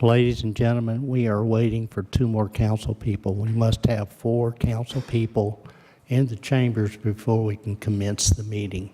Ladies and gentlemen, we are waiting for 2 more council people. We must have 4 council people in the chambers before we can commence the meeting.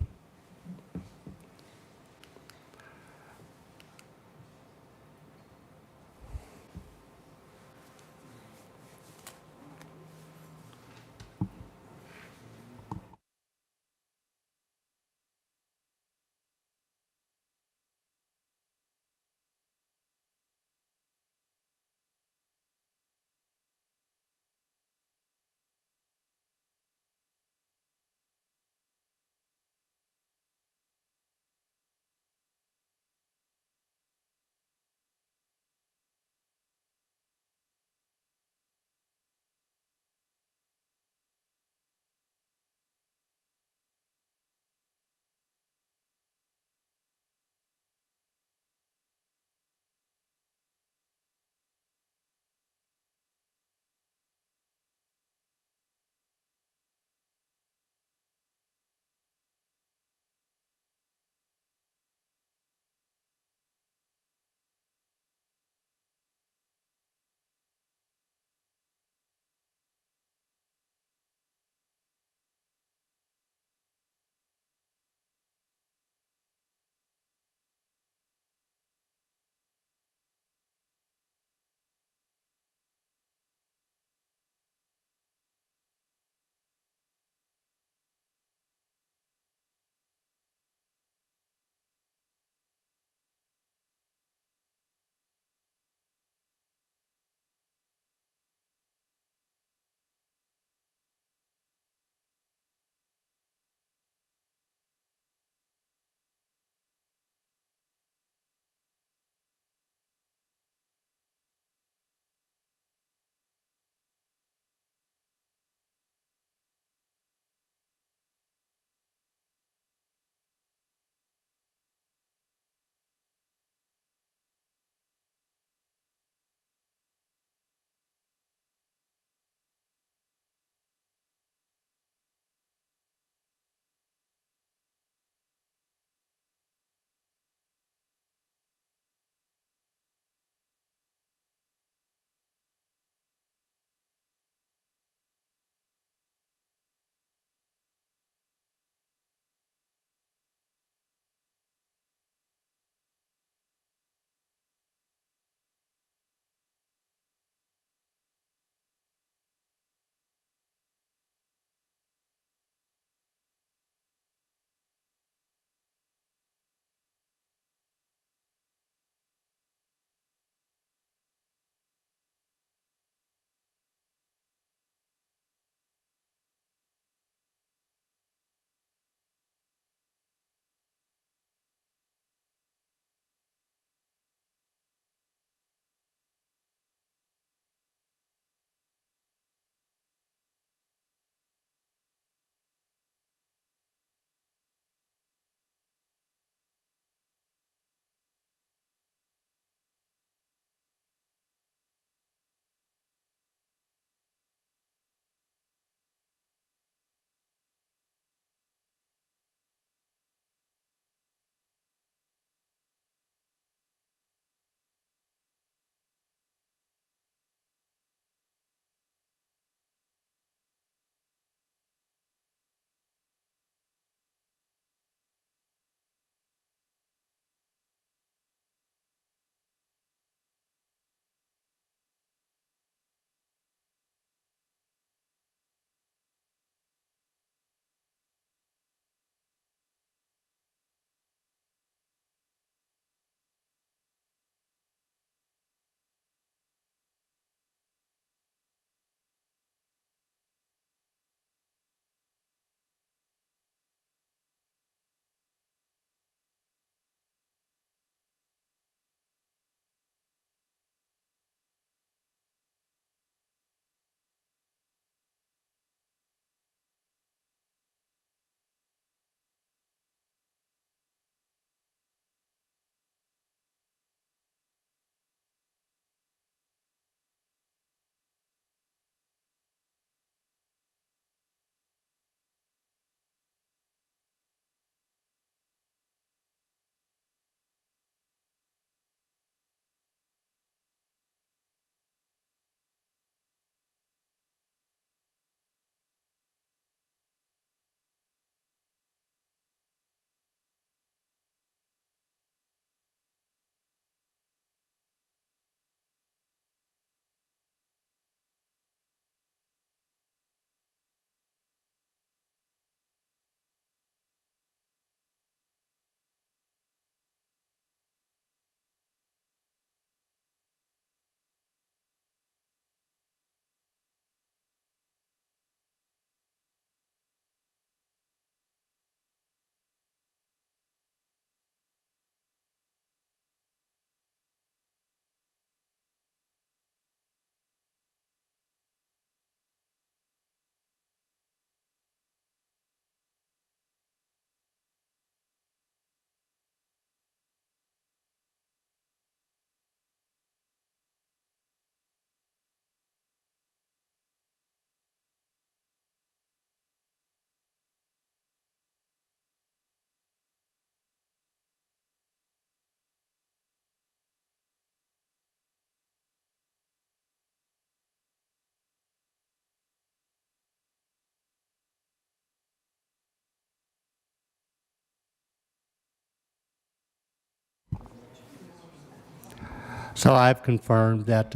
So I've confirmed that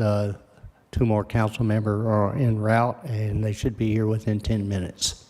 two more council members are en route, and they should be here within 10 minutes.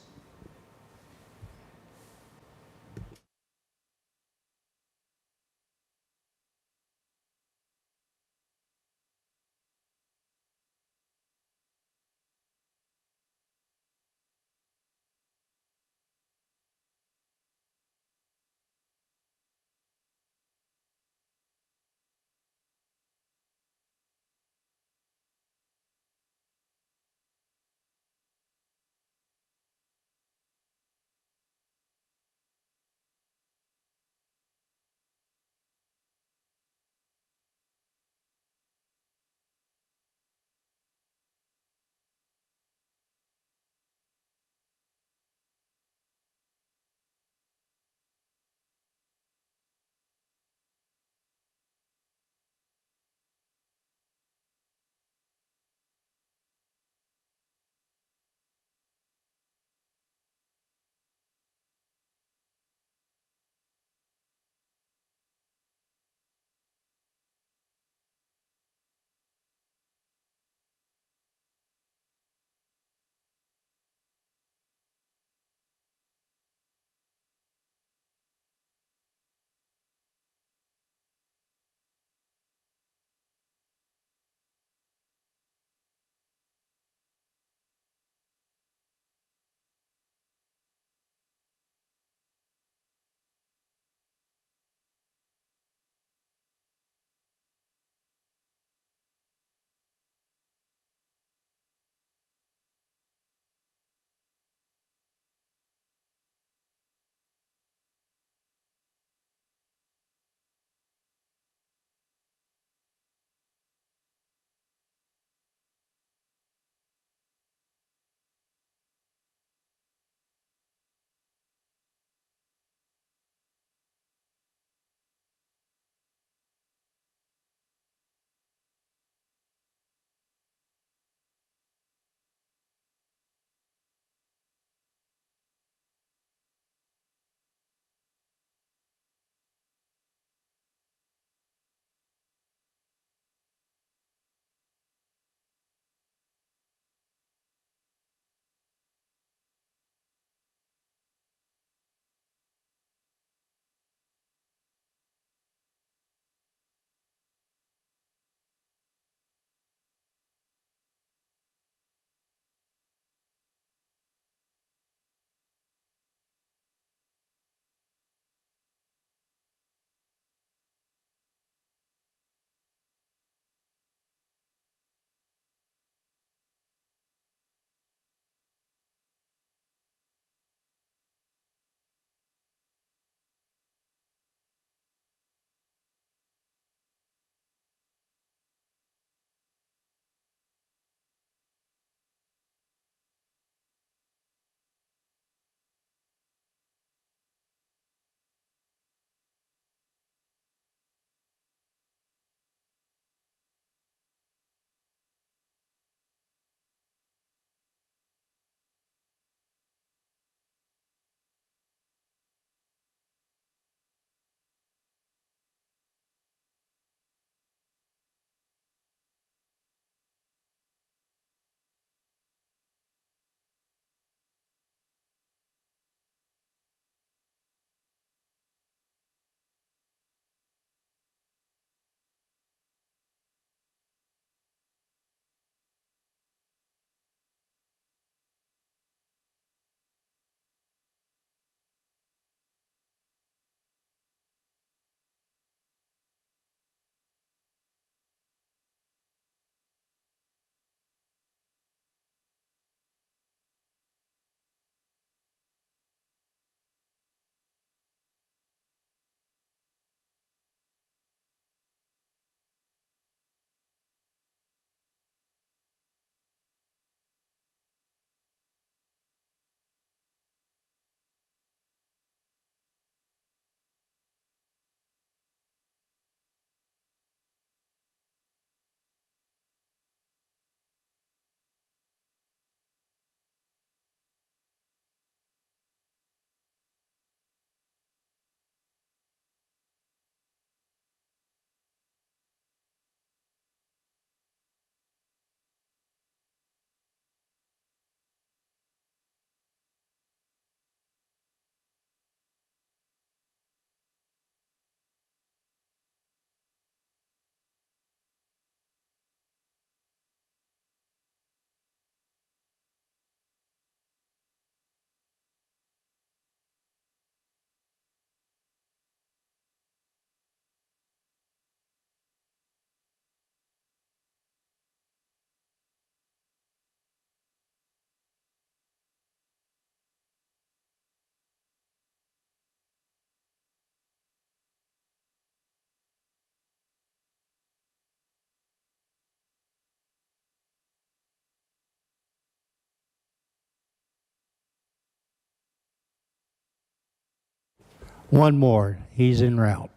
One more, he's en route.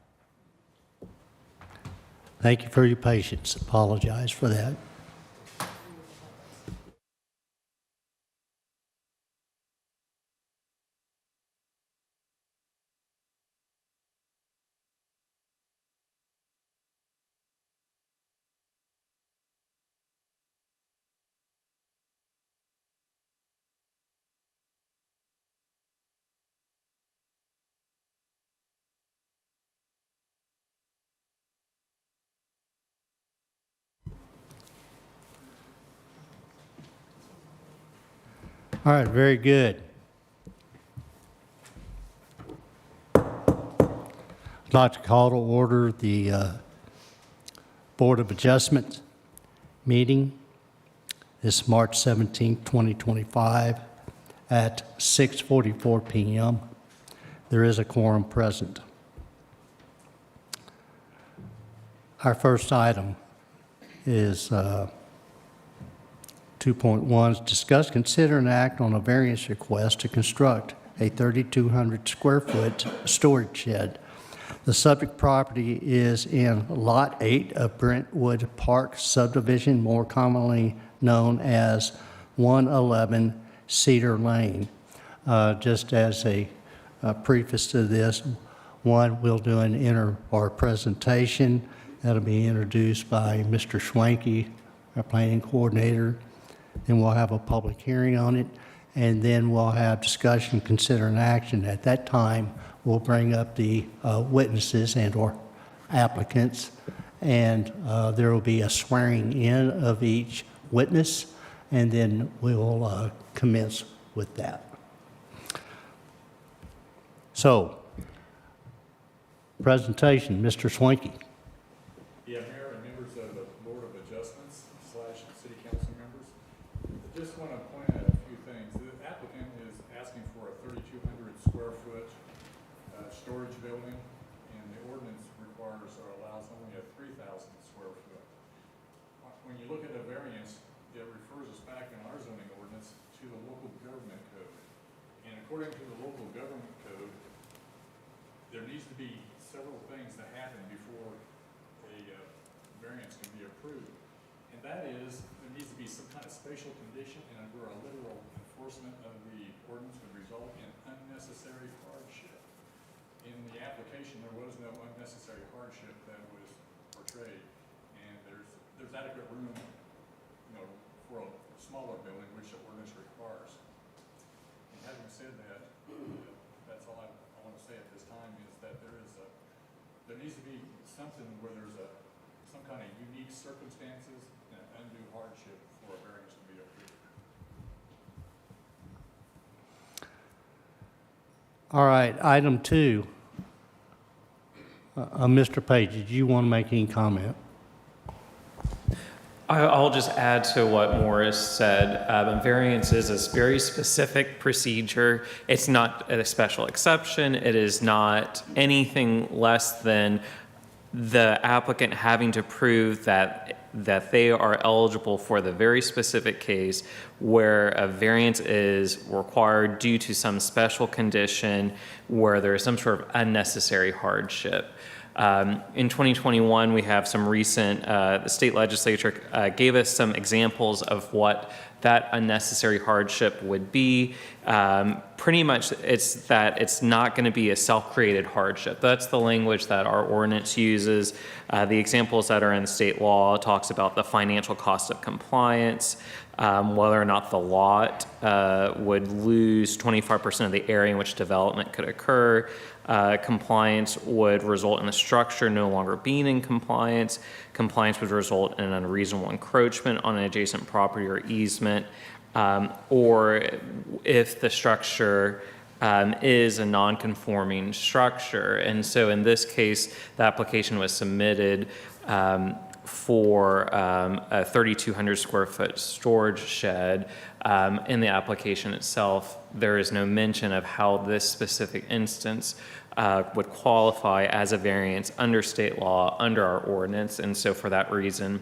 Thank you for your patience. Apologize for that. All right, very good. I'd like to call to order the Board of Adjustment meeting this March 17, 2025 at 6:44 p.m. There is a quorum present. Our first item is 2.1, discuss, consider, and act on a variance request to construct a 3,200 square foot storage shed. The subject property is in Lot 8 of Brentwood Park subdivision, more commonly known as 111 Cedar Lane. Just as a preface to this, we'll do our presentation. That'll be introduced by Mr. Schwanke, our planning coordinator. Then we'll have a public hearing on it, and then we'll have discussion, consider, and action. At that time, we'll bring up the witnesses and/or applicants, and there will be a swearing in of each witness, and then we will commence with that. So, presentation, Mr. Schwanke. Yeah, Mayor and members of the Board of Adjustments / City Council members. I just want to point out a few things. The applicant is asking for a 3,200 square foot storage building, and the ordinance requires or allows only a 3,000 square foot. When you look at a variance, it refers us back in our zoning ordinance to the local government code. And according to the local government code, there needs to be several things that happen before a variance can be approved. And that is, there needs to be some kind of spatial condition, and under a literal enforcement of the ordinance would result in unnecessary hardship. In the application, there was no unnecessary hardship that was portrayed, and there's adequate room, for a smaller building, which the ordinance requires. And having said that, that's all I want to say at this time is that there needs to be something where there's some kind of unique circumstances and undue hardship for a variance to be approved. All right, item 2. Mr. Page, did you want to make any comment? I'll just add to what Morris said. A variance is a very specific procedure. It's not a special exception. It is not anything less than the applicant having to prove that they are eligible for the very specific case where a variance is required due to some special condition where there is some sort of unnecessary hardship. In 2021, we have some recent, the state legislature gave us some examples of what that unnecessary hardship would be. Pretty much it's that it's not going to be a self-created hardship. That's the language that our ordinance uses. The examples that are in state law talks about the financial cost of compliance, whether or not the lot would lose 25% of the area in which development could occur. Compliance would result in the structure no longer being in compliance. Compliance would result in an unreasonable encroachment on an adjacent property or easement, or if the structure is a non-conforming structure. And so in this case, the application was submitted for a 3,200 square foot storage shed. In the application itself, there is no mention of how this specific instance would qualify as a variance under state law, under our ordinance. And so for that reason,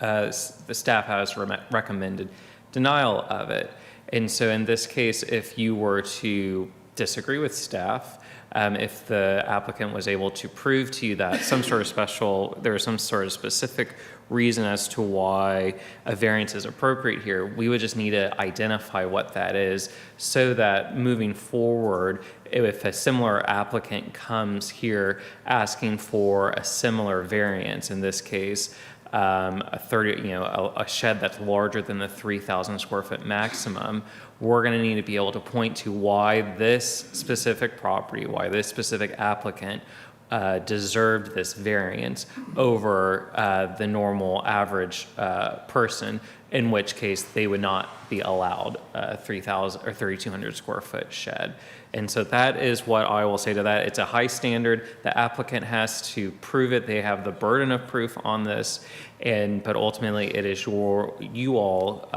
the staff has recommended denial of it. And so in this case, if you were to disagree with staff, if the applicant was able to prove to you that there was some sort of specific reason as to why a variance is appropriate here, we would just need to identify what that is so that moving forward, if a similar applicant comes here asking for a similar variance, in this case, a shed that's larger than the 3,000 square foot maximum, we're going to need to be able to point to why this specific property, why this specific applicant deserved this variance over the normal average person, in which case they would not be allowed a 3,000 or 3,200 square foot shed. And so that is what I will say to that. It's a high standard. The applicant has to prove it. They have the burden of proof on this, but ultimately it is you all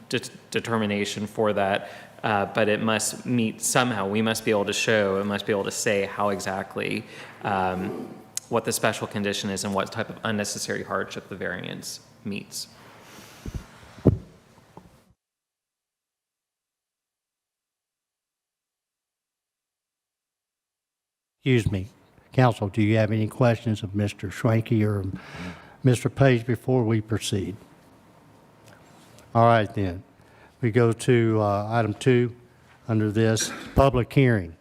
determination for that. But it must meet somehow. We must be able to show, it must be able to say how exactly what the special condition is and what type of unnecessary hardship the variance meets. Excuse me. Council, do you have any questions of Mr. Schwanke or Mr. Page before we proceed? All right, then. We go to item 2 under this, public hearing.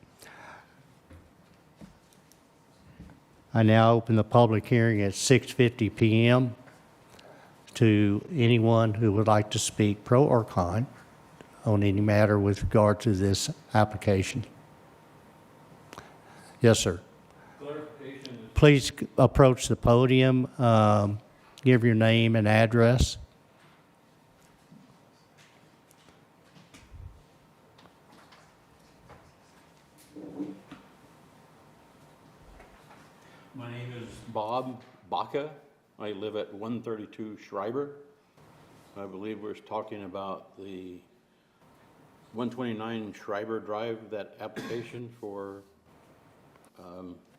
I now open the public hearing at 6:50 p.m. to anyone who would like to speak pro or con on any matter with regard to this application. Yes, sir. Please approach the podium, give your name and address. My name is Bob Baca. I live at 132 Schreiber. I believe we're talking about the 129 Schreiber Drive, that application for,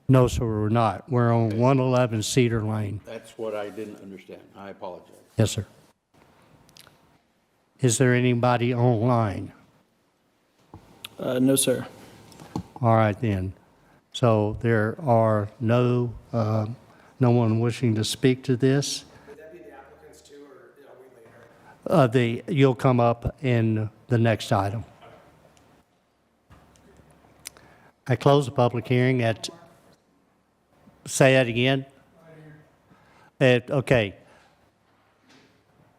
No, sir, we're not. We're on 111 Cedar Lane. that's what I didn't understand. I apologize. Yes, sir. Is there anybody online? No, sir. All right, then. So there are no one wishing to speak to this. Would that be the applicants too, or are we later? You'll come up in the next item. I close the public hearing at, say that again? Okay.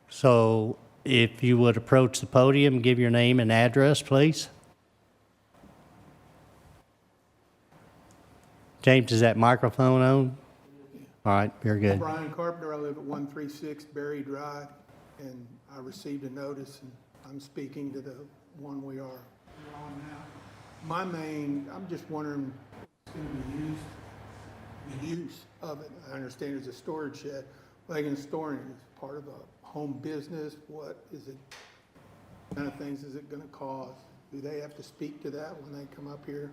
So if you would approach the podium, give your name and address, please. James, is that microphone on? All right, very good. Brian Carpenter, I live at 136 Berry Drive, and I received a notice, and I'm speaking to the one we're on now. I'm just wondering, what's going to be used, the use of it. I understand it's a storage shed. What are they going to store in it? Is it part of a home business? What is it, what kind of things is it going to cause? Do they have to speak to that when they come up here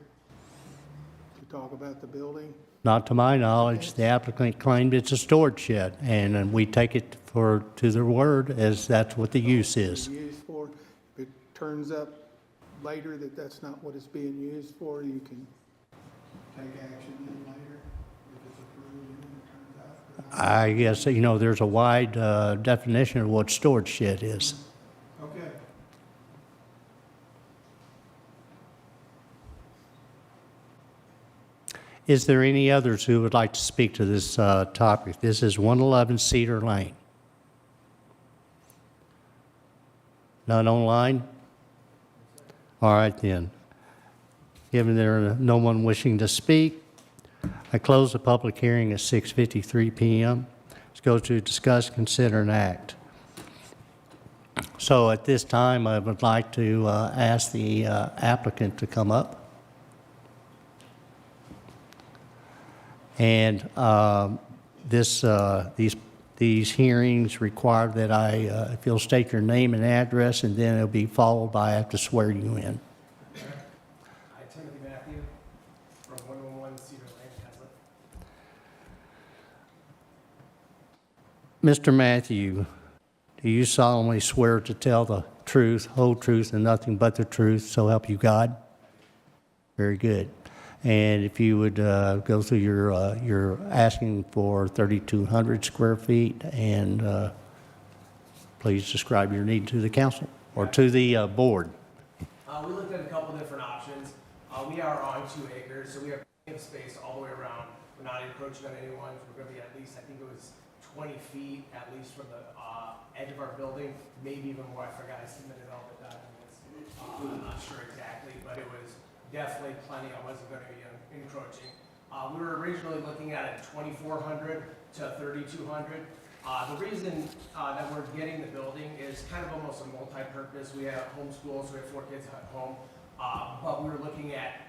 to talk about the building? Not to my knowledge. The applicant claimed it's a storage shed, and we take it to their word as that's what the use is. Used for. If it turns up later that that's not what it's being used for, you can take action then later if it's approved and it turns out. I guess, there's a wide definition of what storage shed is. Okay. Is there any others who would like to speak to this topic? This is 111 Cedar Lane. None online? All right, then. Given there are no one wishing to speak, I close the public hearing at 6:53 p.m. Let's go to discuss, consider, and act. So at this time, I would like to ask the applicant to come up. And these hearings require that if you'll state your name and address, and then it'll be followed by I have to swear you in. Hi, Timothy Matthew from 111 Cedar Lane, Hazlet. Mr. Matthew, do you solemnly swear to tell the truth, whole truth, and nothing but the truth, so help you God? Very good. And if you would go through your asking for 3,200 square feet, and please describe your need to the council or to the board. We looked at a couple different options. We are on 2 acres, so we have plenty of space all the way around. We're not encroaching on anyone. We're gonna be at least, I think it was 20 feet at least from the edge of our building, maybe even more. I forgot, I submitted all the documents. I'm not sure exactly, but it was definitely plenty. I wasn't gonna be encroaching. We were originally looking at it 2,400 to 3,200. The reason that we're getting the building is kind of almost a multi-purpose. We have homeschool, so we have 4 kids at home. But we were looking at,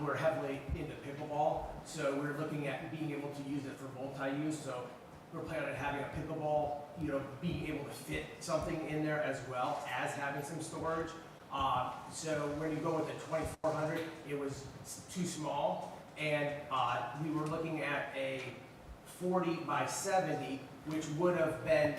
we're heavily into pickleball, so we're looking at being able to use it for multi-use. So we're planning on having a pickleball, being able to fit something in there as well as having some storage. So when you go with the 2,400, it was too small, and we were looking at a 40 by 70, which would have been,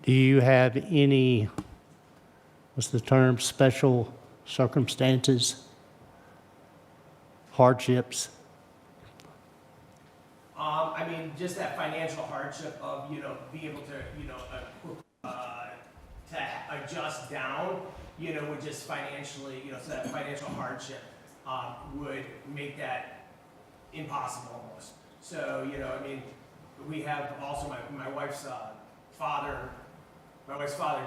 Do you have any, what's the term, special circumstances, hardships? I mean, just that financial hardship of, being able to, to adjust down, would just financially, so that financial hardship, would make that impossible almost. So, I mean, we have also my wife's father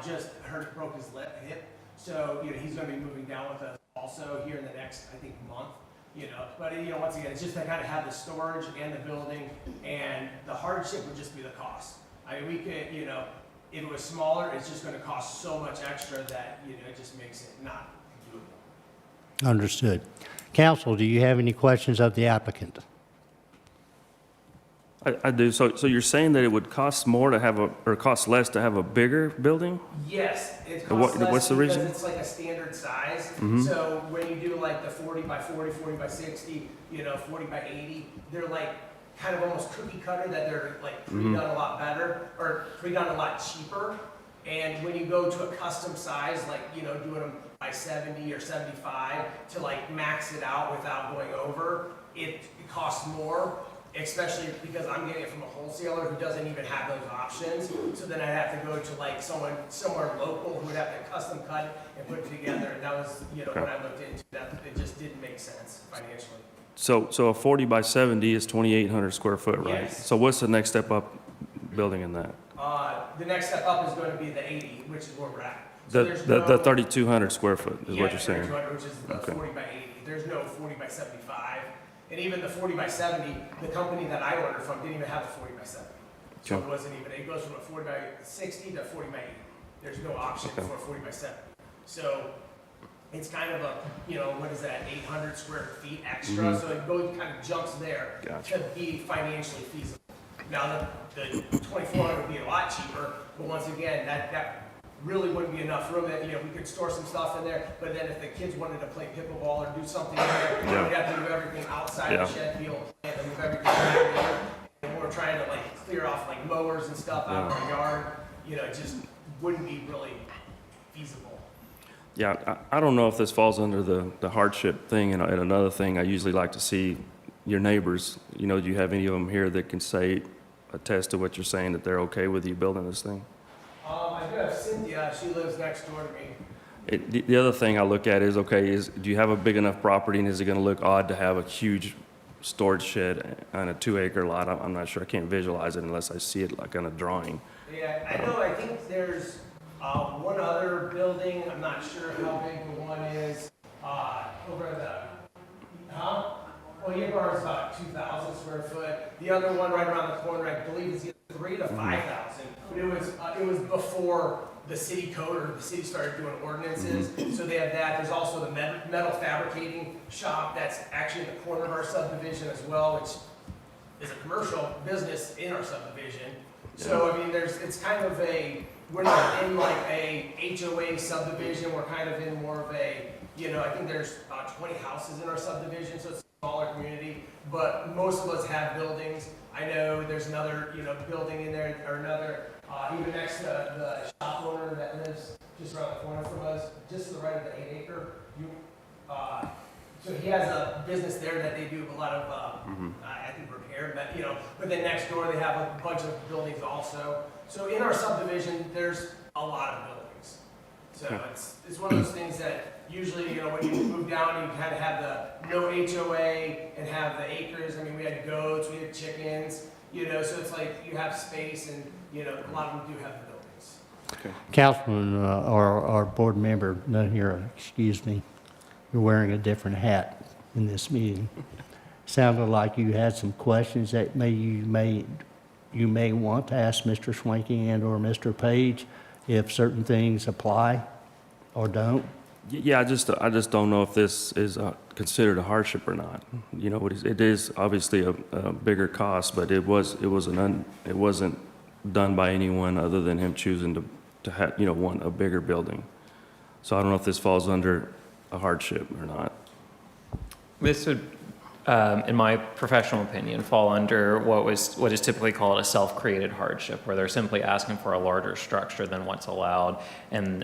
just broke his hip. So, he's gonna be moving down with us also here in the next, I think, month. But once again, it's just to kind of have the storage and the building, and the hardship would just be the cost. I mean, we could, if it was smaller, it's just gonna cost so much extra that, it just makes it not doable. Understood. Council, do you have any questions of the applicant? I do. So you're saying that it would cost more to have or cost less to have a bigger building? Yes, it And costs less what's the because reason? it's like a standard size. So when you do like the 40 by 40, 40 by 60, 40 by 80, they're like kind of almost cookie cutter, that they're like pre-done a lot better or pre-done a lot cheaper. And when you go to a custom size, like, doing them by 70 or 75 to like max it out without going over, it costs more. Especially because I'm getting it from a wholesaler who doesn't even have those options. So then I'd have to go to like someone somewhere local who would have to custom cut and put it together. And that was, when I looked into that, it just didn't make sense financially. So a 40 by 70 is 2,800 square foot, right? Yes. So what's the next step up building in that? The next step up is going to be the 80, which is where we're at. So The 3,200 square foot is what you're saying? 3,200, which is the Okay. 40 by 80. There's no 40 by 75. And even the 40 by 70, the company that I ordered from didn't even have a 40 by 70. So Okay. it wasn't even, it goes from a 40 by 60 to 40 by 80. There's no option Okay. for a 40 by 70. So it's kind of a, what is that, 800 square feet extra? So it goes, kind of jumps there Gotcha. to be financially feasible. Now, the 2,400 would be a lot cheaper, but once again, that really wouldn't be enough room. That, we could store some stuff in there, but then if the kids wanted to play pickleball or do something in there, Yeah. we'd have to move everything outside Yeah. the shed, be able to plant and move everything back there. And we're trying to clear off mowers and stuff out of our yard, it just wouldn't be really feasible. Yeah, I don't know if this falls under the hardship thing, and another thing, I usually like to see your neighbors. Do you have any of them here that can attest to what you're saying, that they're okay with you building this thing? I do have Cynthia, she lives next door to me. The other thing I look at is, do you have a big enough property, and is it gonna look odd to have a huge storage shed on a 2-acre lot? I'm not sure, I can't visualize it unless I see it on a drawing. Yeah, I think there's one other building, I'm not sure how big the one is, over well, your bar is about 2,000 square foot. The other one right around the corner, I believe is either 3,000 to 5,000. But it was before the city code or the city started doing ordinances. So they have that. There's also the metal fabricating shop that's actually in the corner of our subdivision as well, which is a commercial business in our subdivision. So, it's kind of we're not in a HOA subdivision. We're kind of in more of a, I think there's 20 houses in our subdivision, so it's a smaller community. But most of us have buildings. I know there's another, building in there, or another, even next to the shop owner that lives just around the corner from us, just to the right of the 8-acre. So he has a business there that they do a lot of, I think repair, but then next door they have a bunch of buildings also. So in our subdivision, there's a lot of buildings. So it's one of those things that usually, when you move down, you kind of have the no HOA and have the acres. We had goats, we had chickens, so it's you have space and, a lot of them do have the buildings. Councilman, our board member, not here, excuse me, you're wearing a different hat in this meeting. Sounded like you had some questions that you may want to ask Mr. Schwenke and/or Mr. Page if certain things apply or don't. Yeah, I just don't know if this is considered a hardship or not. It is obviously a bigger cost, but it wasn't done by anyone other than him choosing to have, want a bigger building. So I don't know if this falls under a hardship or not. This would, in my professional opinion, fall under what is typically called a self-created hardship, where they're simply asking for a larger structure than what's allowed, and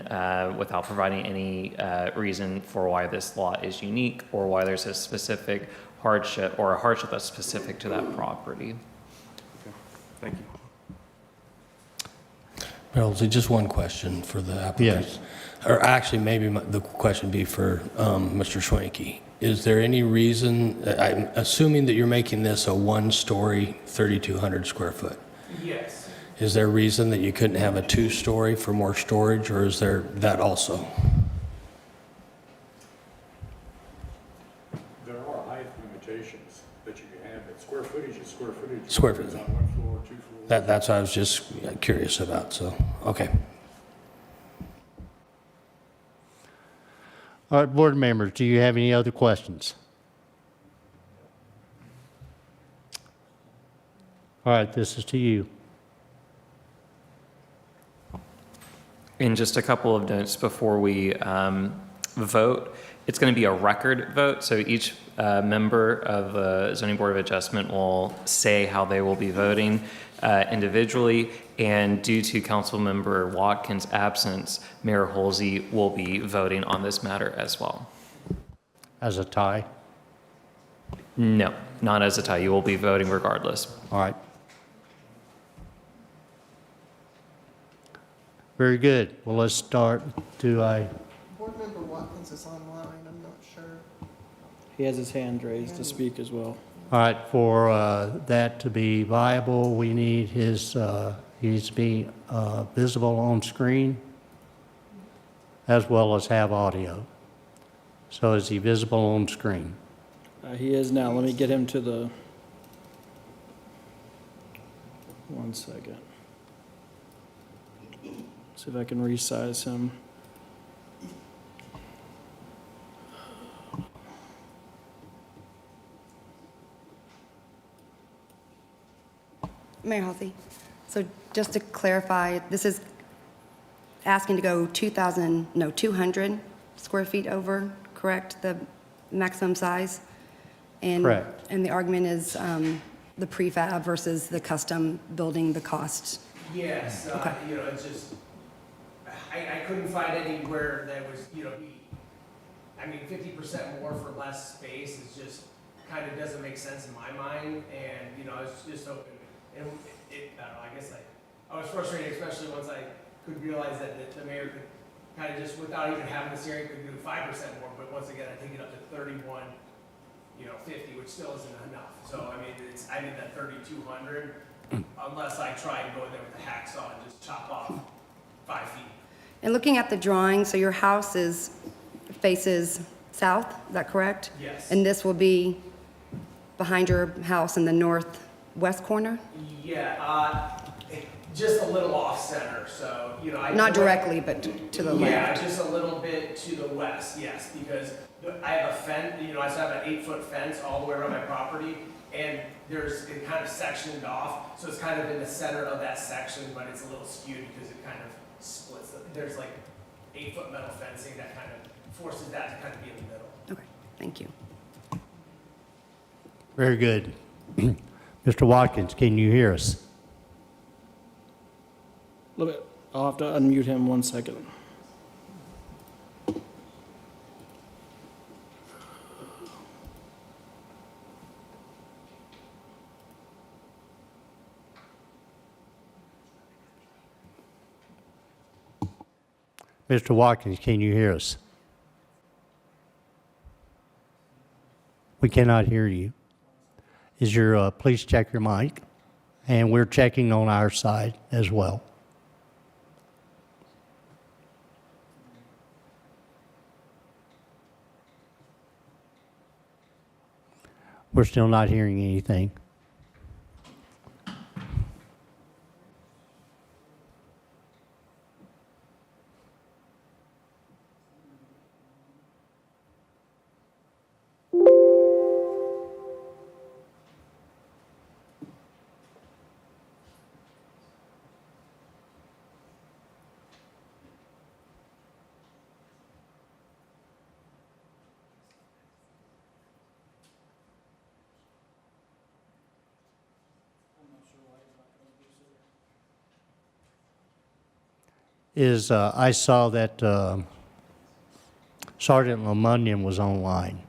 without providing any reason for why this lot is unique or why there's a specific hardship or a hardship that's specific to that property. Thank you. Harold, just one question for the applicant. Yes. Or actually, maybe the question be for Mr. Schwenke. Is there any reason, I'm assuming that you're making this a one-story, 3,200 square foot. Yes. Is there a reason that you couldn't have a two-story for more storage, or is there that also? There are height limitations that you can have, but square footage is square footage. Square It's footage. on one floor, 2 floors. That's what I was just curious about, so, okay. All right, board members, do you have any other questions? All right, this is to you. And just a couple of notes before we vote. It's going to be a record vote, so each member of the Zoning Board of Adjustment will say how they will be voting individually, and due to Councilmember Watkins' absence, Mayor Holsey will be voting on this matter as well. As a tie? No, not as a tie. You will be voting regardless. All right. Very good. Well, let's start. Board Member Watkins is online, I'm not sure. He has his hand raised to speak as well. All right, for that to be viable, we need he needs to be visible on screen as well as have audio. So is he visible on screen? He is now. Let me get him to the, 1 second. See if I can resize him. Mayor Halsey, so just to clarify, this is asking to go 200 square feet over, correct, the maximum size? And- Correct. And the argument is the prefab versus the custom building, the cost. Yes, Okay. you know, it's just, I couldn't find anywhere that was, you know, I mean, 50% more for less space is just, kind of doesn't make sense in my mind, and, you know, I was just hoping, and I don't know, I guess I was frustrated, especially once I could realize that the mayor could kind of just, without even having this hearing, could do 5% more, but once again, I take it up to 31, 50, which still isn't enough. So, I mean, I need that 3,200, unless I try and go in there with a hacksaw and just chop off 5 feet. And looking at the drawing, so your house faces south, is that correct? Yes. And this will be behind your house in the northwest corner? Yeah, just a little off center, so, you know. Not directly, but to the Yeah, left? just a little bit to the west, yes, because I have a fence, you know, I still have an 8-foot fence all the way around my property, and it kind of sectioned off, so it's kind of in the center of that section, but it's a little skewed because it kind of splits. There's like 8-foot metal fencing that kind of forces that to kind of be in the middle. Okay, thank you. Very good. Mr. Watkins, can you hear us? A little bit. I'll have to unmute him 1 second. Mr. Watkins, can you hear us? We cannot hear you. Please check your mic, and we're checking on our side as well. We're still not hearing anything. I saw that Sergeant Lemunion was online.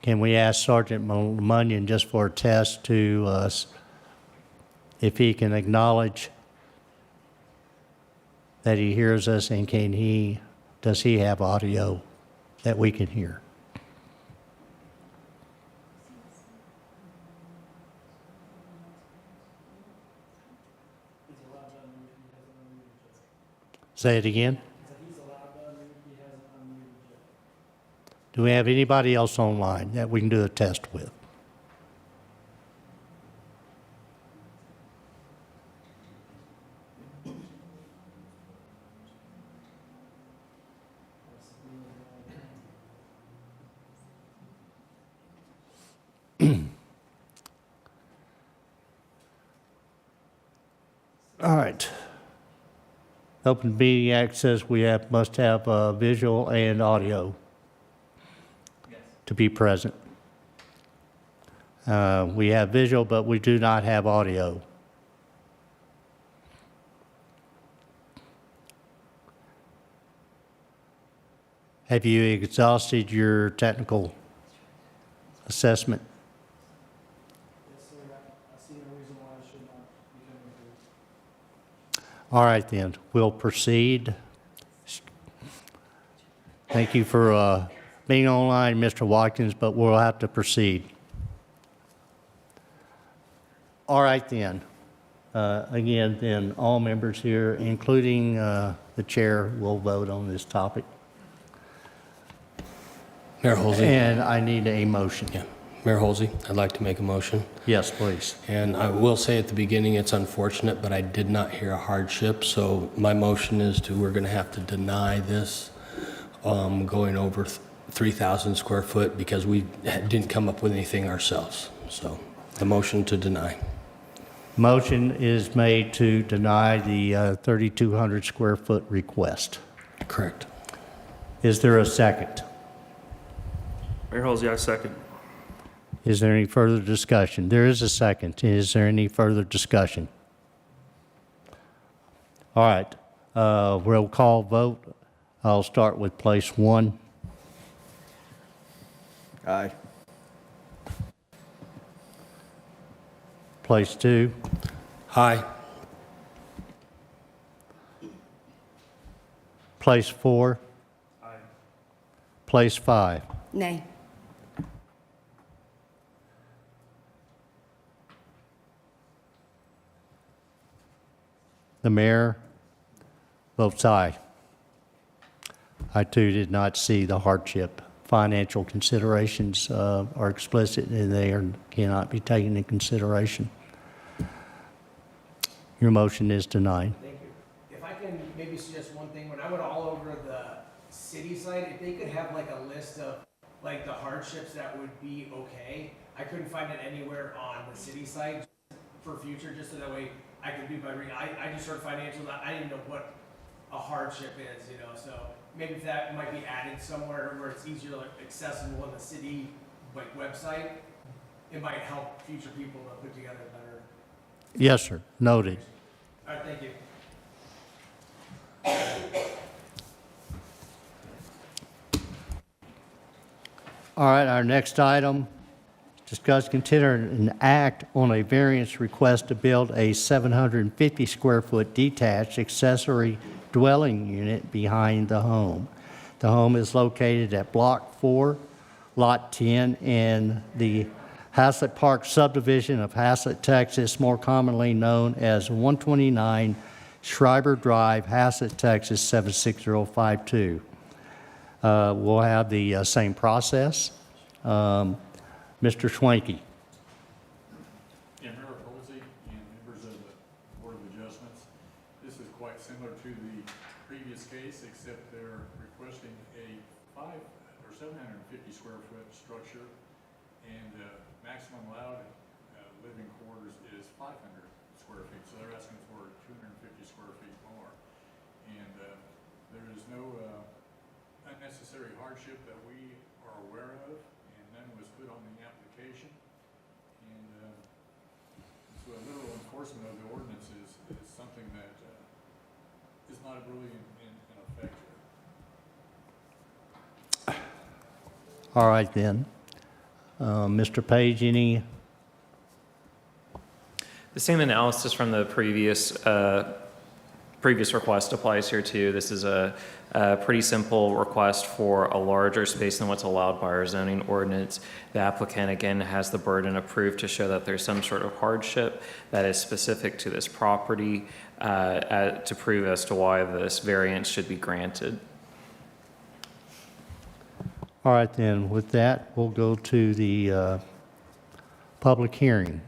Can we ask Sergeant Lemunion just for a test to, if he can acknowledge that he hears us, and does he have audio that we can hear? Say it again. Do we have anybody else online that we can do a test with? All right. Open meeting access, must have visual and audio to be present. We have visual, but we do not have audio. Have you exhausted your technical assessment? Yes, sir. I see no reason why I should not be coming here. All right, then, we'll proceed. Thank you for being online, Mr. Watkins, but we'll have to proceed. All right, then. Again, then, all members here, including the chair, will vote on this topic. Mayor Holsey? And I need a motion. Yeah. Mayor Holsey, I'd like to make a motion. Yes, please. And I will say at the beginning, it's unfortunate, but I did not hear a hardship. So my motion is we're going to have to deny this going over 3,000 square foot because we didn't come up with anything ourselves. So the motion to deny. Motion is made to deny the 3,200 square foot request. Correct. Is there a second? Mayor Halsey, I second. Is there any further discussion? There is a second. Is there any further discussion? All right, roll call vote. I'll start with place one. Aye. Place two. Aye. Place four. Aye. Place five. Nay. The mayor votes aye. I too did not see the hardship. Financial considerations are explicit and they cannot be taken into consideration. Your motion is denied. Thank you. If I can maybe suggest one thing, when I went all over the city site, if they could have like a list of like the hardships that would be okay. I couldn't find it anywhere on the city site for future, just so that way I could do my reading. I just heard financials, I didn't know what a hardship is, you know, so maybe if that might be added somewhere where it's easier, like accessible on the city like website, it might help future people to put together better. Yes, sir. Noted. All right, thank you. All right, our next item, discuss, consider, and act on a variance request to build a 750 square foot detached accessory dwelling unit behind the home. The home is located at Block 4, Lot 10, in the Haslett Park subdivision of Haslett, Texas, more commonly known as 129 Schreiber Drive, Haslett, Texas, 76052. We'll have the same process. Mr. Schwenke. Yeah, Mayor Posey and members of the Board of Adjustments, this is quite similar to the previous case, except they're requesting a 750 square foot structure, and maximum allowed living quarters is 500 square feet, so they're asking for 250 square feet more. And there is no unnecessary hardship that we are aware of, and none was put on the application. And so a literal enforcement of the ordinance is something that is not really in effect here. All right, then. Mr. Page, any? The same analysis from the previous request applies here too. This is a pretty simple request for a larger space than what's allowed by our zoning ordinance. The applicant, again, has the burden of proof to show that there's some sort of hardship that is specific to this property to prove as to why this variance should be granted. All right, then. With that, we'll go to the public hearing.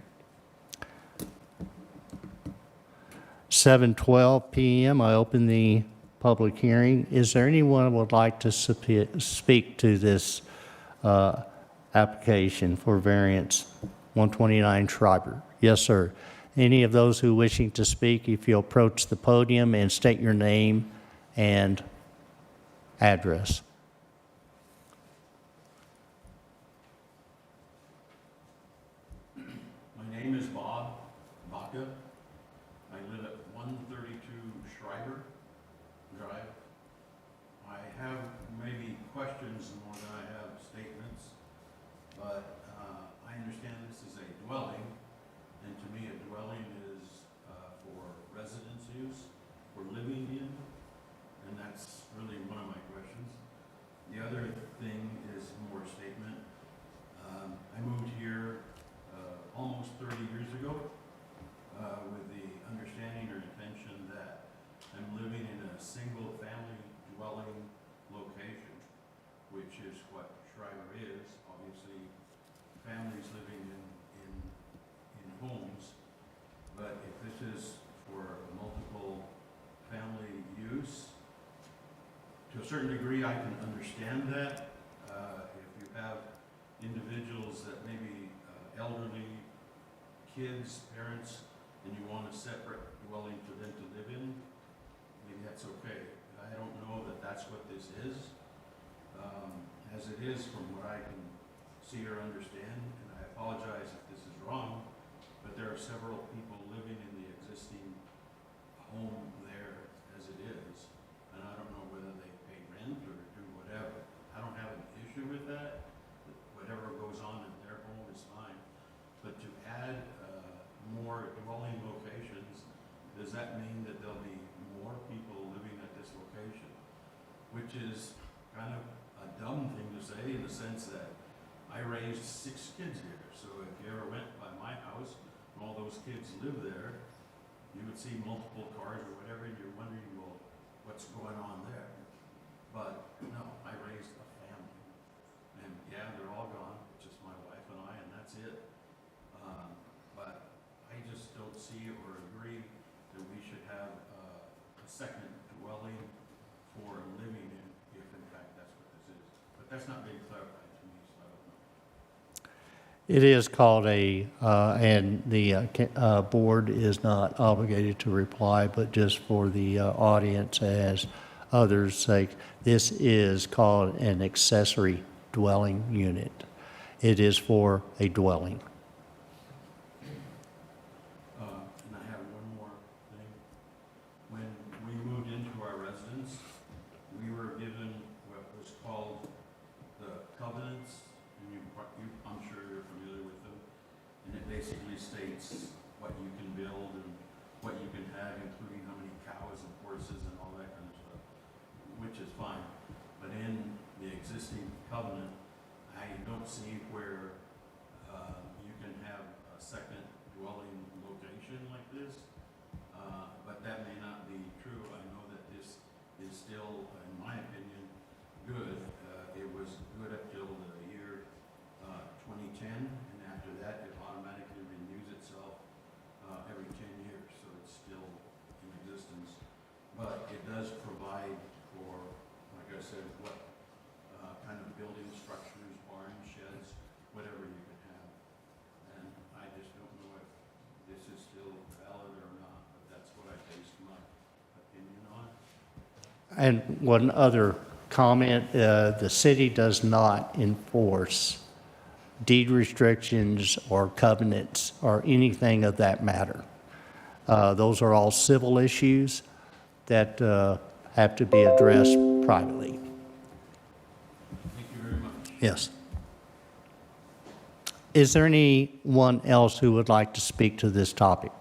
7:12 p.m. I open the public hearing. Is there anyone who would like to speak to this application for variance 129 Schreiber? Yes, sir. Any of those who wishing to speak, if you approach the podium and state your name and address. My name is Bob Baca. I live at 132 Schreiber Drive. I have maybe questions more than I have statements, but I understand this is a dwelling, and to me a dwelling is for residence use, for living in, and that's really one of my questions. Schreiber is, obviously, families living in homes. But if this is for multiple family use, to a certain degree, I can understand that. If you have individuals that may be elderly, kids, parents, and you want a separate dwelling for them to live in, maybe that's okay. I don't know that that's what this is. As it is, from what I can see or understand, and I apologize if this is wrong, but there are several people living in the existing home there as it is, and I don't know whether they pay rent or do whatever. I don't have an issue with that. Whatever goes on in their home is fine. But to add more dwelling locations, does that mean that there'll be more people living at this location? Which is kind of a dumb thing to say in the sense that I raised 6 kids here. So if you ever went by my house and all those kids live there, you would see multiple cars or whatever, and you're wondering, well, what's going on there? But no, I raised a family. And yeah, they're all gone, just my wife and I, and that's it. But I just don't see or agree that we should have a second dwelling for living in, if in fact that's what this is. But that's not being clarified to me, so I don't know. It is called and the board is not obligated to reply, but just for the audience, as others say, this is called an accessory dwelling unit. It is for a dwelling. And I have one more thing. When we moved into our residence, we were given what was called the covenants, and I'm sure you're familiar with them. And it basically states what you can build and what you can have, including how many cows and horses and all that kind of stuff, which is fine. But in the existing covenant, I don't see where you can have a second dwelling location like this. But that may not be true. I know that this is still, in my opinion, good. It was good up till the year 2010, and after that, it automatically renews itself every 10 years, so it's still in existence. But it does provide for, like I said, what kind of building structures, barns, sheds, whatever you can have. And I just don't know if this is still valid or not, but that's what I based my opinion on. And one other comment, the city does not enforce deed restrictions or covenants or anything of that matter. Those are all civil issues that have to be addressed privately. Thank you very much. Yes. Is there anyone else who would like to speak to this topic?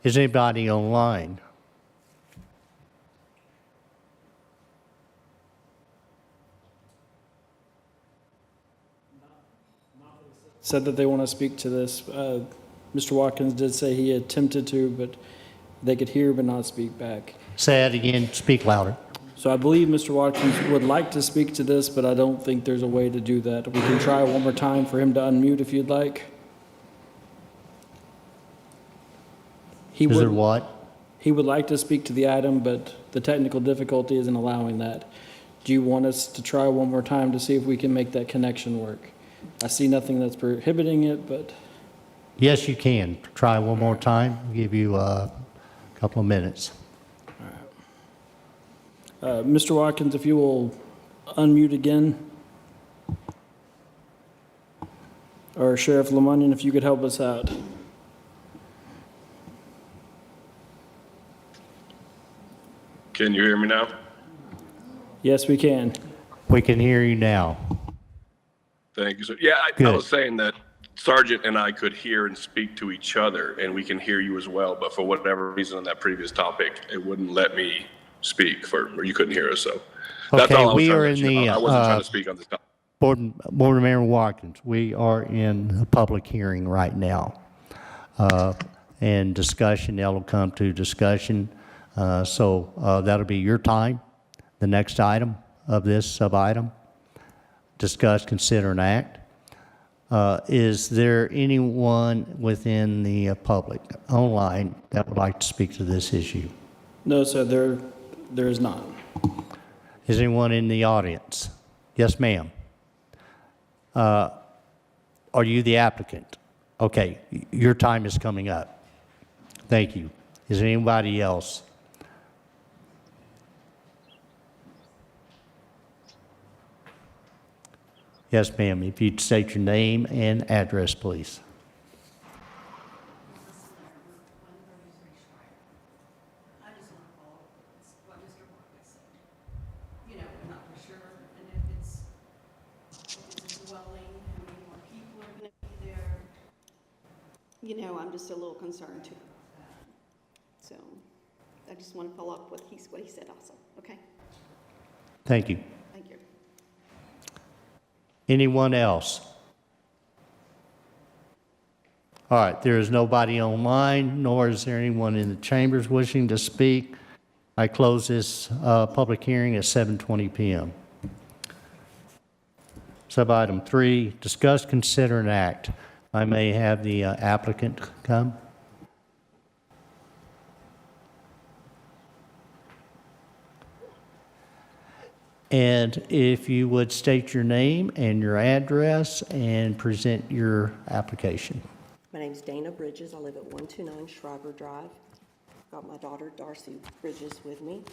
Is anybody online? Said that they want to speak to this. Mr. Watkins did say he attempted to, but they could hear but not speak back. Say it again, speak louder. So I believe Mr. Watkins would like to speak to this, but I don't think there's a way to do that. We can try one more time for him to unmute if you'd like. He Is there would, what? he would like to speak to the item, but the technical difficulty isn't allowing that. Do you want us to try one more time to see if we can make that connection work? I see nothing that's prohibiting it, but Yes, you can. Try one more time. I'll give you a couple of minutes. Mr. Watkins, if you will unmute again. Or Sheriff Lemunion, if you could help us out. Can you hear me now? Yes, we can. We can hear you now. Thank you, sir. Yeah, I Good. was saying that Sergeant and I could hear and speak to each other, and we can hear you as well, but for whatever reason on that previous topic, it wouldn't let me speak or you couldn't hear us, so. That's Okay, all I was we trying are to in let you know. the, I wasn't trying to speak on this topic. Board Member Watkins, we are in a public hearing right now. And discussion, that'll come to discussion. So that'll be your time. The next item of this sub-item, discuss, consider, and act. Is there anyone within the public online that would like to speak to this issue? No, sir, there is not. Is anyone in the audience? Yes, ma'am. Are you the applicant? Okay, your time is coming up. Thank you. Is there anybody else? Yes, ma'am. If you'd state your name and address, please. I just want to follow what Mr. Marcus said. You know, we're not for sure, and if it's a dwelling, how many more people are going to be there? You know, I'm just a little concerned too about that. So I just want to follow up what he said also, okay? Thank you. Thank you. Anyone else? All right, there is nobody online, nor is there anyone in the chambers wishing to speak. I close this public hearing at 7:20 p.m. Sub-item 3, discuss, consider, and act. I may have the applicant come. And if you would state your name and your address and present your application. My name's Dana Bridges. I live at 129 Schreiber Drive. Got my daughter Darcy Bridges with me.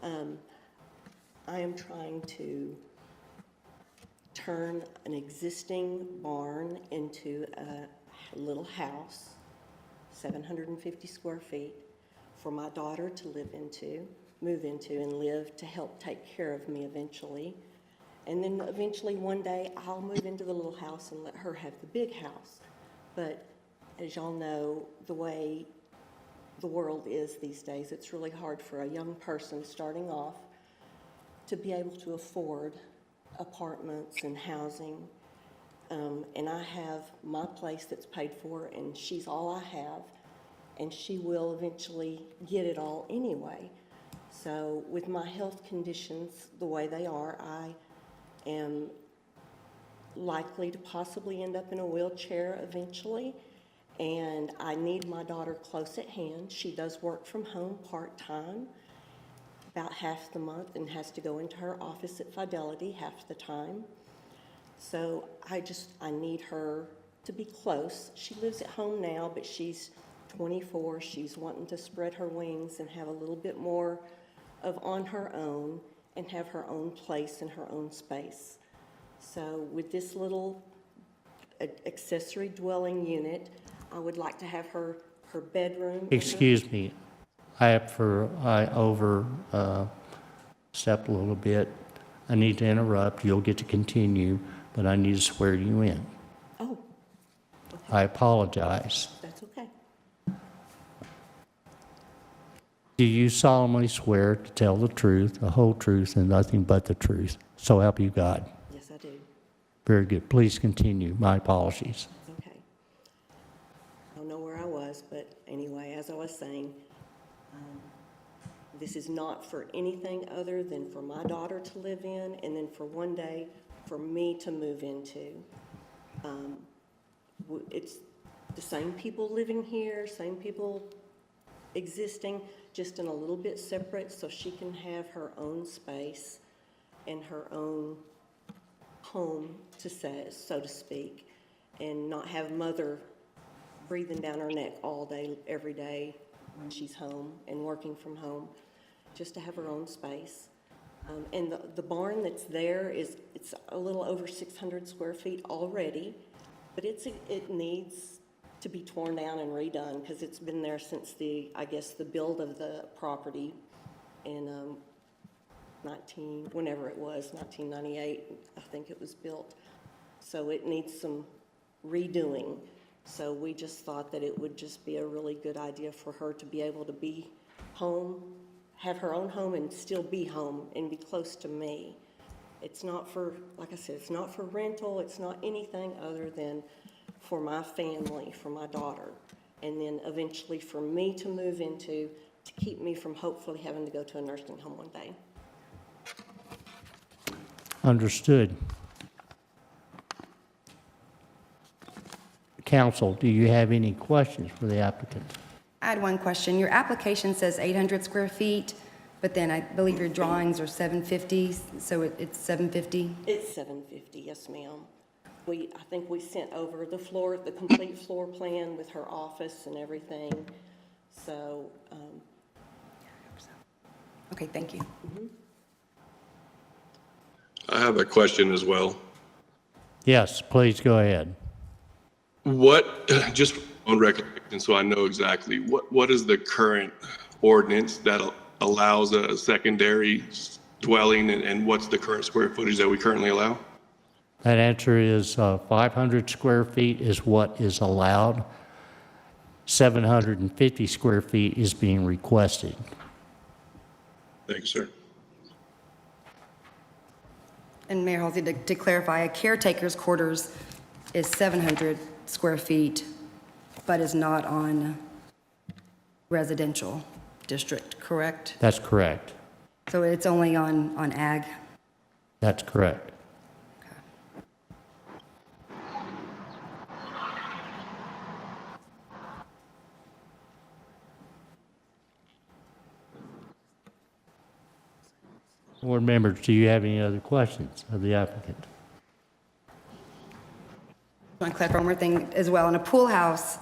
I am trying to turn an existing barn into a little house, 750 square feet, for my daughter to move into and live to help take care of me eventually. And then eventually one day I'll move into the little house and let her have the big house. But as y'all know, the way the world is these days, it's really hard for a young person starting off to be able to afford apartments and housing. And I have my place that's paid for, and she's all I have, and she will eventually get it all anyway. So with my health conditions the way they are, I am likely to possibly end up in a wheelchair eventually, and I need my daughter close at hand. She does work from home part-time, about half the month, and has to go into her office at Fidelity half the time. So I need her to be close. She lives at home now, but she's 24. She's wanting to spread her wings and have a little bit more of on her own and have her own place and her own space. So with this little accessory dwelling unit, I would like to have her bedroom. Excuse me, I overstepped a little bit. I need to interrupt. You'll get to continue, but I need to swear you in. Oh. Okay. I apologize. That's okay. Do you solemnly swear to tell the truth, the whole truth, and nothing but the truth? So help you God. Yes, I do. Very good. Please continue. My apologies. Okay. I don't know where I was, but anyway, as I was saying, this is not for anything other than for my daughter to live in, and then for one day for me to move into. It's the same people living here, same people existing, just in a little bit separate, so she can have her own space and her own home, so to speak, and not have mother breathing down her neck all day, every day when she's home and working from home, just to have her own space. And the barn that's there it's a little over 600 square feet already, but it needs to be torn down and redone because it's been there since the build of the property in whenever it was, 1998, I think it was built. So it needs some redoing. So we just thought that it would just be a really good idea for her to be able to be home, have her own home and still be home and be close to me. It's not for, like I said, it's not for rental, it's not anything other than for my family, for my daughter, and then eventually for me to move into to keep me from hopefully having to go to a nursing home one day. Understood. Council, do you have any questions for the applicant? I had one question. Your application says 800 square feet, but then I believe your drawings are 750, so it's 750? It's 750, yes, ma'am. I think we sent over the complete floor plan with her office and everything. So, Okay, thank you. I have a question as well. Yes, please go ahead. What, just on recollection, so I know exactly, what is the current ordinance that allows a secondary dwelling, and what's the current square footage that we currently allow? That answer is 500 square feet is what is allowed. 750 square feet is being requested. Thank you, sir. And Mayor Halsey, to clarify, a caretaker's quarters is 700 square feet, but is not on residential district, correct? That's correct. So it's only on ag? That's correct. Board members, do you have any other questions of the applicant? I want to clarify one more thing as well. And a pool house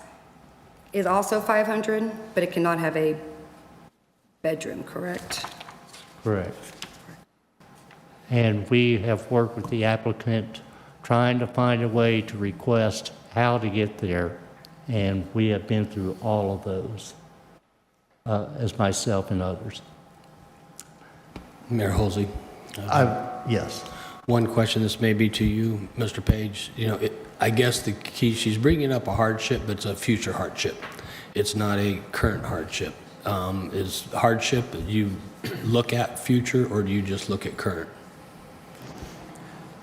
is also 500, but it cannot have a bedroom, correct? Correct. And we have worked with the applicant trying to find a way to request how to get there, and we have been through all of those, as myself and others. Mayor Holsey. Yes. One question, this may be to you, Mr. Page. You know, I guess the key, she's bringing up a hardship, but it's a future hardship. It's not a current hardship. Is hardship, you look at future, or do you just look at current?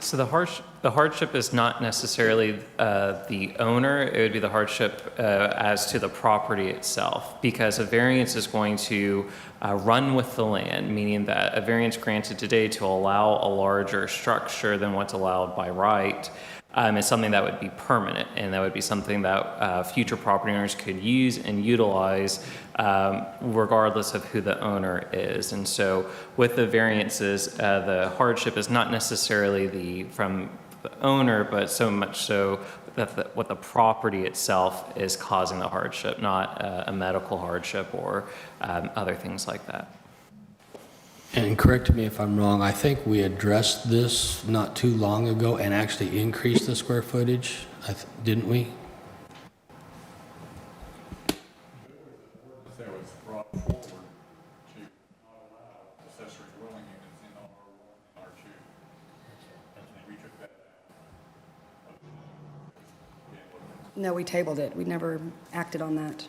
So the hardship is not necessarily the owner, it would be the hardship as to the property itself, because a variance is going to run with the land, meaning that a variance granted today to allow a larger structure than what's allowed by right is something that would be permanent, and that would be something that future property owners could use and utilize regardless of who the owner is. And so with the variances, the hardship is not necessarily from the owner, but so much so that what the property itself is causing the hardship, not a medical hardship or other things like that. And correct me if I'm wrong, I think we addressed this not too long ago and actually increased the square footage, didn't we? That was brought forward to not allow accessory dwelling units in R1 and R2. And we took that out. No, we tabled it. We never acted on that.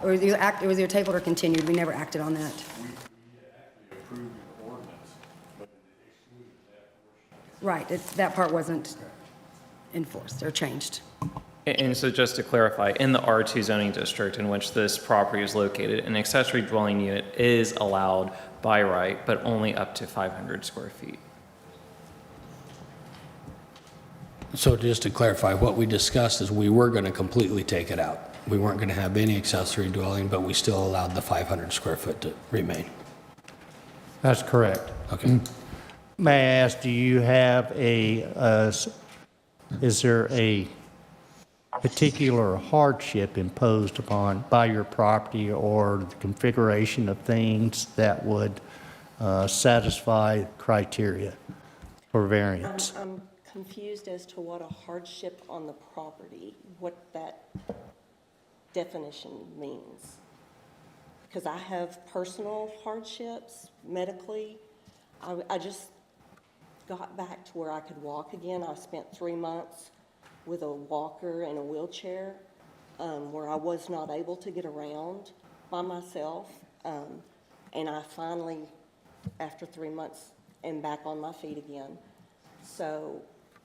Or it was either tabled or continued. We never acted on that. We actually approved the ordinance, but it excluded that portion. Right, that part wasn't enforced or changed. And so just to clarify, in the R2 zoning district in which this property is located, an accessory dwelling unit is allowed by right, but only up to 500 square feet. So just to clarify, what we discussed is we were going to completely take it out. We weren't going to have any accessory dwelling, but we still allowed the 500 square foot to remain. That's correct. Okay. May I ask, do you have is there a particular hardship imposed upon by your property or the configuration of things that would satisfy criteria for variance? I'm confused as to what a hardship on the property, what that definition means. Because I have personal hardships medically. I just got back to where I could walk again. I spent 3 months with a walker and a wheelchair where I was not able to get around by myself. And I finally, after 3 months, am back on my feet again. So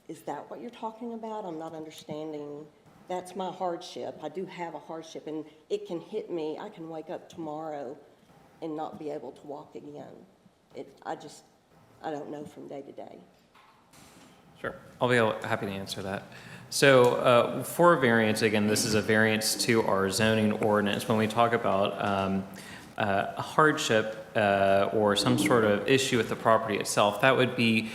is that what you're talking about? I'm not understanding That's my hardship. I do have a hardship, and it can hit me. I can wake up tomorrow and not be able to walk again. I don't know from day to day. Sure, I'll be happy to answer that. So for a variance, again, this is a variance to our zoning ordinance. When we talk about a hardship or some sort of issue with the property itself, that would be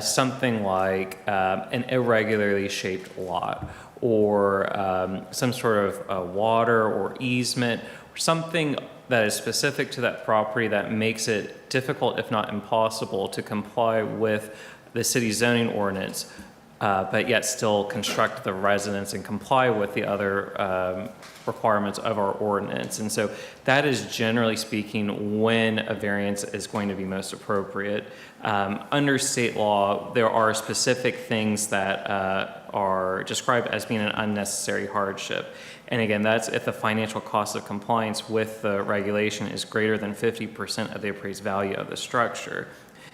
something like an irregularly shaped lot, or some sort of water or easement, or something that is specific to that property that makes it difficult, if not impossible, to comply with the city's zoning ordinance, but yet still construct the residence and comply with the other requirements of our ordinance. And so that is, generally speaking, when a variance is going to be most appropriate. Under state law, there are specific things that are described as being an unnecessary hardship. And again, that's if the financial cost of compliance with the regulation is greater than 50% of the appraised value of the structure.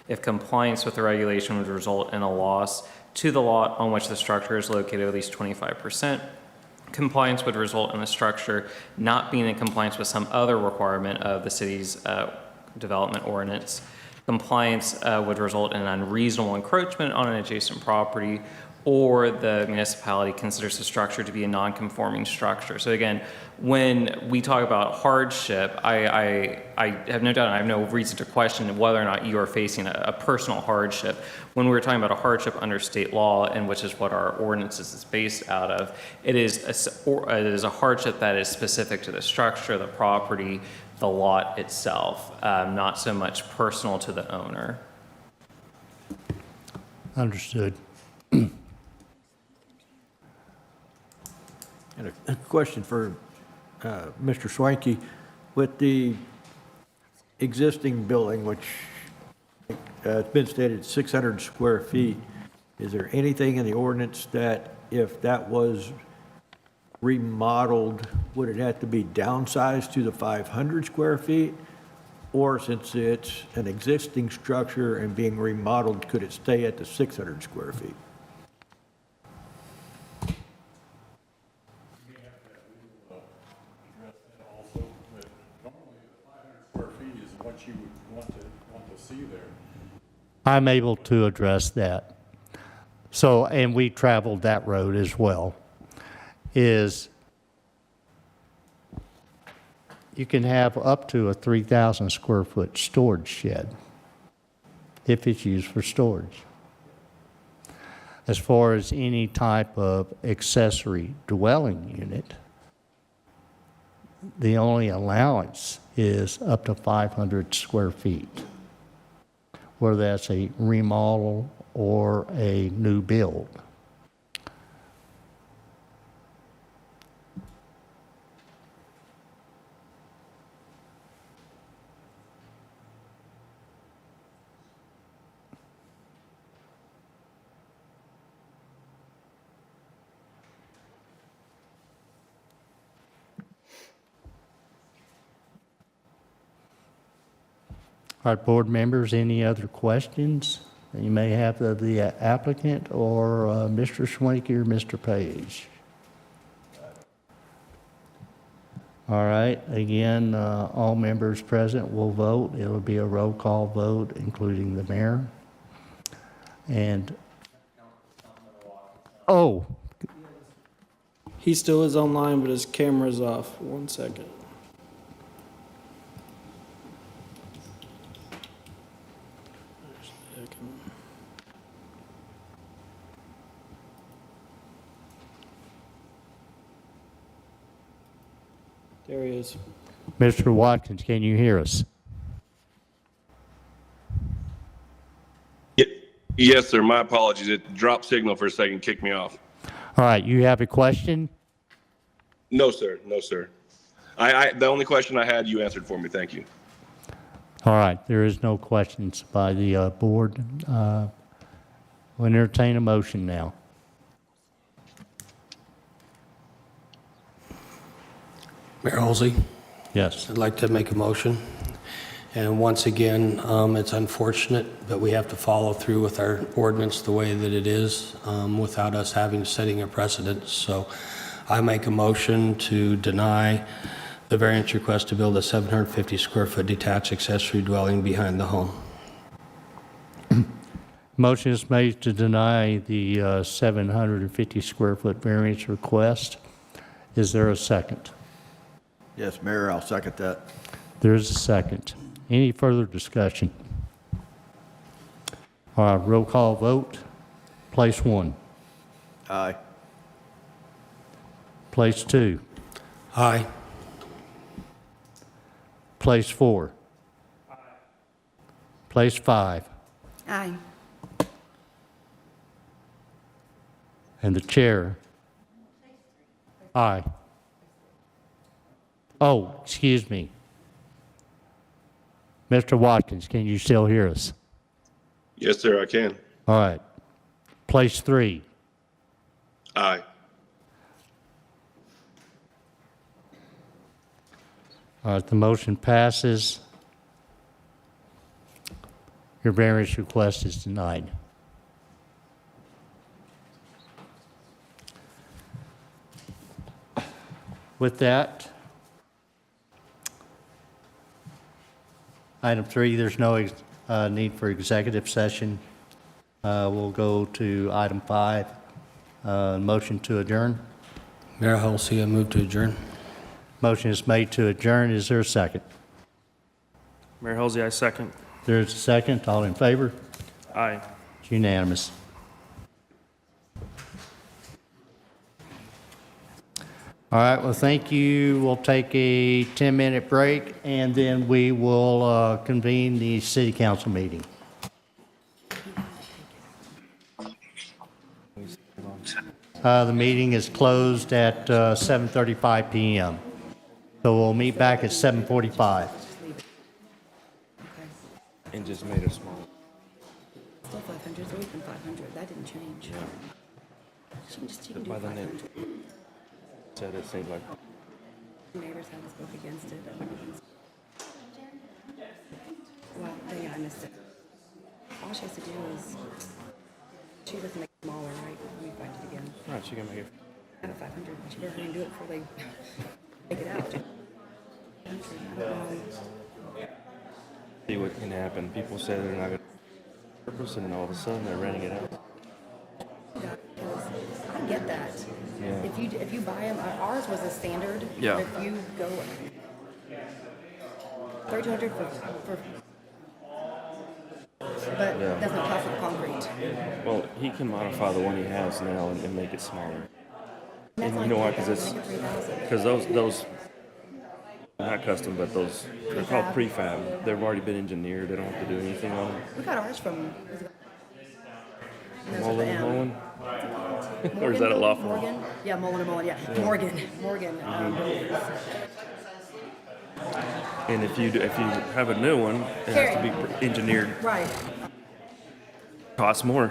If compliance with the regulation would result in a loss to the lot on which the structure is located at least 25%, compliance would result in the structure not being in compliance with some other requirement of the city's development ordinance. Compliance would result in an unreasonable encroachment on an adjacent property, or the municipality considers the structure to be a non-conforming structure. So again, when we talk about hardship, I have no doubt, and I have no reason to question whether or not you are facing a personal hardship. When we're talking about a hardship under state law, and which is what our ordinances is based out of, it is a hardship that is specific to the structure, the property, the lot itself, not so much personal to the owner. Understood. And a question for Mr. Swanky. With the existing building, which it's been stated 600 square feet, is there anything in the ordinance that if that was remodeled, would it have to be downsized to the 500 square feet? Or since it's an existing structure and being remodeled, could it stay at the 600 square feet? What you would want to see there. I'm able to address that. So, and we traveled that road as well, is you can have up to a 3,000 square foot storage shed if it's used for storage. As far as any type of accessory dwelling unit, the only allowance is up to 500 square feet, whether that's a remodel or a new build. All right, board members, any other questions that you may have of the applicant or Mr. Schwenke or Mr. Page? All right, again, all members present will vote. It will be a roll call vote, including the mayor. And, oh. He still is online, but his camera's off. 1 second. There he is. Mr. Watkins, can you hear us? Yes, sir. My apologies. It dropped signal for a second, kicked me off. All right, you have a question? No, sir. No, sir. The only question I had, you answered for me. Thank you. All right, there is no questions by the board. We'll entertain a motion now. Mayor Holsey, Yes. I'd like to make a motion. And once again, it's unfortunate, but we have to follow through with our ordinance the way that it is without us setting a precedent. So I make a motion to deny the variance request to build a 750 square foot detached accessory dwelling behind the home. Motion is made to deny the 750 square foot variance request. Is there a second? Yes, Mayor, I'll second that. There is a second. Any further discussion? All right, roll call vote. Place 1. Aye. Place 2. Aye. Place 4. Place 5. Aye. And the chair. Aye. Oh, excuse me. Mr. Watkins, can you still hear us? Yes, sir, I can. All right. Place 3. Aye. All right, the motion passes. Your variance request is denied. With that, item 3, there's no need for executive session. We'll go to item 5, motion to adjourn. Mayor Halsey, I move to adjourn. Motion is made to adjourn. Is there a second? Mayor Halsey, I second. There's a second. All in favor? Aye. It's unanimous. All right, well, thank you. We'll take a 10-minute break, and then we will convene the city council meeting. The meeting is closed at 7:35 p.m. So we'll meet back at 7:45. And just made it small. Still 500, it's always been 500, that didn't change. She can do By the name. 500. Said it seemed like. Neighbors haven't spoke against it. Well, dang it, I missed it. All she has to do is, she doesn't make it smaller, right? We find it again. All right, she can make it. Out of 500, but she better hurry and do it before they take it out. See what can happen. People say they're not going to purpose, and all of a sudden they're renting it out. I get that. Yeah. If you buy them, ours was a standard. Yeah. If you go 3,200 for but Yeah. doesn't cost for concrete. Well, he can modify the one he has now and make it smaller. That's And like you know why? Because 3,000, it's make it 3,000. because those not custom, but those they're called prefab. They've already been engineered. They don't have to do anything on them. We got ours from. Mullen, Mullen. Or is that a law firm? Morgan? Yeah, Mullen, yeah. Morgan. And if you have a new one, it has to be engineered. Right. Costs more.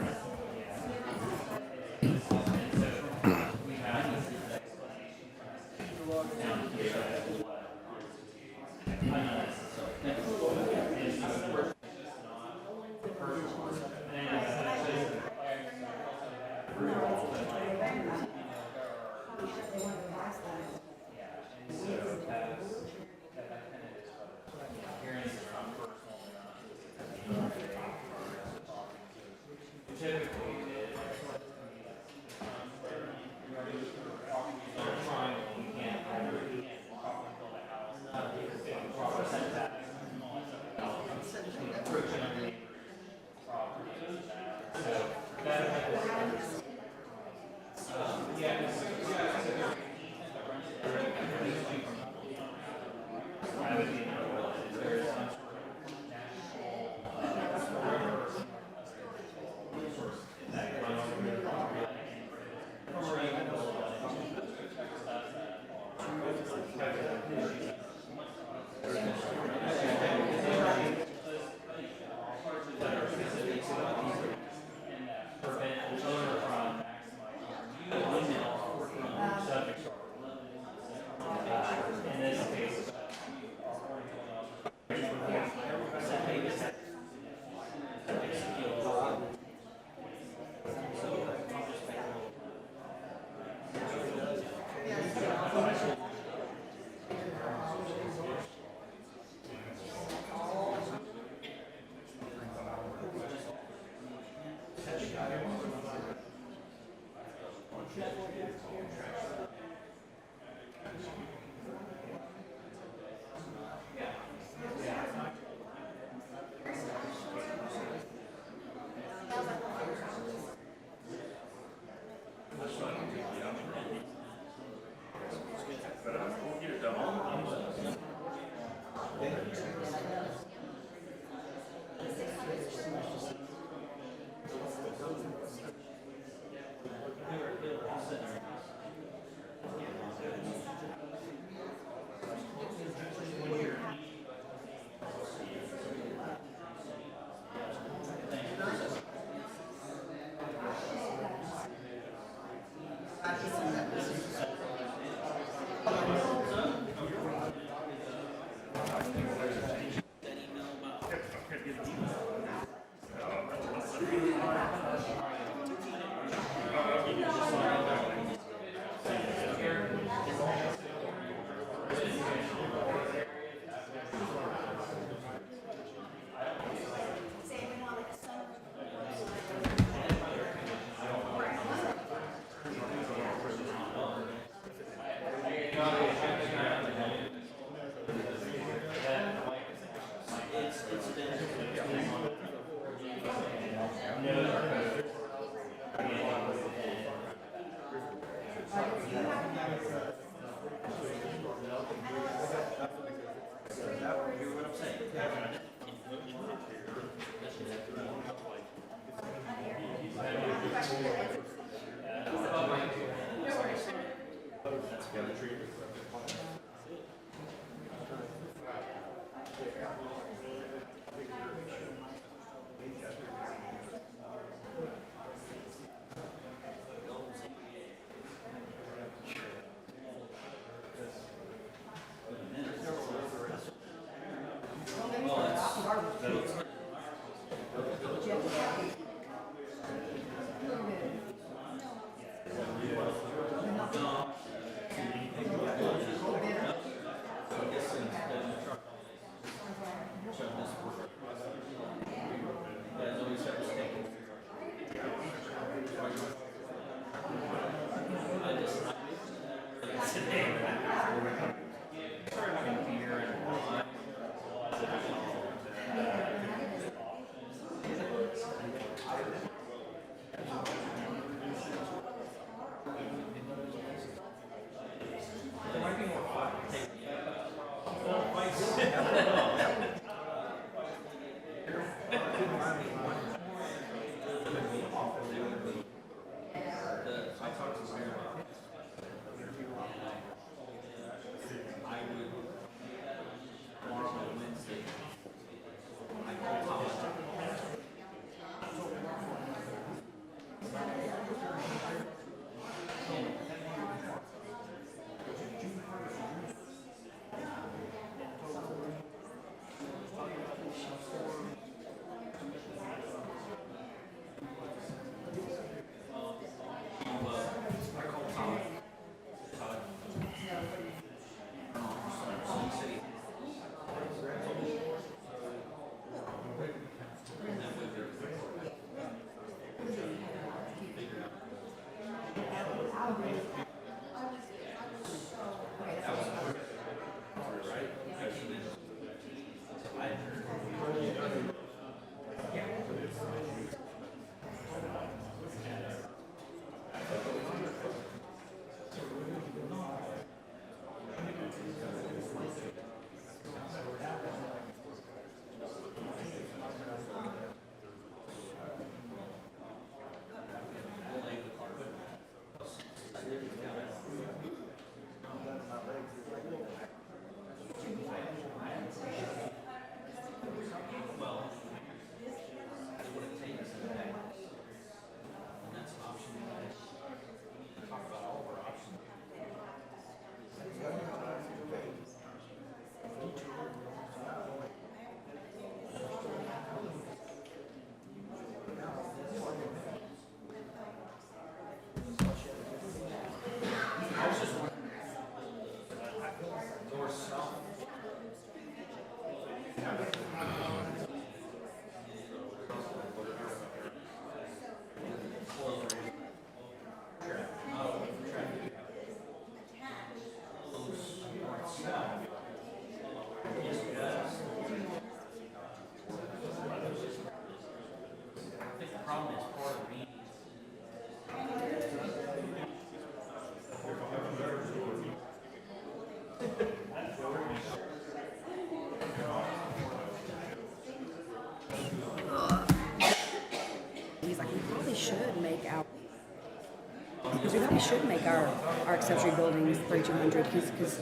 Because we probably should make our accessory buildings 3,200, because,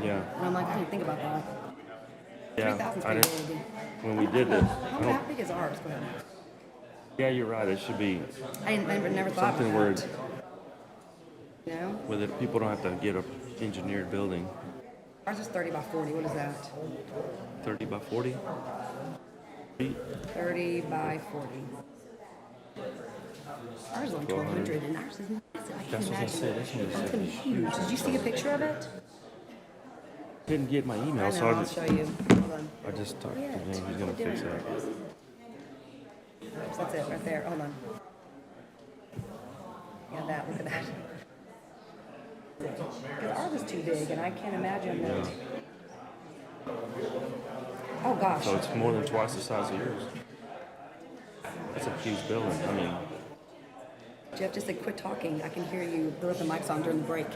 Yeah, and I'm like, I didn't think about that. yeah. 3,000's I pretty didn't, big. when we did this, I How don't, big is ours? Go ahead. yeah, you're right, it should be I never thought something about where, that. You know? where the people don't have to get a engineered building. Ours is 30 by 40, what is that? 30 by 40 feet? 30 by 40. Ours is like 1,200 and ours is I can't imagine. It's gonna be huge. Did you see a picture of it? Didn't get my I email, know, so I'll show you. Hold on. I just talked to Yeah, him. He's gonna we're doing fix it. That's it, right there. Hold on. Yeah, that, look at that. Because ours is too big, and I can't imagine that. Oh, gosh. So it's more than twice the size of yours. That's a huge building. I mean, Jeff just said, quit talking. I can hear you. They left the mics on during the break.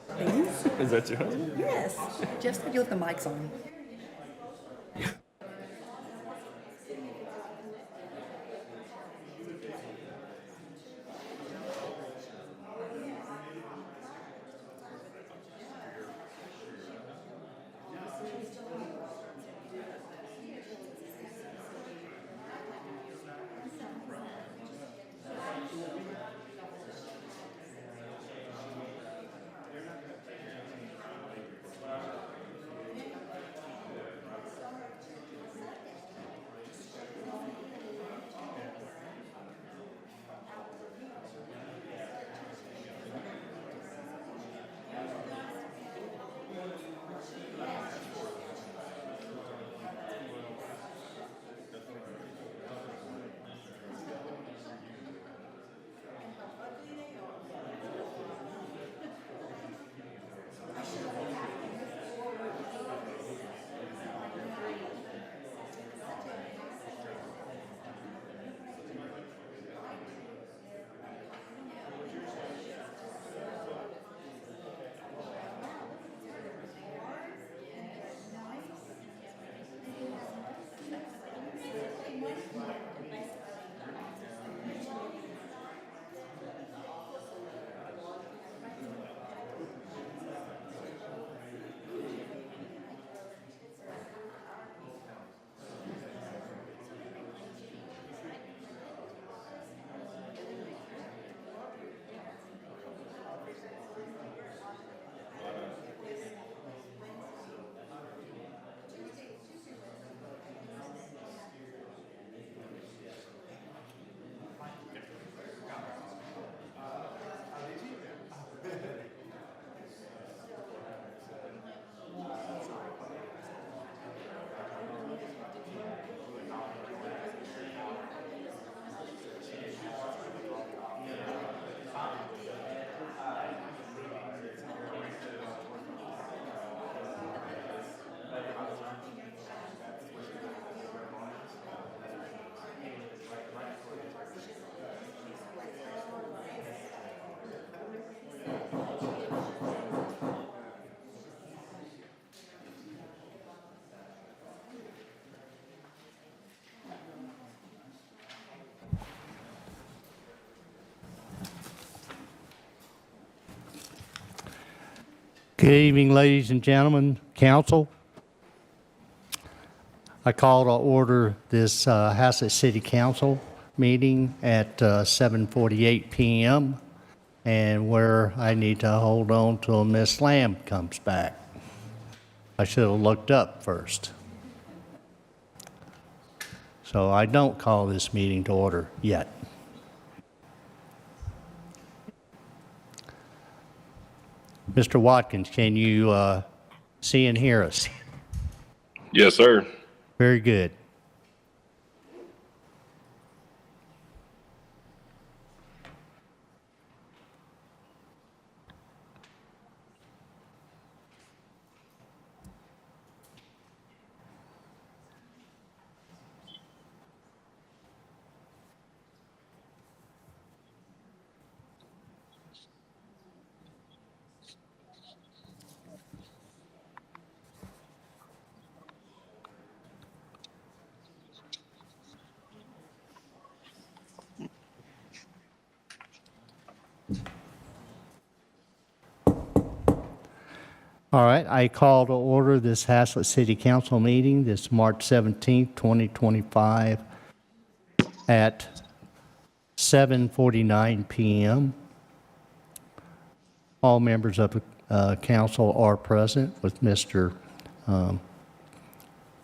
Please? is that your husband? Yes. Jeff said you left the mics on. Good evening, ladies and gentlemen, council. I call to order this Haslett City Council meeting at 7:48 PM, and where I need to hold on till Miss Lamb comes back. I should have looked up first. So I don't call this meeting to order yet. Mr. Watkins, can you see and hear us? Yes, sir. Very good. All right, I call to order this Haslett City Council meeting this March 17th, 2025 at 7:49 PM. All members of the council are present with Mr.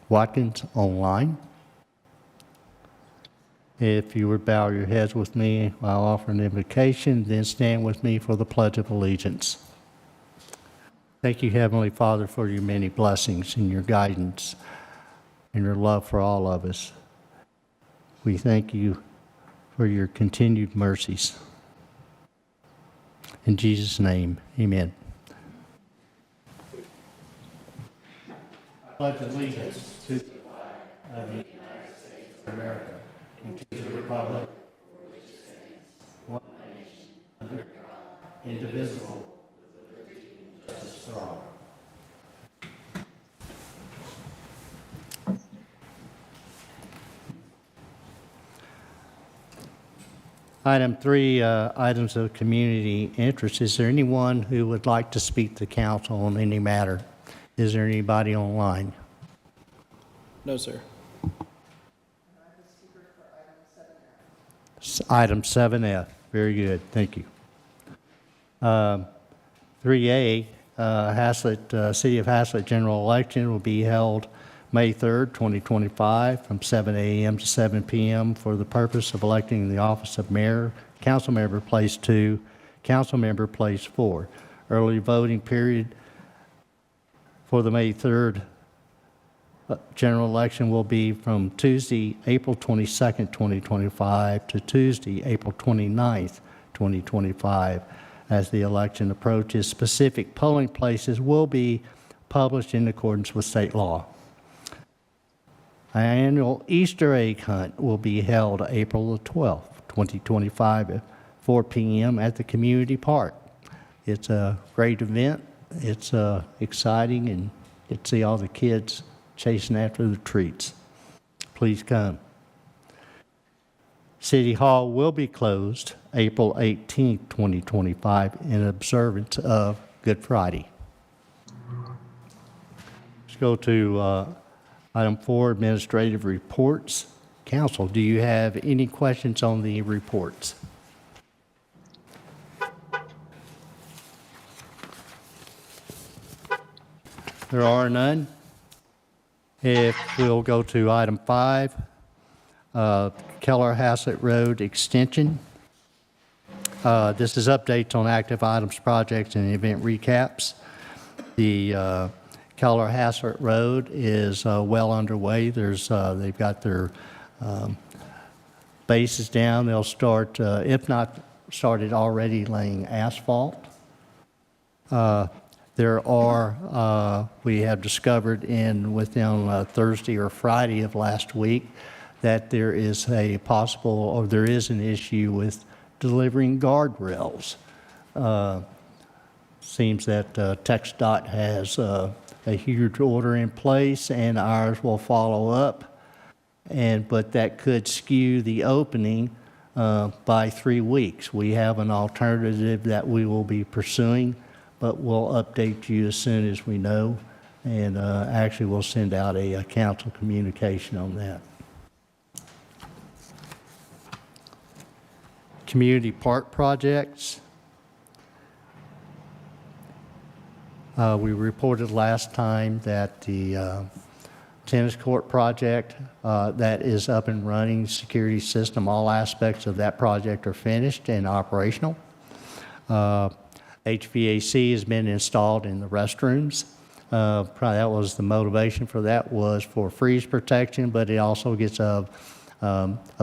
Watkins online. If you would bow your heads with me while offering the invocation, then stand with me for the Pledge of Allegiance. Thank you, Heavenly Father, for your many blessings and your guidance and your love for all of us. We thank you for your continued mercies. In Jesus' name, amen. I pledge allegiance to the flag of the United States of America and to the republic for which it stands, one nation, under God, indivisible, with liberty and justice for all. Item 3, items of community interest. Is there anyone who would like to speak to council on any matter? Is there anybody online? No, sir. Item 7F. Very good. Thank you. 3A, City of Haslett general election will be held May 3rd, 2025, from 7 a.m. to 7 p.m. for the purpose of electing the office of mayor, council member place 2, council member place 4. Early voting period for the May 3rd general election will be from Tuesday, April 22nd, 2025 to Tuesday, April 29th, 2025. As the election approaches, specific polling places will be published in accordance with state law. An annual Easter egg hunt will be held April the 12th, 2025 at 4 p.m. at the community park. It's a great event. It's exciting, and you get to see all the kids chasing after the treats. Please come. City Hall will be closed April 18th, 2025 in observance of Good Friday. Let's go to item 4, administrative reports. Council, do you have any questions on the reports? There are none. If we'll go to item 5, Keller Haslett Road Extension. This is updates on active items, projects, and event recaps. The Keller Haslett Road is well underway. They've got their bases down. They'll start, if not started already, laying asphalt. There are, we have discovered within Thursday or Friday of last week that there is a possible, or there is an issue with delivering guardrails. Seems that TxDOT has a huge order in place, and ours will follow up. But that could skew the opening by 3 weeks. We have an alternative that we will be pursuing, but we'll update you as soon as we know. And actually, we'll send out a council communication on that. Community park projects. We reported last time that the tennis court project that is up and running, security system, all aspects of that project are finished and operational. HVAC has been installed in the restrooms. Probably that was the motivation for that, was for freeze protection, but it also gets a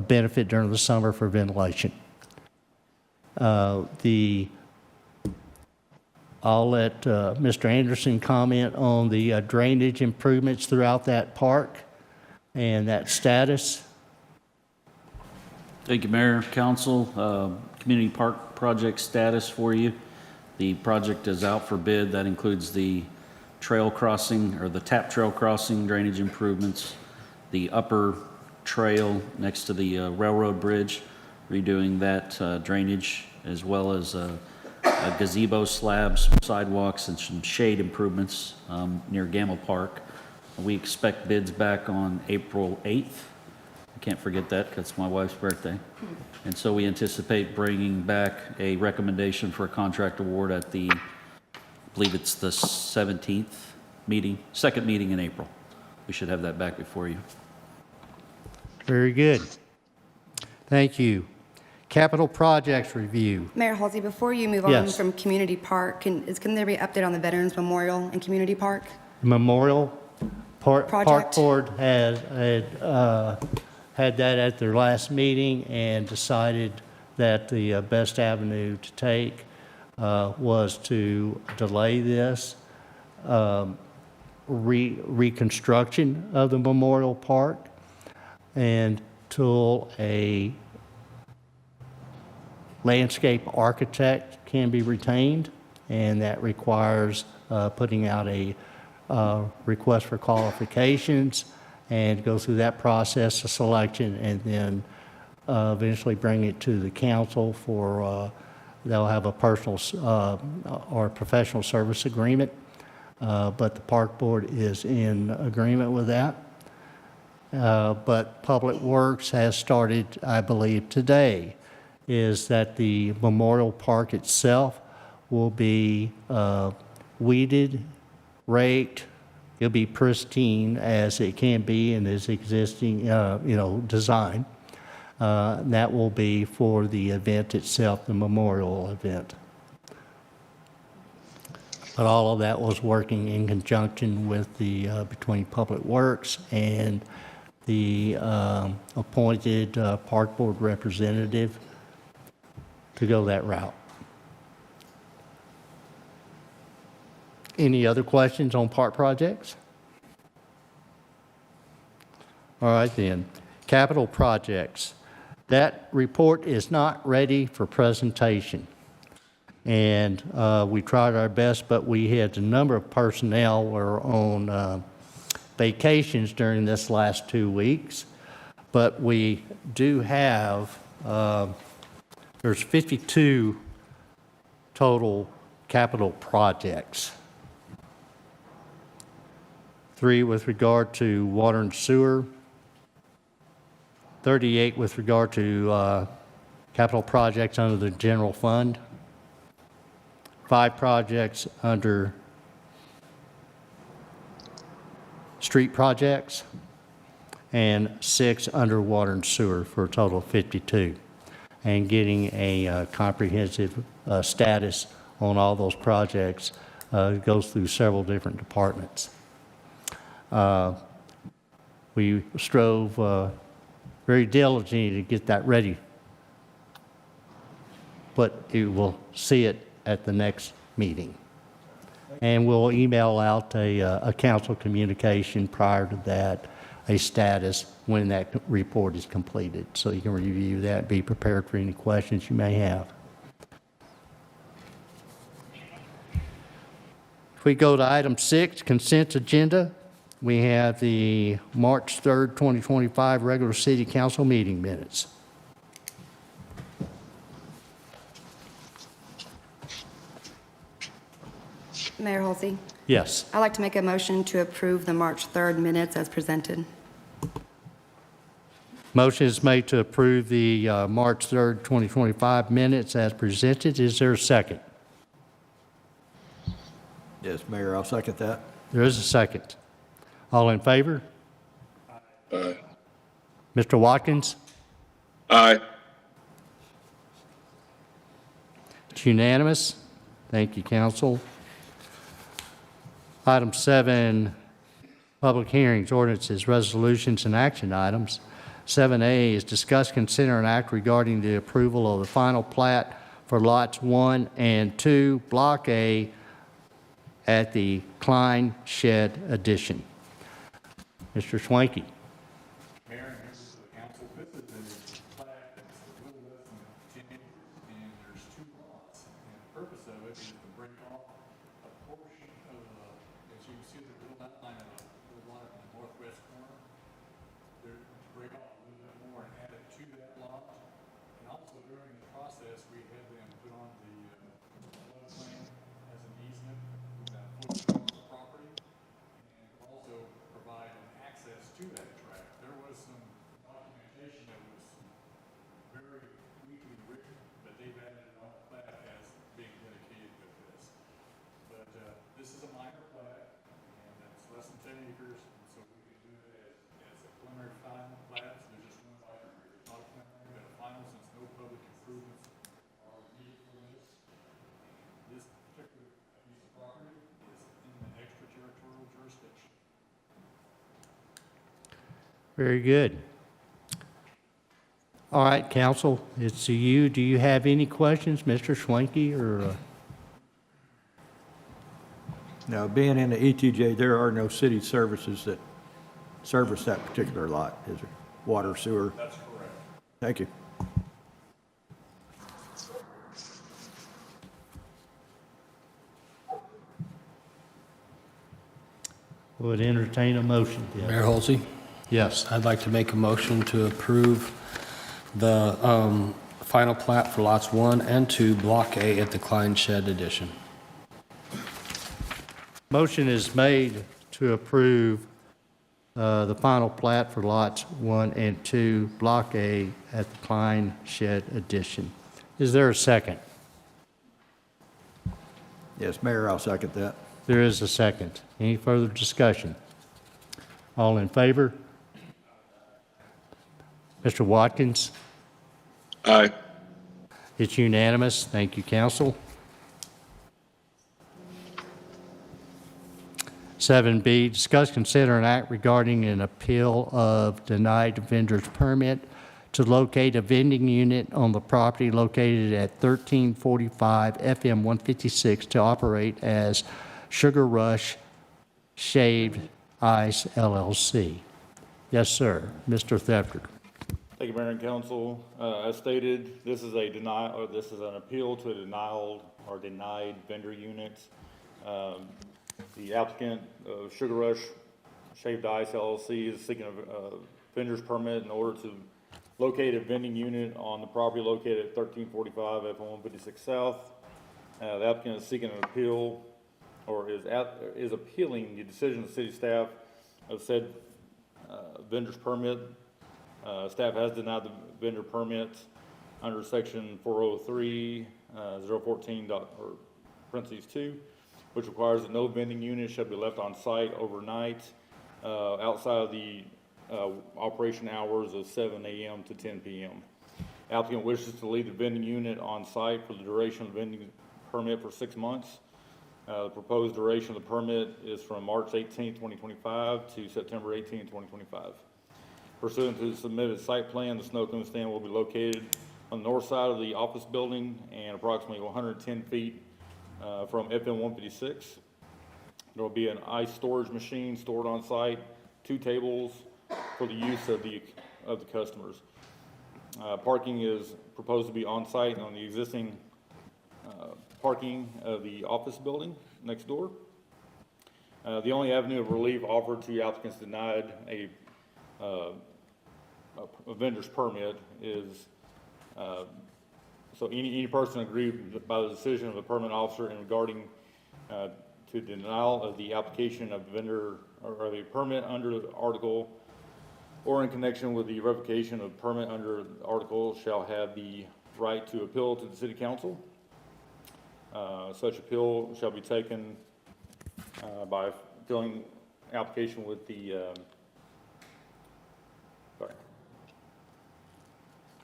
benefit during the summer for ventilation. I'll let Mr. Anderson comment on the drainage improvements throughout that park and that status. Thank you, Mayor, Council. Community Park project status for you. The project is out for bid. That includes the trail crossing, or the tap trail crossing drainage improvements, the upper trail next to the railroad bridge, redoing that drainage, as well as a gazebo slabs, sidewalks, and some shade improvements near Gamble Park. We expect bids back on April 8th. I can't forget that because it's my wife's birthday. And so we anticipate bringing back a recommendation for a contract award at the, I believe it's the 17th meeting, second meeting in April. We should have that back before you. Very good. Thank you. Capital projects review. Mayor Halsey, before you move on Yes. from Community Park, can there be an update on the Veterans Memorial and Community Park? Memorial Park Project. Board had that at their last meeting and decided that the best avenue to take was to delay this reconstruction of the memorial park until a landscape architect can be retained, and that requires putting out a request for qualifications and go through that process of selection, and then eventually bring it to the council for, they'll have a personal or professional service agreement, but the park board is in agreement with that. But Public Works has started, I believe today, is that the memorial park itself will be weeded, raked. It'll be pristine as it can be in its existing, design. That will be for the event itself, the memorial event. But all of that was working in conjunction with the, between Public Works and the appointed park board representative to go that route. Any other questions on park projects? All right then, capital projects. That report is not ready for presentation. And we tried our best, but we had a number of personnel were on vacations during this last 2 weeks. But we do have, there's 52 total capital projects. 3 with regard to water and sewer, 38 with regard to capital projects under the general fund, 5 projects under street projects, and 6 under water and sewer for a total of 52. And getting a comprehensive status on all those projects goes through several different departments. We strove very diligently to get that ready, but you will see it at the next meeting. And we'll email out a council communication prior to that, a status when that report is completed, so you can review that, be prepared for any questions you may have. If we go to item 6, consent agenda, we have the March 3rd, 2025 regular city council meeting minutes. Mayor Halsey, Yes. I'd like to make a motion to approve the March 3rd minutes as presented. Motion is made to approve the March 3rd, 2025 minutes as presented. Is there a second? Yes, Mayor, I'll second that. There is a second. All in favor? Aye. Mr. Watkins? Aye. It's unanimous. Thank you, council. Item 7, public hearings, ordinances, resolutions, and action items. 7A is discuss, consider, and act regarding the approval of the final plat for lots 1 and 2, Block A, at the Klein Shed addition. Mr. Schwanke. Mayor and members of the council, this is a plat that's a little less than 10 acres, and there's 2 lots. And the purpose of it is to break off a portion of, as you can see, the little outline of the lot in the northwest corner. There, to break off a little bit more and add it to that lot. And also during the process, we had them put on the floodplain as an easement, foot off the property, and also provide an access to that Very good. All right, council, it's to you. Do you have any questions, Mr. Schwanke, or? Now, being in the ETJ, there are no city services that service that particular lot, is there? Water, sewer? That's correct. Thank you. Would entertain a motion then. Mayor Holsey, Yes. I'd like to make a motion to approve the final plat for lots 1 and 2, Block A at the Klein Shed addition. Motion is made to approve the final plat for lots 1 and 2, Block A at the Klein Shed addition. Is there a second? Yes, Mayor, I'll second that. There is a second. Any further discussion? All in favor? Mr. Watkins? Aye. It's unanimous. Thank you, council. 7B, discuss, consider, and act regarding an appeal of denied vendor's permit to locate a vending unit on the property located at 1345 FM 156 to operate as Sugar Rush Shaved Ice LLC. Yes, sir. Mr. Thefter. Thank you, Mayor and Council. As stated, this is an appeal to a denied vendor unit. The applicant, Sugar Rush Shaved Ice LLC, is seeking a vendor's permit in order to locate a vending unit on the property located at 1345 F 156 South. The applicant is seeking an appeal, or is appealing the decision of the city staff of said vendor's permit. Staff has denied the vendor permit under section 403, 014 parentheses 2, which requires that no vending unit shall be left on site overnight outside of the operation hours of 7 a.m. to 10 p.m. Applicant wishes to leave the vending unit on site for the duration of the vending permit for 6 months. The proposed duration of the permit is from March 18, 2025 to September 18, 2025. Pursuant to the submitted site plan, the snow cone stand will be located on the north side of the office building and approximately 110 feet from FM 156. There will be an ice storage machine stored on site, 2 tables for the use of the customers. Parking is proposed to be on site on the existing parking of the office building next door. The only avenue of relief offered to applicants denied a vendor's permit is so any person aggrieved by the decision of the permit officer in regarding to denial of the application of vendor or the permit under the article or in connection with the revocation of permit under the article shall have the right to appeal to the city council. Such appeal shall be taken by filling application with the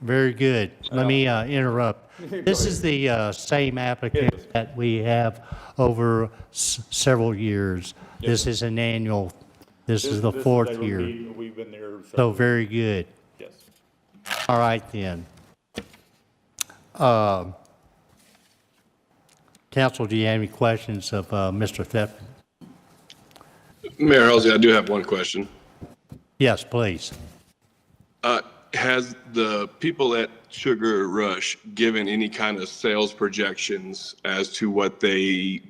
Very good. Let me interrupt. This is the same applicant that we have over several years. This is an annual, this is the 4th year. We've been there. So very good. Yes. All right then. Council, do you have any questions of Mr. Thefton? Mayor Halsey, I do have one question. Yes, please. Has the people at Sugar Rush given any kind of sales projections as to what they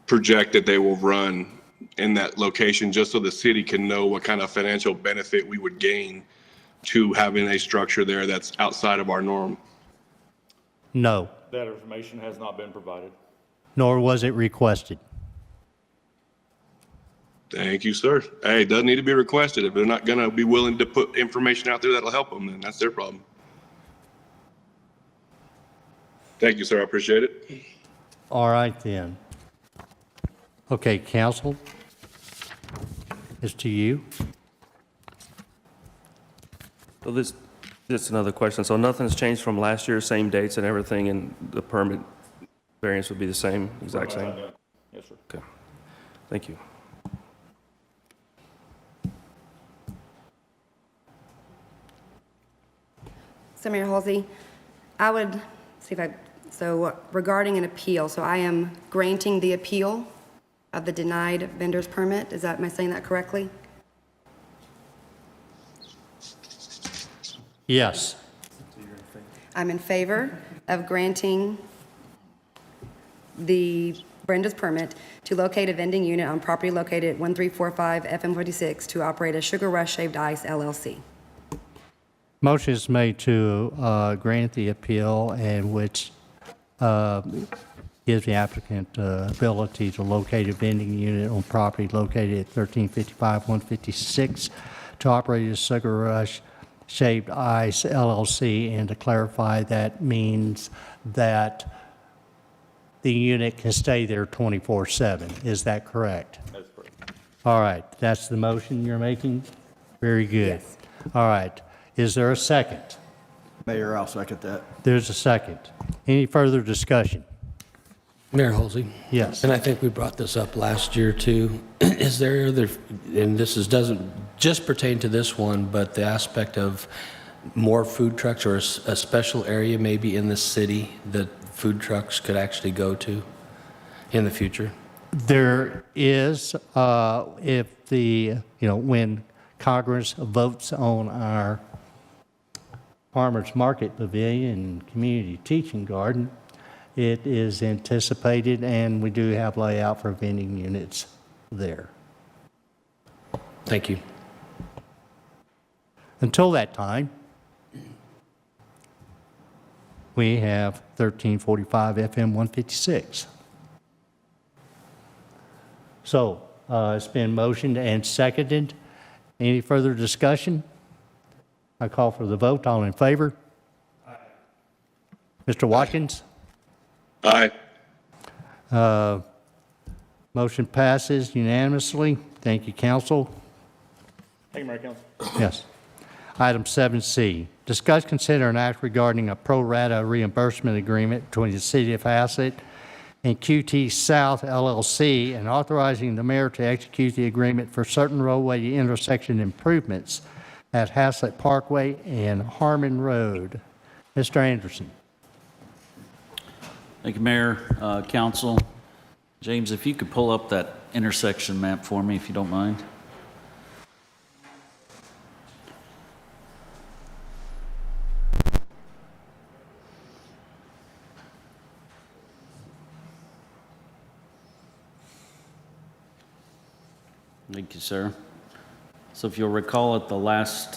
project that they will run in that location, just so the city can know what kind of financial benefit we would gain to having a structure there that's outside of our norm? No, That information has not been provided. nor was it requested. Thank you, sir. Hey, it doesn't need to be requested. If they're not going to be willing to put information out there that'll help them, then that's their problem. Thank you, sir. I appreciate it. All right then. Okay, council, it's to you. So this is another question. So nothing's changed from last year, same dates and everything, and the permit variance would be the same, exact same? Yes, sir. Okay. Thank you. So Mayor Halsey, I would, see if I, so regarding an appeal, so I am granting the appeal of the denied vendor's permit. Am I saying that correctly? Yes. I'm in favor of granting the Brenda's permit to locate a vending unit on property located at 1345 FM 46 to operate as Sugar Rush Shaved Ice LLC. Motion is made to grant the appeal, and which gives the applicant ability to locate a vending unit on property located at 1355 156 to operate as Sugar Rush Shaved Ice LLC, and to clarify, that means that the unit can stay there 24/7. Is that correct? That's correct. All right, that's the motion you're making? Very good. Yes. All right, is there a second? Mayor, I'll second that. There's a second. Any further discussion? Mayor Halsey? Yes. And I think we brought this up last year too. Is there other, and doesn't just pertain to this one, but the aspect of more food trucks or a special area maybe in the city that food trucks could actually go to in the future? There is, if when Congress votes on our Farmers Market Pavilion and Community Teaching Garden, it is anticipated, and we do have layout for vending units there. Thank you. Until that time, we have 1345 FM 156. So it's been motioned and seconded. Any further discussion? I call for the vote. All in favor? Aye. Mr. Watkins? Aye. Motion passes unanimously. Thank you, council. Thank you, Mayor Council. Yes. Item 7C, discuss, consider, and act regarding a pro rata reimbursement agreement between the City of Haslett and QT South LLC, and authorizing the mayor to execute the agreement for certain roadway intersection improvements at Haslett Parkway and Harmon Road. Mr. Anderson. Thank you, Mayor, Council. James, if you could pull up that intersection map for me, if you don't mind. Thank you, sir. So if you'll recall at the last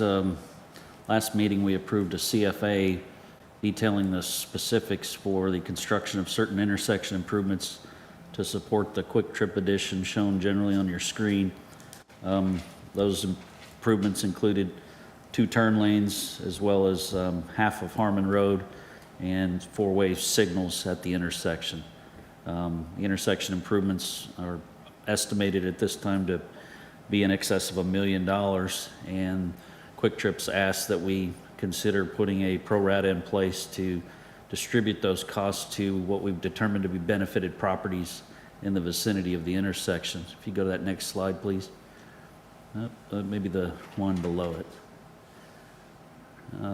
meeting, we approved a CFA detailing the specifics for the construction of certain intersection improvements to support the Quick Trip Edition shown generally on your screen. Those improvements included 2 turn lanes as well as half of Harmon Road and 4-way signals at the intersection. The intersection improvements are estimated at this time to be in excess of $1 million, and Quick Trip's asked that we consider putting a pro rata in place to distribute those costs to what we've determined to be benefited properties in the vicinity of the intersection. If you go to that next slide, please. Maybe the one below it.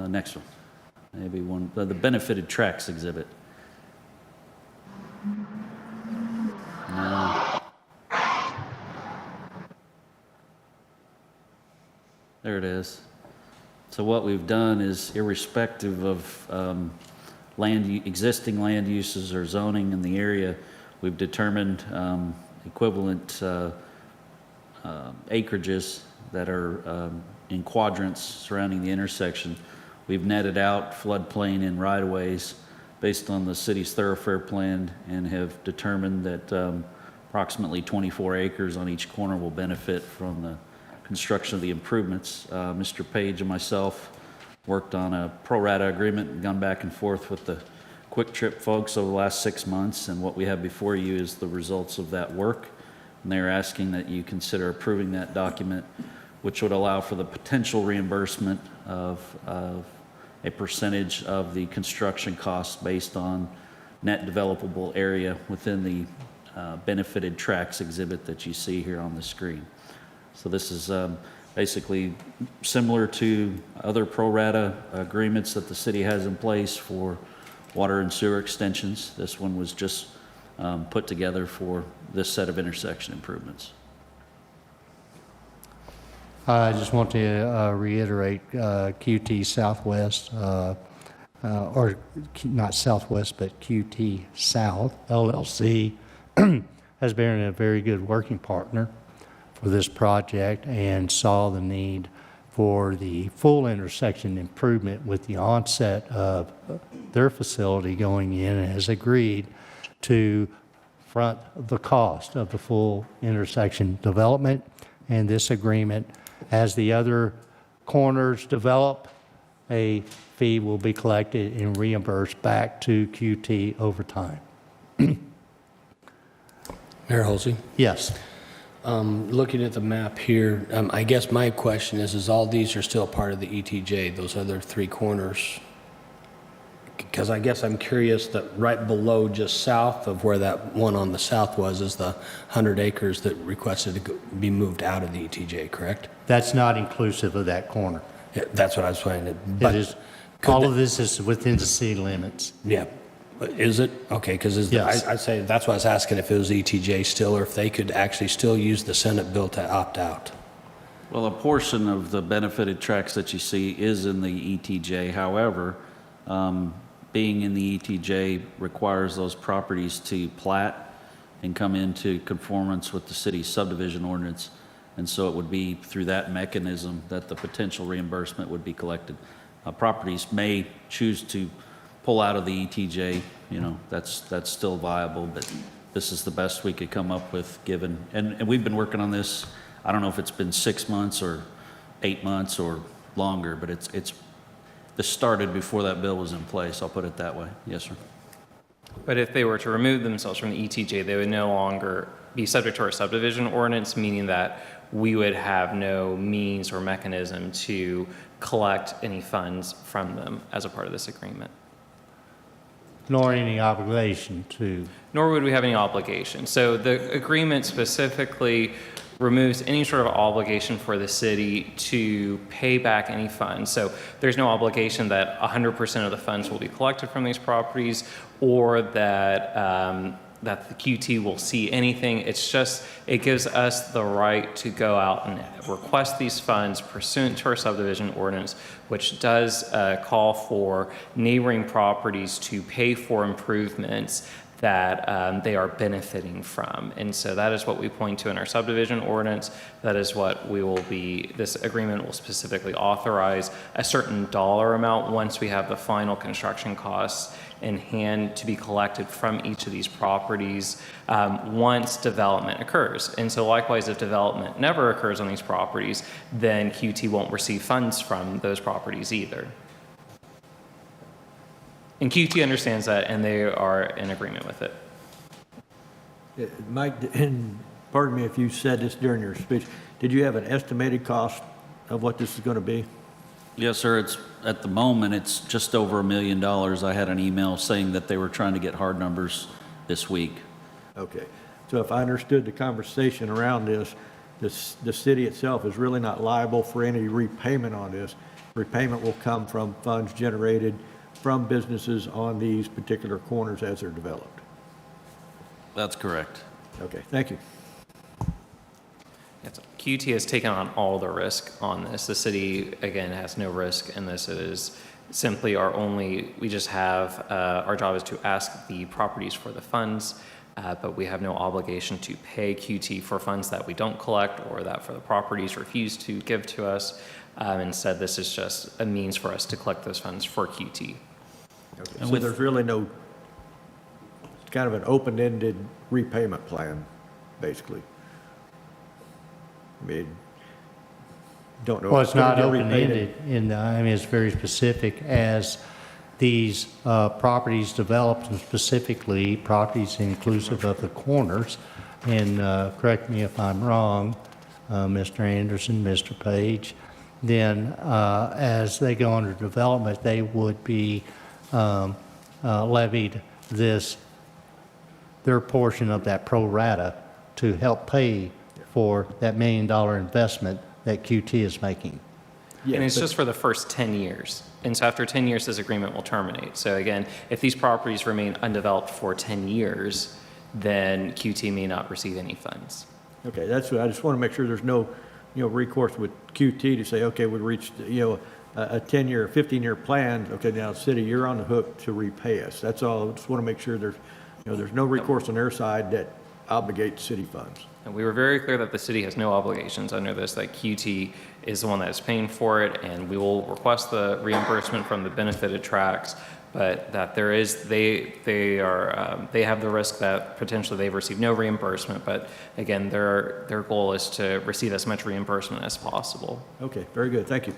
Next one. Maybe one, the benefited tracks exhibit. There it is. So what we've done is, irrespective of existing land uses or zoning in the area, we've determined equivalent acreages that are in quadrants surrounding the intersection. We've netted out floodplain and right-of-ways based on the city's thoroughfare plan, and have determined that approximately 24 acres on each corner will benefit from the construction of the improvements. Mr. Page and myself worked on a pro rata agreement and gone back and forth with the Quick Trip folks over the last 6 months, and what we have before you is the results of that work. And they're asking that you consider approving that document, which would allow for the potential reimbursement of a percentage of the construction costs based on net developable area within the benefited tracks exhibit that you see here on the screen. So this is basically similar to other pro rata agreements that the city has in place for water and sewer extensions. This one was just put together for this set of intersection improvements. I just want to reiterate QT Southwest, or not Southwest, but QT South LLC has been a very good working partner for this project and saw the need for the full intersection improvement with the onset of their facility going in, and has agreed to front the cost of the full intersection development. And this agreement, as the other corners develop, a fee will be collected and reimbursed back to QT over time. Mayor Holsey? Yes. Looking at the map here, I guess my question is all these are still part of the ETJ, those other three corners? Because I guess I'm curious that right below, just south of where that one on the south was, is the 100 acres that requested to be moved out of the ETJ, correct? That's not inclusive of that corner. Yeah, that's what I was trying to. It is, all of this is within the city limits. Yeah. Is it? Okay, because Yes. I'd say, that's why I was asking if it was ETJ still, or if they could actually still use the Senate bill to opt out. Well, a portion of the benefited tracts that you see is in the ETJ. However, being in the ETJ requires those properties to plat and come into conformance with the city's subdivision ordinance. And so it would be through that mechanism that the potential reimbursement would be collected. Properties may choose to pull out of the ETJ, you know, that's still viable, but this is the best we could come up with given, and we've been working on this, I don't know if it's been 6 months or 8 months or longer, but this started before that bill was in place, I'll put it that way. Yes, sir. But if they were to remove themselves from the ETJ, they would no longer be subject to our subdivision ordinance, meaning that we would have no means or mechanism to collect any funds from them as a part of this agreement. Nor any obligation to. Nor would we have any obligation. So the agreement specifically removes any sort of obligation for the city to pay back any funds. So there's no obligation that 100% of the funds will be collected from these properties, or that that the QT will see anything. It's just, it gives us the right to go out and request these funds pursuant to our subdivision ordinance, which does call for neighboring properties to pay for improvements that they are benefiting from. And so that is what we point to in our subdivision ordinance. That is what we will be, this agreement will specifically authorize a certain dollar amount once we have the final construction costs in hand to be collected from each of these properties once development occurs. And so likewise, if development never occurs on these properties, then QT won't receive funds from those properties either. And QT understands that, and they are in agreement with it. Mike, and pardon me if you said this during your speech, did you have an estimated cost of what this is going to be? Yes, sir. It's, at the moment, it's just over $1 million. I had an email saying that they were trying to get hard numbers this week. Okay. So if I understood the conversation around this, the city itself is really not liable for any repayment on this. Repayment will come from funds generated from businesses on these particular corners as they're developed. That's correct. Okay, thank you. Yes, QT has taken on all the risk on this. The city, again, has no risk in this. It is simply our only, we just have, our job is to ask the properties for the funds, but we have no obligation to pay QT for funds that we don't collect or that for the properties refuse to give to us. Instead, this is just a means for us to collect those funds for QT. Okay. So there's really no, it's kind of an open-ended repayment plan, basically. I mean, don't know. Well, if it's not gonna get repaid. open-ended, I mean, it's very specific as these properties developed, and specifically properties inclusive of the corners. And correct me if I'm wrong, Mr. Anderson, Mr. Page, then as they go under development, they would be levied their portion of that pro rata to help pay for that $1 million investment that QT is making. And it's just for the first 10 years. And so after 10 years, this agreement will terminate. So again, if these properties remain undeveloped for 10 years, then QT may not receive any funds. Okay, that's what, I just want to make sure there's no, recourse with QT to say, okay, we reached, a 10-year, 15-year plan. Okay, now, city, you're on the hook to repay us. That's all. I just want to make sure there's no recourse on their side that obligates city funds. And we were very clear that the city has no obligations under this, that QT is the one that is paying for it, and we will request the reimbursement from the benefited tracts, but that there is, they have the risk that potentially they've received no reimbursement, but again, their goal is to receive as much reimbursement as possible. Okay, very good. Thank you.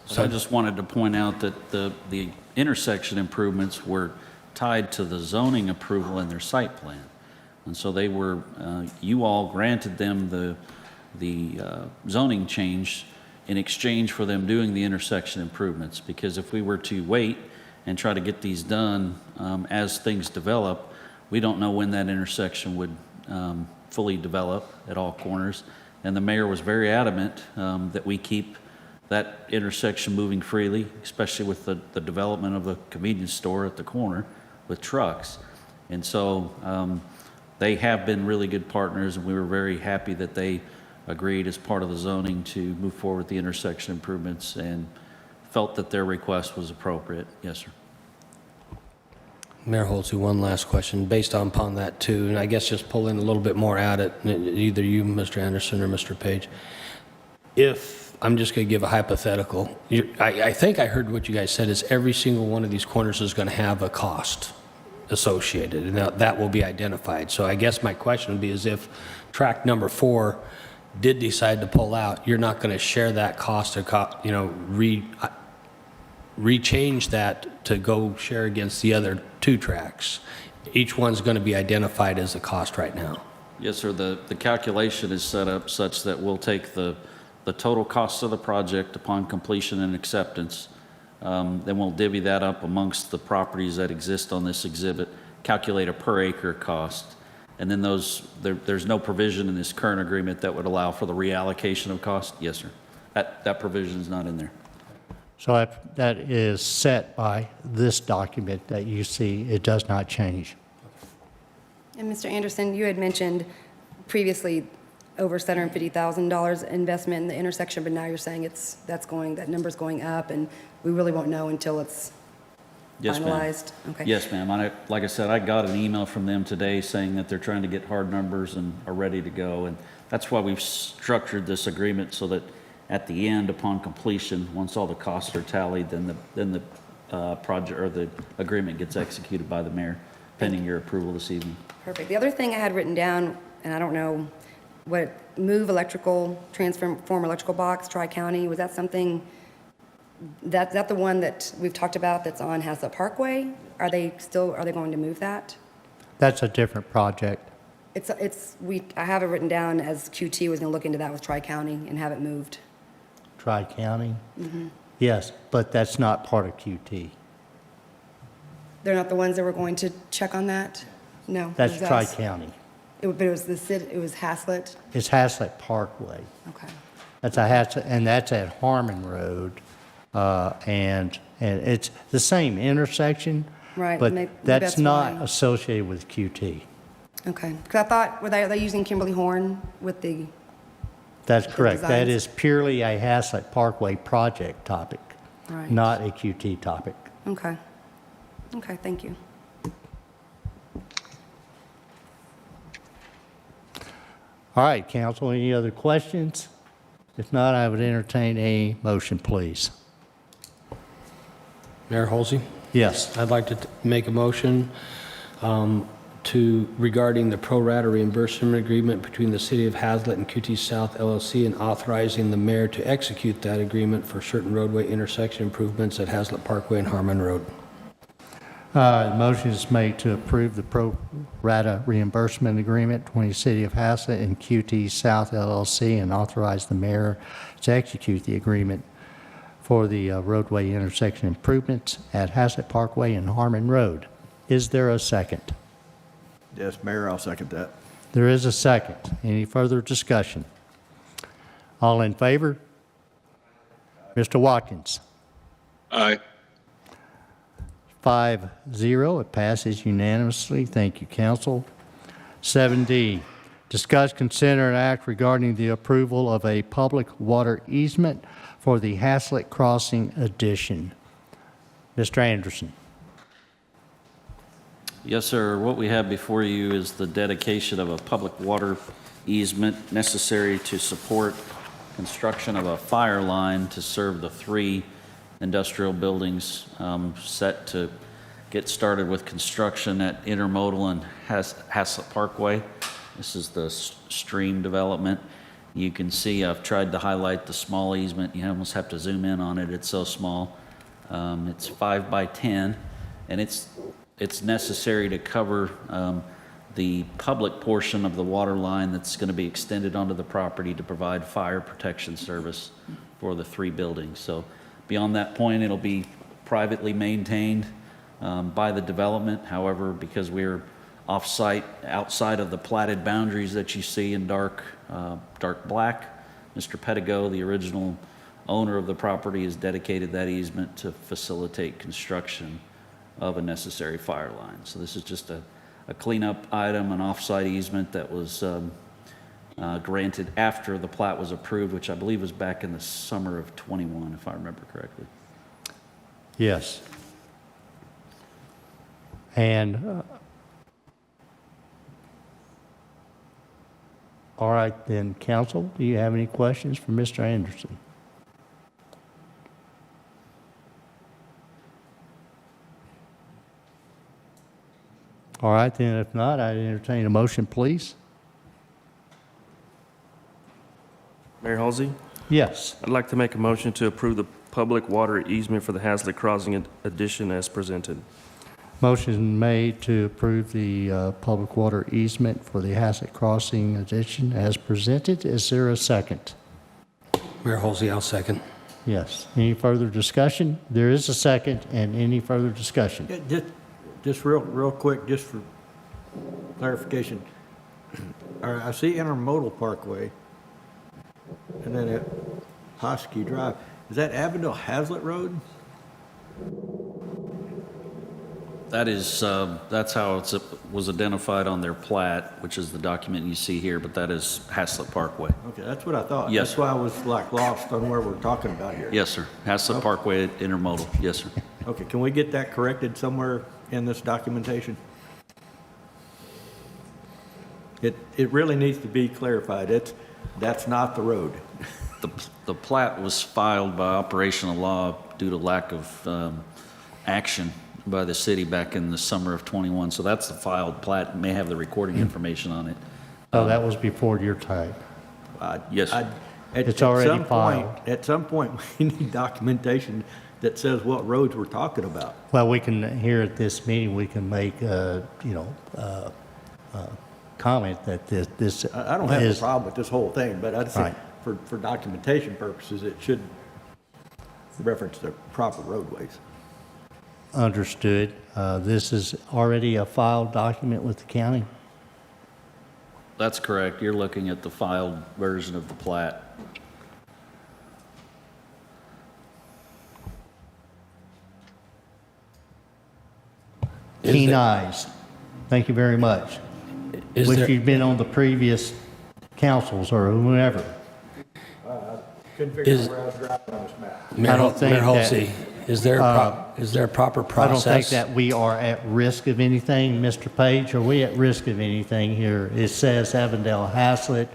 So I just wanted to point out that the intersection improvements were tied to the zoning approval in their site plan. And so they were, you all granted them the zoning change in exchange for them doing the intersection improvements. Because if we were to wait and try to get these done as things develop, we don't know when that intersection would fully develop at all corners. And the mayor was very adamant that we keep that intersection moving freely, especially with the development of the convenience store at the corner with trucks. And so they have been really good partners, and we were very happy that they agreed as part of the zoning to move forward with the intersection improvements and felt that their request was appropriate. Yes, sir. Mayor Holsey, one last question based upon that too, and I guess just pull in a little bit more at it, either you, Mr. Anderson, or Mr. Page. If, I'm just going to give a hypothetical, I think I heard what you guys said is every single one of these corners is going to have a cost associated, and that will be identified. So I guess my question would be is if track number 4 did decide to pull out, you're not going to share that cost or, rechange that to go share against the other 2 tracks. Each one's going to be identified as a cost right now. Yes, sir. The calculation is set up such that we'll take the total cost of the project upon completion and acceptance. Then we'll divvy that up amongst the properties that exist on this exhibit, calculate a per acre cost. And then there's no provision in this current agreement that would allow for the reallocation of cost. Yes, sir. That provision is not in there. So that is set by this document that you see. It does not change. And Mr. Anderson, you had mentioned previously over $750,000 investment in the intersection, but now you're saying that number's going up, and we really won't know until it's Yes, ma'am. finalized? Okay. Yes, ma'am. Like I said, I got an email from them today saying that they're trying to get hard numbers and are ready to go. And that's why we've structured this agreement so that at the end, upon completion, once all the costs are tallied, then the project or the agreement gets executed by the mayor, pending your approval this evening. Perfect. The other thing I had written down, and I don't know what, move electrical, transform electrical box, Tri-County, was that something, that the one that we've talked about that's on Haslett Parkway? Are they going to move that? That's a different project. I have it written down as QT was going to look into that with Tri-County and have it moved. Tri-County? Yes, but that's not part of QT. They're not the ones that were going to check on that? No. That's it was us. Tri-County. But it was it was Haslett? It's Haslett Parkway. Okay. That's that's at Harmon Road, and it's the same intersection. Right, But maybe that's that's not why. associated with QT. Okay. Because I thought, were they using Kimberly Horn with the, That's correct. That designs. is purely a Haslett Parkway project topic, right? not a QT topic. Okay. Okay, thank you. All right, council, any other questions? If not, I would entertain a motion, please. Mayor Holsey? Yes. I'd like to make a motion regarding the pro rata reimbursement agreement between the City of Haslett and QT South LLC and authorizing the mayor to execute that agreement for certain roadway intersection improvements at Haslett Parkway and Harmon Road. The motion is made to approve the pro rata reimbursement agreement between the City of Haslett and QT South LLC and authorize the mayor to execute the agreement for the roadway intersection improvements at Haslett Parkway and Harmon Road. Is there a second? Yes, Mayor, I'll second that. There is a second. Any further discussion? All in favor? Mr. Watkins? Aye. 5-0, it passes unanimously. Thank you, council. 7D, discuss, consider, and act regarding the approval of a public water easement for the Haslett Crossing addition. Mr. Anderson. Yes, sir. What we have before you is the dedication of a public water easement necessary to support construction of a fire line to serve the 3 industrial buildings set to get started with construction at Intermodal and Haslett Parkway. This is the stream development. You can see I've tried to highlight the small easement. You almost have to zoom in on it. It's so small. It's 5 by 10, and it's necessary to cover the public portion of the water line that's going to be extended onto the property to provide fire protection service for the 3 buildings. So beyond that point, it'll be privately maintained by the development. However, because we're off-site, outside of the platted boundaries that you see in dark black, Mr. Pettigo, the original owner of the property, has dedicated that easement to facilitate construction of a necessary fire line. So this is just a cleanup item, an off-site easement that was granted after the plat was approved, which I believe was back in the summer of '21, if I remember correctly. Yes. And, all right then, council, do you have any questions for Mr. Anderson? All right then, if not, I'd entertain a motion, please. Mayor Halsey, Yes. I'd like to make a motion to approve the public water easement for the Haslett Crossing addition as presented. Motion made to approve the public water easement for the Haslett Crossing addition as presented. Is there a second? Mayor Halsey, I'll second. Yes. Any further discussion? There is a second, and any further discussion? Yeah, just real quick, just for clarification. All right, I see Intermodal Parkway, and then at Hosky Drive. Is that Avondale Haslett Road? That is, that's how it was identified on their plat, which is the document you see here, but that is Haslett Parkway. Okay, that's what I thought. Yes, That's why I was like lost on where we're talking about here. Yes, sir. Haslett Parkway Intermodal. Yes, sir. Okay, can we get that corrected somewhere in this documentation? It really needs to be clarified. That's not the road. The plat was filed by operational law due to lack of action by the city back in the summer of '21. So that's the filed plat. It may have the recording information on it. Oh, that was before your time. Yes, sir. It's already filed. At some point, we need documentation that says what roads we're talking about. Well, we can, here at this meeting, we can make, comment that this I don't have a is- problem with this whole thing, but I'd say Right. for documentation purposes, it should reference the proper roadways. Understood. This is already a filed document with the county? That's correct. You're looking at the filed version of the plat. Keen eyes. Thank you very much. Is Wish there- you'd been on the previous councils or whoever. Couldn't figure Is- out where I was driving on this map. Mayor don't think Mayor that- Halsey, is there a proper I don't think process? that we are at risk of anything, Mr. Page. Are we at risk of anything here? It says Avondale Haslett,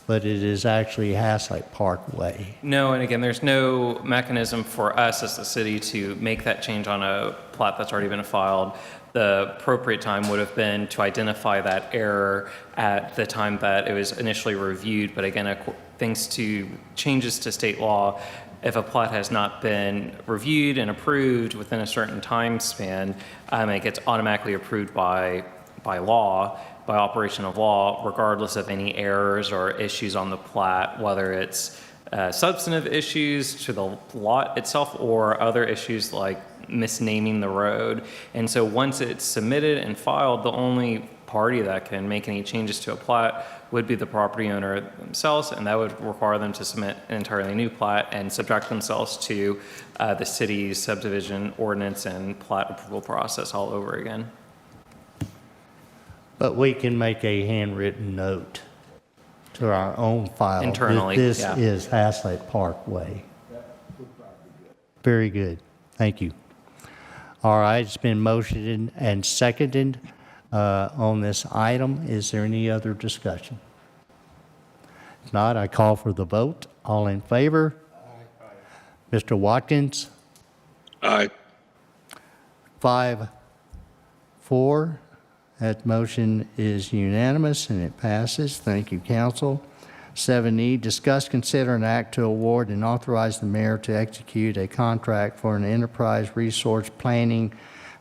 but it is actually Haslett Parkway. No, and again, there's no mechanism for us as the city to make that change on a plat that's already been filed. The appropriate time would have been to identify that error at the time that it was initially reviewed. But again, thanks to changes to state law, if a plat has not been reviewed and approved within a certain time span, it gets automatically approved by law, by operation of law, regardless of any errors or issues on the plat, whether it's substantive issues to the lot itself or other issues like misnaming the road. And so once it's submitted and filed, the only party that can make any changes to a plat would be the property owner themselves, and that would require them to submit an entirely new plat and subject themselves to the city's subdivision ordinance and plat approval process all over again. But we can make a handwritten note to our own file. that Internally, This yeah. is Haslett Parkway. Very good. Thank you. All right, it's been motioned and seconded on this item. Is there any other discussion? If not, I call for the vote. All in favor? Aye. Mr. Watkins? Aye. 5-4. That motion is unanimous and it passes. Thank you, council. 7E, discuss, consider, and act to award and authorize the mayor to execute a contract for an enterprise resource planning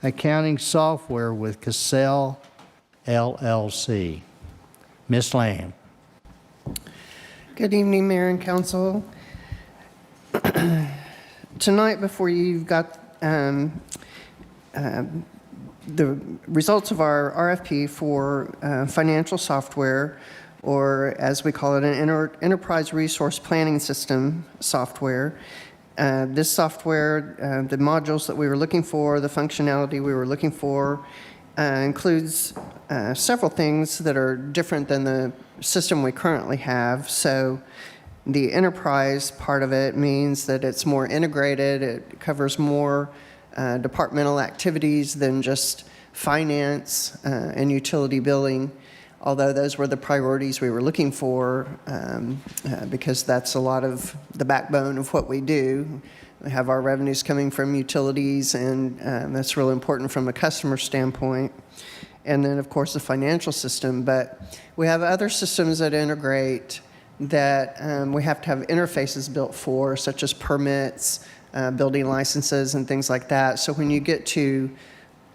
accounting software with Cassell LLC. Ms. Lamb. Good evening, Mayor and Council. Tonight before you, you've got the results of our RFP for financial software, or as we call it, an enterprise resource planning system software. This software, the modules that we were looking for, the functionality we were looking for, includes several things that are different than the system we currently have. So the enterprise part of it means that it's more integrated, it covers more departmental activities than just finance and utility billing, although those were the priorities we were looking for because that's a lot of the backbone of what we do. We have our revenues coming from utilities, and that's really important from a customer standpoint. And then, of course, the financial system. But we have other systems that integrate that we have to have interfaces built for, such as permits, building licenses, and things like that. So when you get to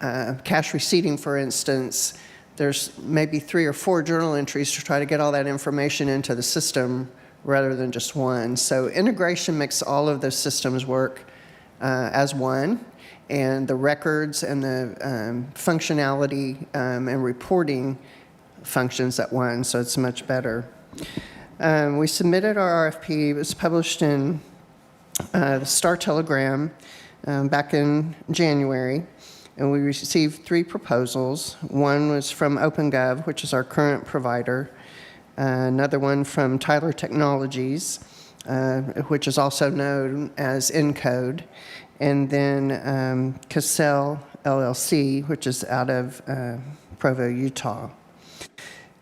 cash receipting, for instance, there's maybe 3 or 4 journal entries to try to get all that information into the system rather than just one. So integration makes all of those systems work as one, and the records and the functionality and reporting functions at one, so it's much better. We submitted our RFP. It was published in the Star Telegram back in January, and we received 3 proposals. One was from OpenGov, which is our current provider. Another one from Tyler Technologies, which is also known as Encode. And then Cassell LLC, which is out of Provo, Utah.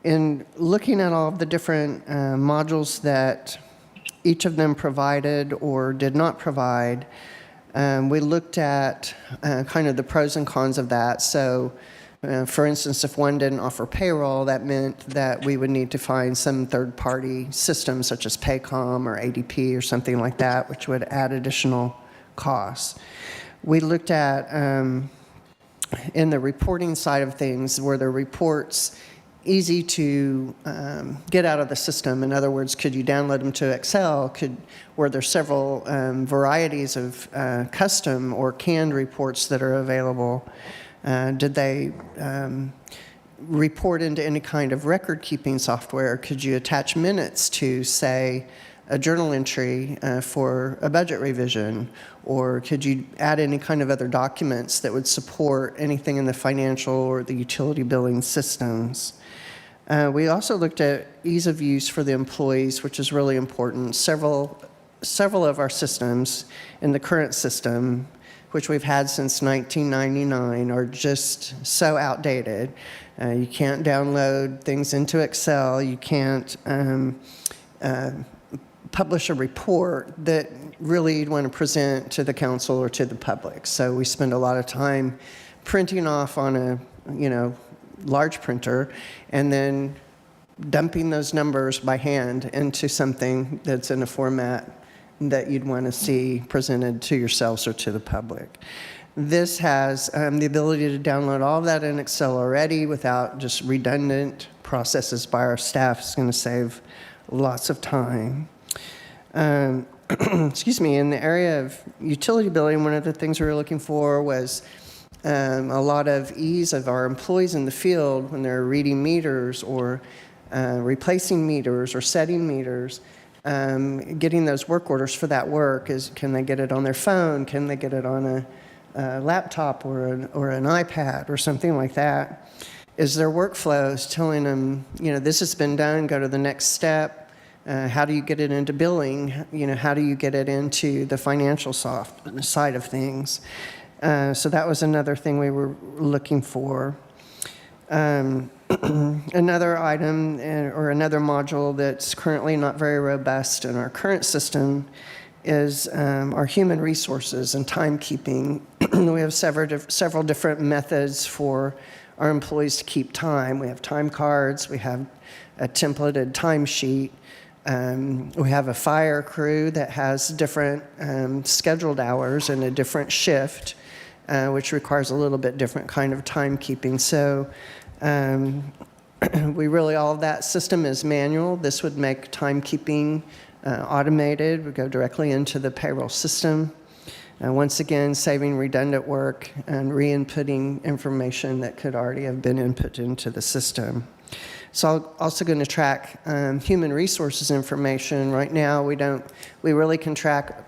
In looking at all of the different modules that each of them provided or did not provide, we looked at kind of the pros and cons of that. So, for instance, if one didn't offer payroll, that meant that we would need to find some third-party system such as Paycom or ADP or something like that, which would add additional costs. We looked at, in the reporting side of things, were the reports easy to get out of the system? In other words, could you download them to Excel? Were there several varieties of custom or canned reports that are available? Did they report into any kind of record-keeping software? Could you attach minutes to, say, a journal entry for a budget revision? Or could you add any kind of other documents that would support anything in the financial or the utility billing systems? We also looked at ease of use for the employees, which is really important. Several of our systems in the current system, which we've had since 1999, are just so outdated. You can't download things into Excel. You can't publish a report that really you'd want to present to the council or to the public. So we spend a lot of time printing off on a, large printer and then dumping those numbers by hand into something that's in a format that you'd want to see presented to yourselves or to the public. This has the ability to download all of that in Excel already without just redundant processes by our staff. It's going to save lots of time. Excuse me, in the area of utility billing, one of the things we were looking for was a lot of ease of our employees in the field when they're reading meters or replacing meters or setting meters. Getting those work orders for that work is, can they get it on their phone? Can they get it on a laptop or an iPad or something like that? Is their workflows telling them, this has been done, go to the next step? How do you get it into billing? How do you get it into the financial side of things? So that was another thing we were looking for. Another item or another module that's currently not very robust in our current system is our human resources and timekeeping. We have several different methods for our employees to keep time. We have time cards, we have a templated timesheet, we have a fire crew that has different scheduled hours and a different shift, which requires a little bit different kind of timekeeping. So all of that system is manual. This would make timekeeping automated. We go directly into the payroll system. Once again, saving redundant work and re-inputting information that could already have been input into the system. So I'm also going to track human resources information. Right now, we really can track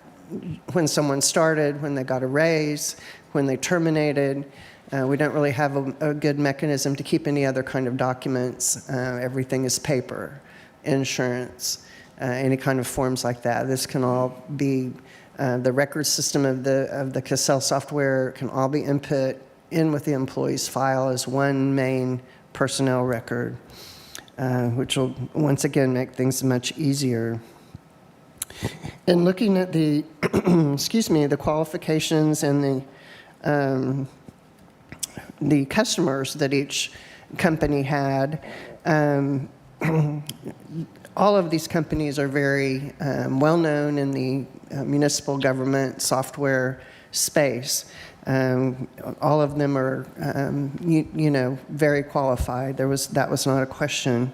when someone started, when they got a raise, when they terminated. We don't really have a good mechanism to keep any other kind of documents. Everything is paper, insurance, any kind of forms like that. This can all be, the record system of the Cassell software can all be input in with the employee's file as one main personnel record, which will once again make things much easier. In looking at the, the qualifications and the customers that each company had, all of these companies are very well-known in the municipal government software space. All of them are, very qualified. That was not a question.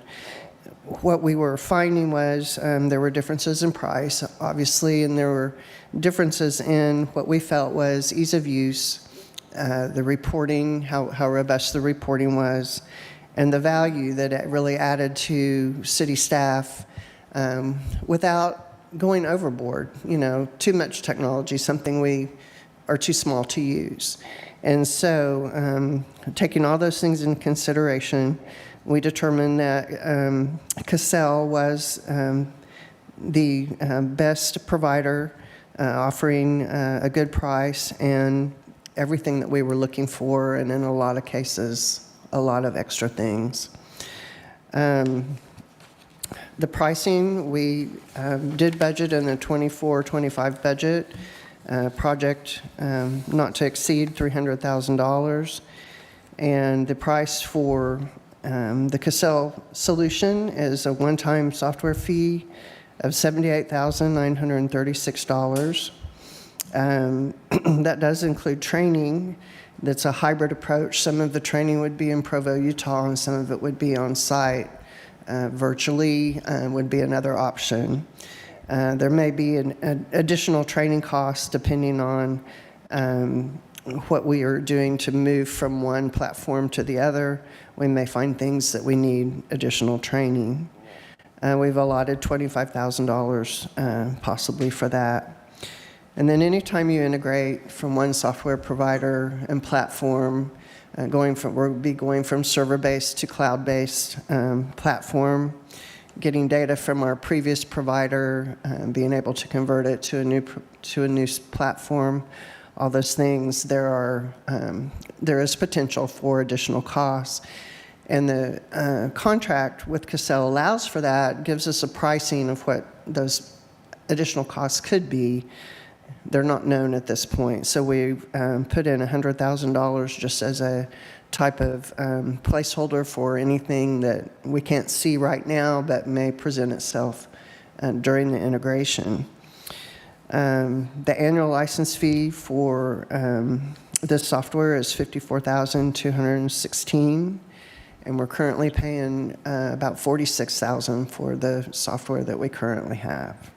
What we were finding was there were differences in price, obviously, and there were differences in what we felt was ease of use, the reporting, how robust the reporting was, and the value that it really added to city staff without going overboard. Too much technology, something we are too small to use. And so taking all those things into consideration, we determined that Cassell was the best provider, offering a good price and everything that we were looking for, and in a lot of cases, a lot of extra things. The pricing, we did budget in the 24-25 budget, project not to exceed $300,000. And the price for the Cassell solution is a one-time software fee of $78,936. That does include training. That's a hybrid approach. Some of the training would be in Provo, Utah, and some of it would be on site. Virtually would be another option. There may be an additional training cost depending on what we are doing to move from one platform to the other. We may find things that we need additional training. We've allotted $25,000 possibly for that. And then anytime you integrate from one software provider and platform, we'll be going from server-based to cloud-based platform, getting data from our previous provider, being able to convert it to a new platform, all those things, there is potential for additional costs. And the contract with Cassell allows for that, gives us a pricing of what those additional costs could be. They're not known at this point. So we put in $100,000 just as a type of placeholder for anything that we can't see right now but may present itself during the integration. The annual license fee for this software is $54,216, and we're currently paying about $46,000 for the software that we currently have.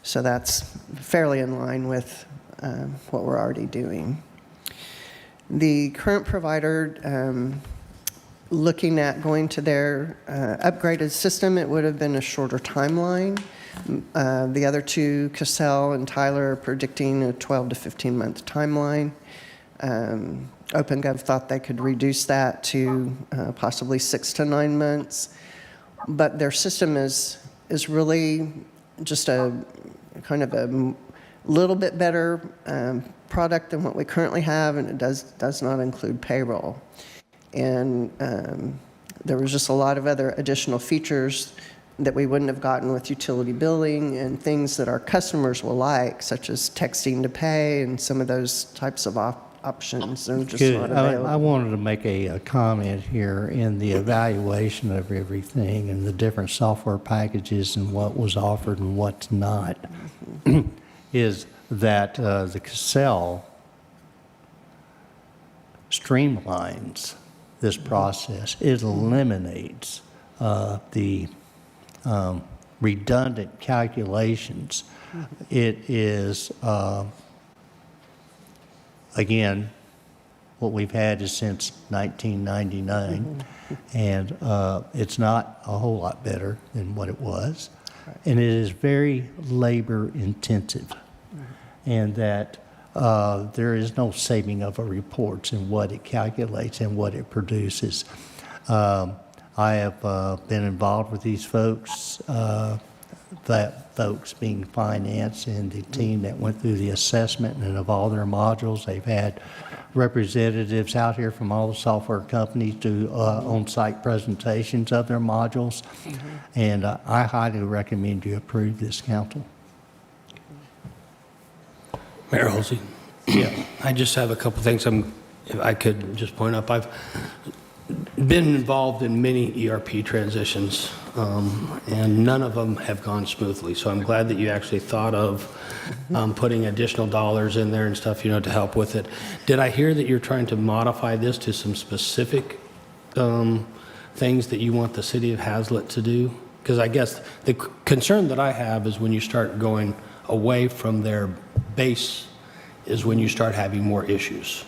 So that's fairly in line with what we're already doing. The current provider, looking at going to their upgraded system, it would have been a shorter timeline. The other two, Cassell and Tyler, are predicting a 12 to 15-month timeline. OpenGov thought they could reduce that to possibly 6 to 9 months. But their system is really just a kind of a little bit better product than what we currently have, and it does not include payroll. And there was just a lot of other additional features that we wouldn't have gotten with utility billing and things that our customers will like, such as texting to pay and some of those types of options are just Good. not available. I wanted to make a comment here in the evaluation of everything and the different software packages and what was offered and what's not, is that the Cassell streamlines this process. It eliminates the redundant calculations. It is, again, what we've had is since 1999, and it's not a whole lot better than what it was. And it is very labor intensive, and that there is no saving of a reports in what it calculates and what it produces. I have been involved with these folks, that folks being finance and the team that went through the assessment and of all their modules. They've had representatives out here from all the software companies do on-site presentations of their modules. And I highly recommend you approve this, council. Mayor Halsey? Yeah. I just have a couple things if I could just point up. I've been involved in many ERP transitions, and none of them have gone smoothly. So I'm glad that you actually thought of putting additional dollars in there and stuff, to help with it. Did I hear that you're trying to modify this to some specific things that you want the city of Hazlet to do? Because I guess the concern that I have is when you start going away from their base is when you start having more issues.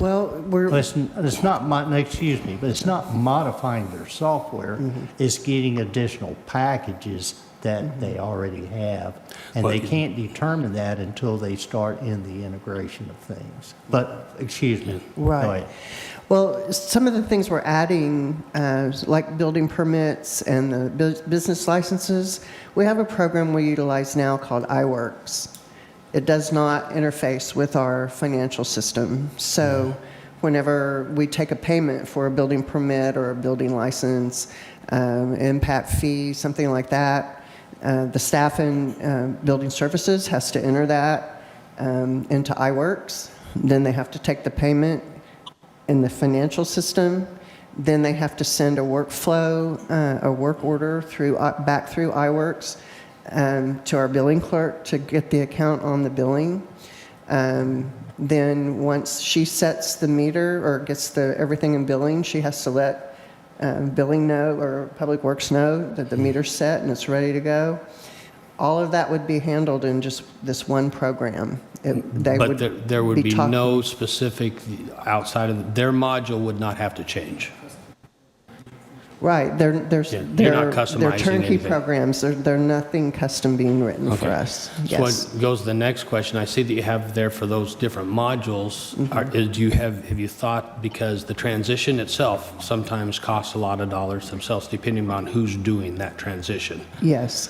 Well, it's not, excuse me, but it's not modifying their software. It's getting additional packages that they already have. And they can't determine that until they start in the integration of things. But, excuse me. Right. Go ahead. Well, some of the things we're adding, like building permits and the business licenses, we have a program we utilize now called iWorks. It does not interface with our financial system. So whenever we take a payment for a building permit or a building license, impact fee, something like that, the staff in building services has to enter that into iWorks. Then they have to take the payment in the financial system. Then they have to send a workflow, a work order back through iWorks to our billing clerk to get the account on the billing. Then once she sets the meter or gets everything in billing, she has to let billing know or Public Works know that the meter's set and it's ready to go. All of that would be handled in just this one program. But there would be no specific outside of their module would not have to change. Right, they're not customizing turnkey anything. programs. They're nothing custom being written for us. So Yes. what goes to the next question, I see that you have there for those different modules. Have you thought, because the transition itself sometimes costs a lot of dollars themselves, depending on who's doing that transition? Yes.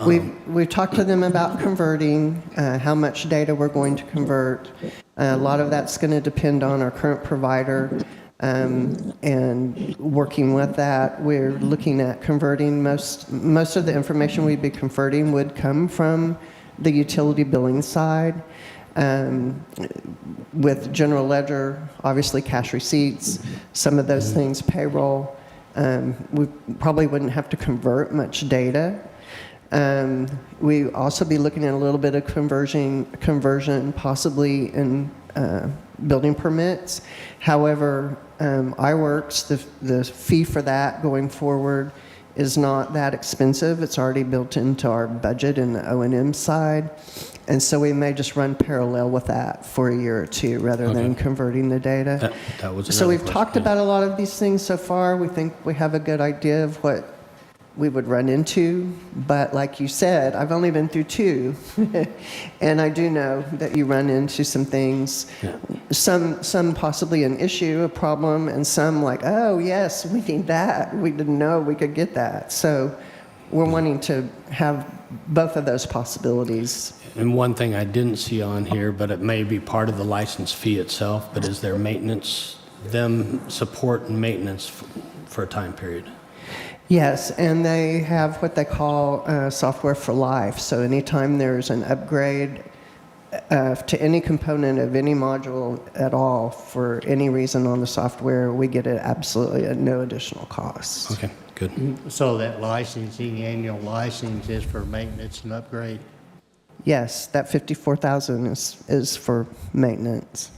We've talked to them about converting, how much data we're going to convert. A lot of that's going to depend on our current provider. And working with that, we're looking at converting most of the information we'd be converting would come from the utility billing side. With general ledger, obviously cash receipts, some of those things, payroll, we probably wouldn't have to convert much data. We also be looking at a little bit of conversion possibly in building permits. However, iWorks, the fee for that going forward is not that expensive. It's already built into our budget in the O&M side. And so we may just run parallel with that for a year or two rather than Okay. converting the data. That was So another we've talked question. about a lot of these things so far. We think we have a good idea of what we would run into. But like you said, I've only been through two. And I do know that you run into some things, some possibly an issue, a problem, and some like, oh, yes, we need that. We didn't know we could get that. So we're wanting to have both of those possibilities. And one thing I didn't see on here, but it may be part of the license fee itself, but is there maintenance, them support and maintenance for a time period? Yes, and they have what they call software for life. So anytime there's an upgrade to any component of any module at all for any reason on the software, we get it absolutely at no additional cost. Okay, good. So that licensing, annual license is for maintenance and upgrade? Yes, that $54,000 is for maintenance.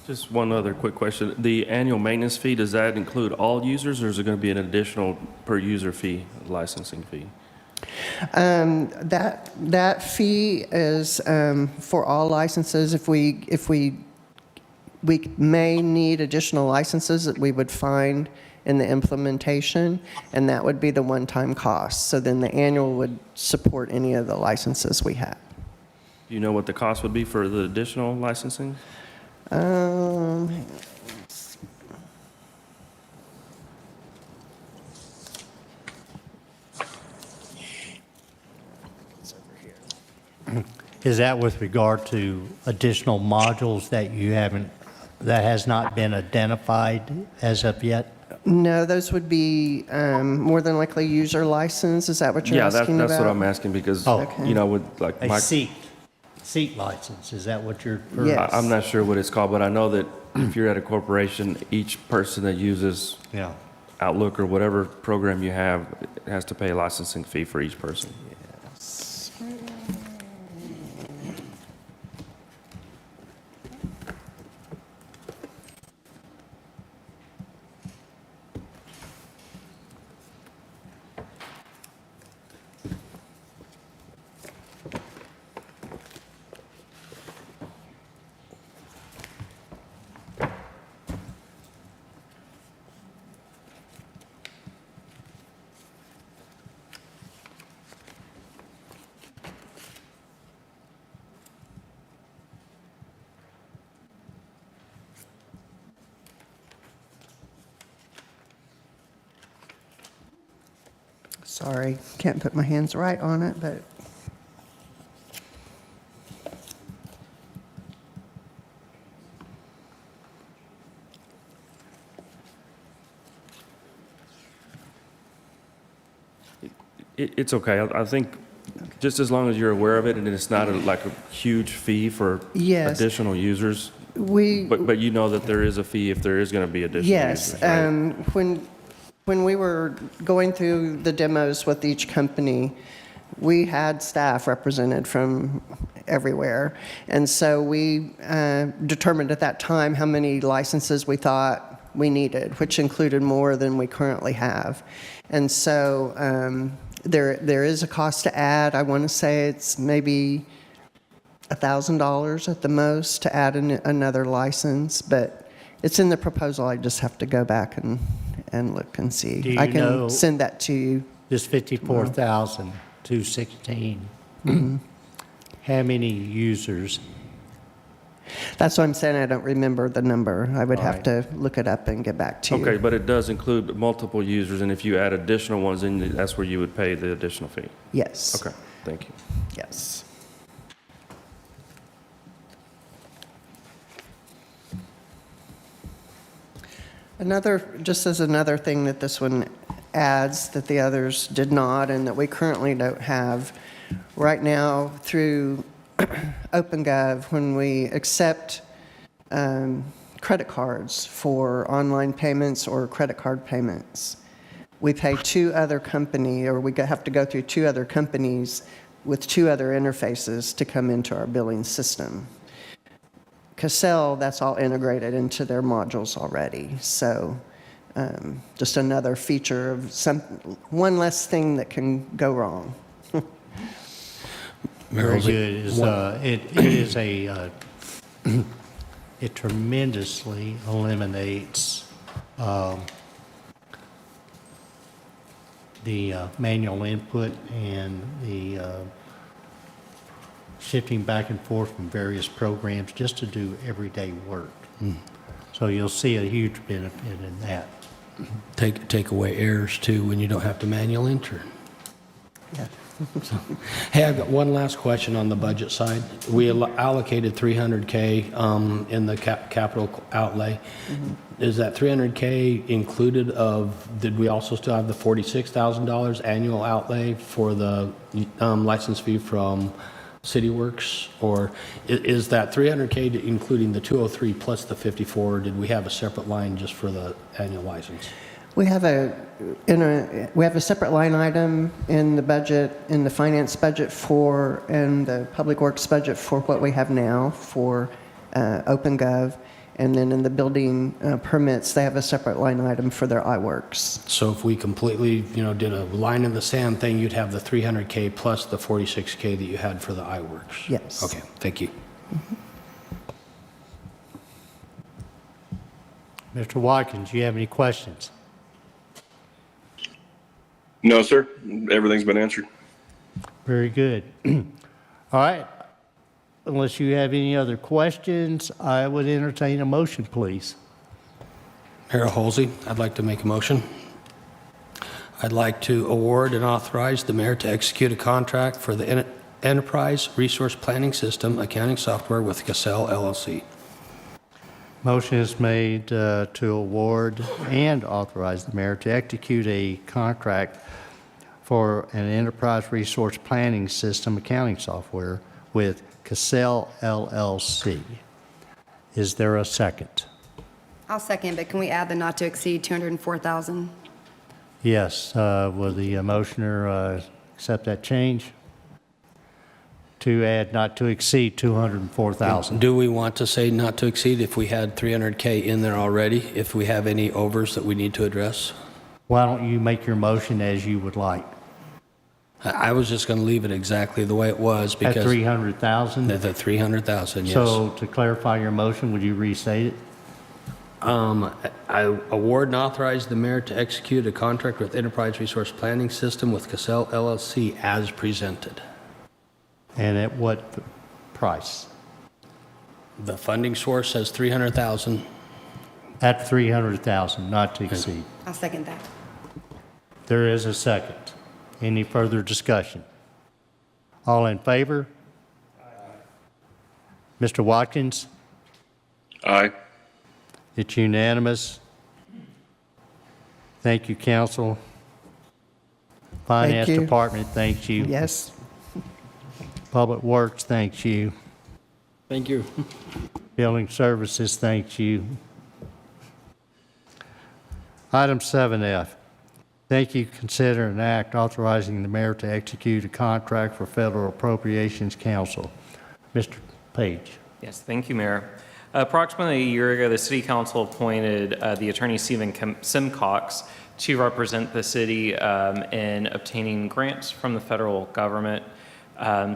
Just one other quick question. The annual maintenance fee, does that include all users, or is it going to be an additional per user fee, licensing fee? That fee is for all licenses. If we may need additional licenses that we would find in the implementation, and that would be the one-time cost. So then the annual would support any of the licenses we have. Do you know what the cost would be for the additional licensing? Hang on. Is that with regard to additional modules that you haven't, that has not been identified as of yet? No, those would be more than likely user license. Is that what you're Yeah, asking about? that's what I'm asking, because, Oh. Okay. you know, with like A my, seat license, is that what you're? Yes. I'm not sure what it's called, but I know that if you're at a corporation, each person that uses Yeah. Outlook or whatever program you have has to pay a licensing fee for each person. Sorry, can't put my hands right on it, but It's okay. I think just as long as you're aware of it and it's not like a huge fee for Yes. additional users. we But you know that there is a fee if there is going to be additional Yes, users, right? when we were going through the demos with each company, we had staff represented from everywhere. And so we determined at that time how many licenses we thought we needed, which included more than we currently have. And so there is a cost to add. I want to say it's maybe $1,000 at the most to add another license, but it's in the proposal. I just have to go back and look and see. Do I you can know- send that to you. This 54,216, Mm-hmm. how many users? That's what I'm saying. I don't remember the number. I would All have right. to look it up and get back to you. Okay, but it does include multiple users, and if you add additional ones, then that's where you would pay the additional fee. Yes. Okay, thank you. Yes. Just as another thing that this one adds that the others did not and that we currently don't have, right now through OpenGov, when we accept credit cards for online payments or credit card payments, we pay two other company, or we have to go through two other companies with two other interfaces to come into our billing system. Cassell, that's all integrated into their modules already. So just another feature of one less thing that can go wrong. Very good. It is it tremendously eliminates the manual input and the shifting back and forth from various programs just to do everyday work. So you'll see a huge benefit in that. Take away errors too when you don't have to manual enter. Yeah. So, hey, I've got one last question on the budget side. We allocated 300K in the capital outlay. Is that 300K included of, did we also still have the $46,000 annual outlay for the license fee from CityWorks? Or is that 300K including the 203 plus the 54? Or did we have a separate line just for the annual license? We have a separate line item in the budget, in the finance budget and the public works budget for what we have now for OpenGov. And then in the building permits, they have a separate line item for their iWorks. So if we completely, did a line in the sand thing, you'd have the 300K plus the 46K that you had for the iWorks? Yes. Okay, thank you. Mr. Watkins, do you have any questions? No, sir. Everything's been answered. Very good. All right. Unless you have any other questions, I would entertain a motion, please. Mayor Holsey, I'd like to make a motion. I'd like to award and authorize the mayor to execute a contract for the Enterprise Resource Planning System accounting software with Cassell LLC. Motion is made to award and authorize the mayor to execute a contract for an enterprise resource planning system accounting software with Cassell LLC. Is there a second? I'll second, but can we add the not to exceed 204,000? Yes. Will the motioner accept that change? To add not to exceed 204,000. Do we want to say not to exceed if we had 300K in there already, if we have any overs that we need to address? Why don't you make your motion as you would like? I was just going to leave it exactly the way it was because... At 300,000? The 300,000, yes. So to clarify your motion, would you restate it? I award and authorize the mayor to execute a contract with Enterprise Resource Planning System with Cassell LLC as presented. And at what price? The funding source says 300,000. At 300,000, not to exceed. I'll second that. There is a second. Any further discussion? All in favor? Mr. Watkins? Aye. It's unanimous. Thank you, council. Finance you. Department thanks you. Yes. Public Works thanks you. Thank you. Building Services thanks you. Item 7F. Thank you. Consider an act authorizing the mayor to execute a contract for Federal Appropriations Council. Mr. Page. Yes, thank you, Mayor. Approximately a year ago, the City Council appointed the attorney Stephen Simcox to represent the city in obtaining grants from the federal government.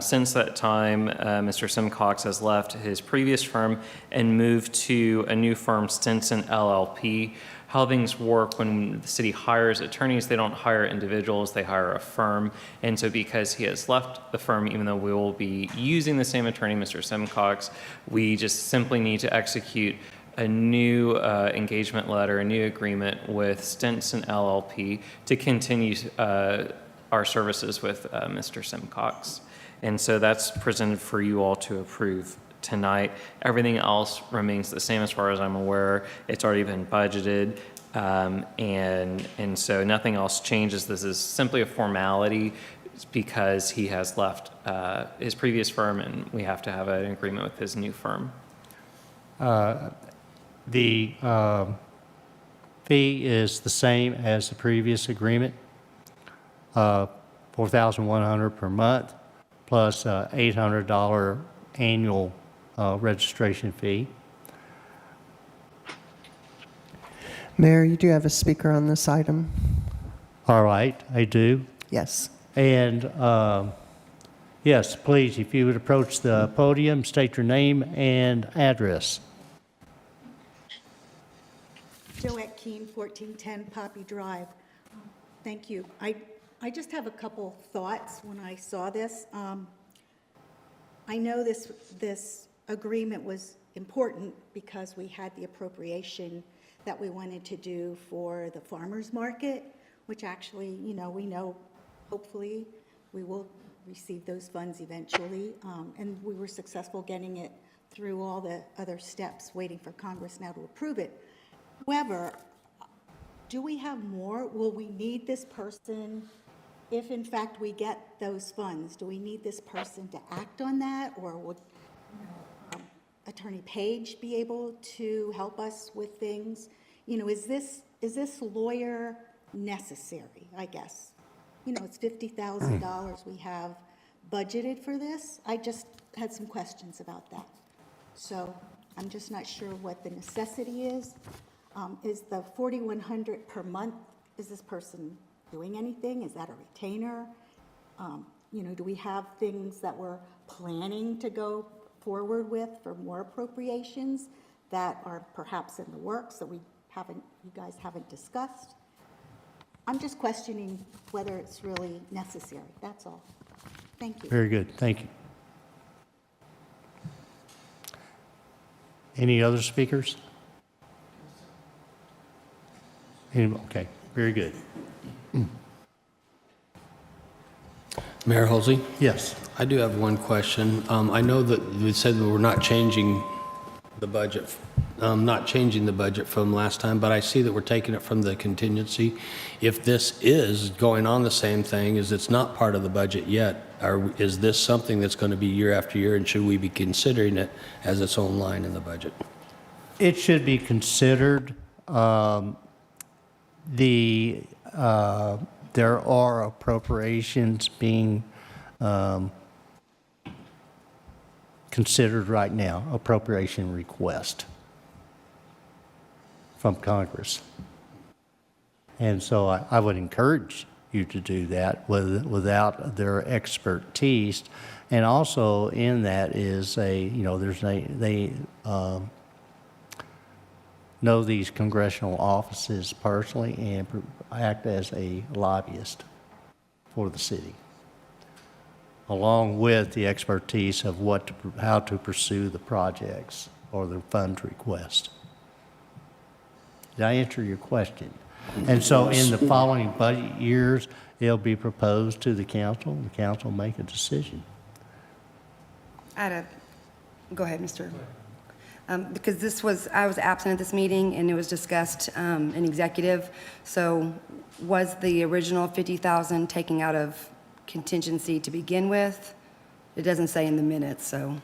Since that time, Mr. Simcox has left his previous firm and moved to a new firm, Stinson LLP. How things work when the city hires attorneys, they don't hire individuals, they hire a firm. And so because he has left the firm, even though we will be using the same attorney, Mr. Simcox, we just simply need to execute a new engagement letter, a new agreement with Stinson LLP to continue our services with Mr. Simcox. And so that's presented for you all to approve tonight. Everything else remains the same as far as I'm aware. It's already been budgeted, and so nothing else changes. This is simply a formality because he has left his previous firm, and we have to have an agreement with his new firm. The fee is the same as the previous agreement, $4,100 per month, plus $800 annual registration fee. Mayor, you do have a speaker on this item. All right, I do. Yes. And yes, please, if you would approach the podium, state your name and address. Joette Keene, 1410 Poppy Drive. Thank you. I just have a couple thoughts when I saw this. I know this agreement was important because we had the appropriation that we wanted to do for the farmers market, which actually, we know, hopefully, we will receive those funds eventually. And we were successful getting it through all the other steps, waiting for Congress now to approve it. However, do we have more? Will we need this person if in fact we get those funds? Do we need this person to act on that, or would Attorney Page be able to help us with things? Is this lawyer necessary, I guess? It's $50,000 we have budgeted for this. I just had some questions about that. So I'm just not sure what the necessity is. Is the $4,100 per month, is this person doing anything? Is that a retainer? Do we have things that we're planning to go forward with for more appropriations that are perhaps in the works that you guys haven't discussed? I'm just questioning whether it's really necessary. That's all. Thank you. Very good, thank you. Any other speakers? Okay, very good. Mayor Halsey? Yes. I do have one question. I know that we said that we're not changing the budget, from last time, but I see that we're taking it from the contingency. If this is going on the same thing, as it's not part of the budget yet, is this something that's going to be year after year, and should we be considering it as its own line in the budget? It should be considered. There are appropriations being considered right now, appropriation request from Congress. And so I would encourage you to do that without their expertise. And also in that is they know these congressional offices personally and act as a lobbyist for the city, along with the expertise of how to pursue the projects or the fund request. Did I answer your question? And so in the following budget years, it'll be proposed to the council, and the council will make a decision. Go ahead, Mr. Because I was absent at this meeting and it was discussed in executive. So was the original 50,000 taken out of contingency to begin with? It doesn't say in the minutes, so.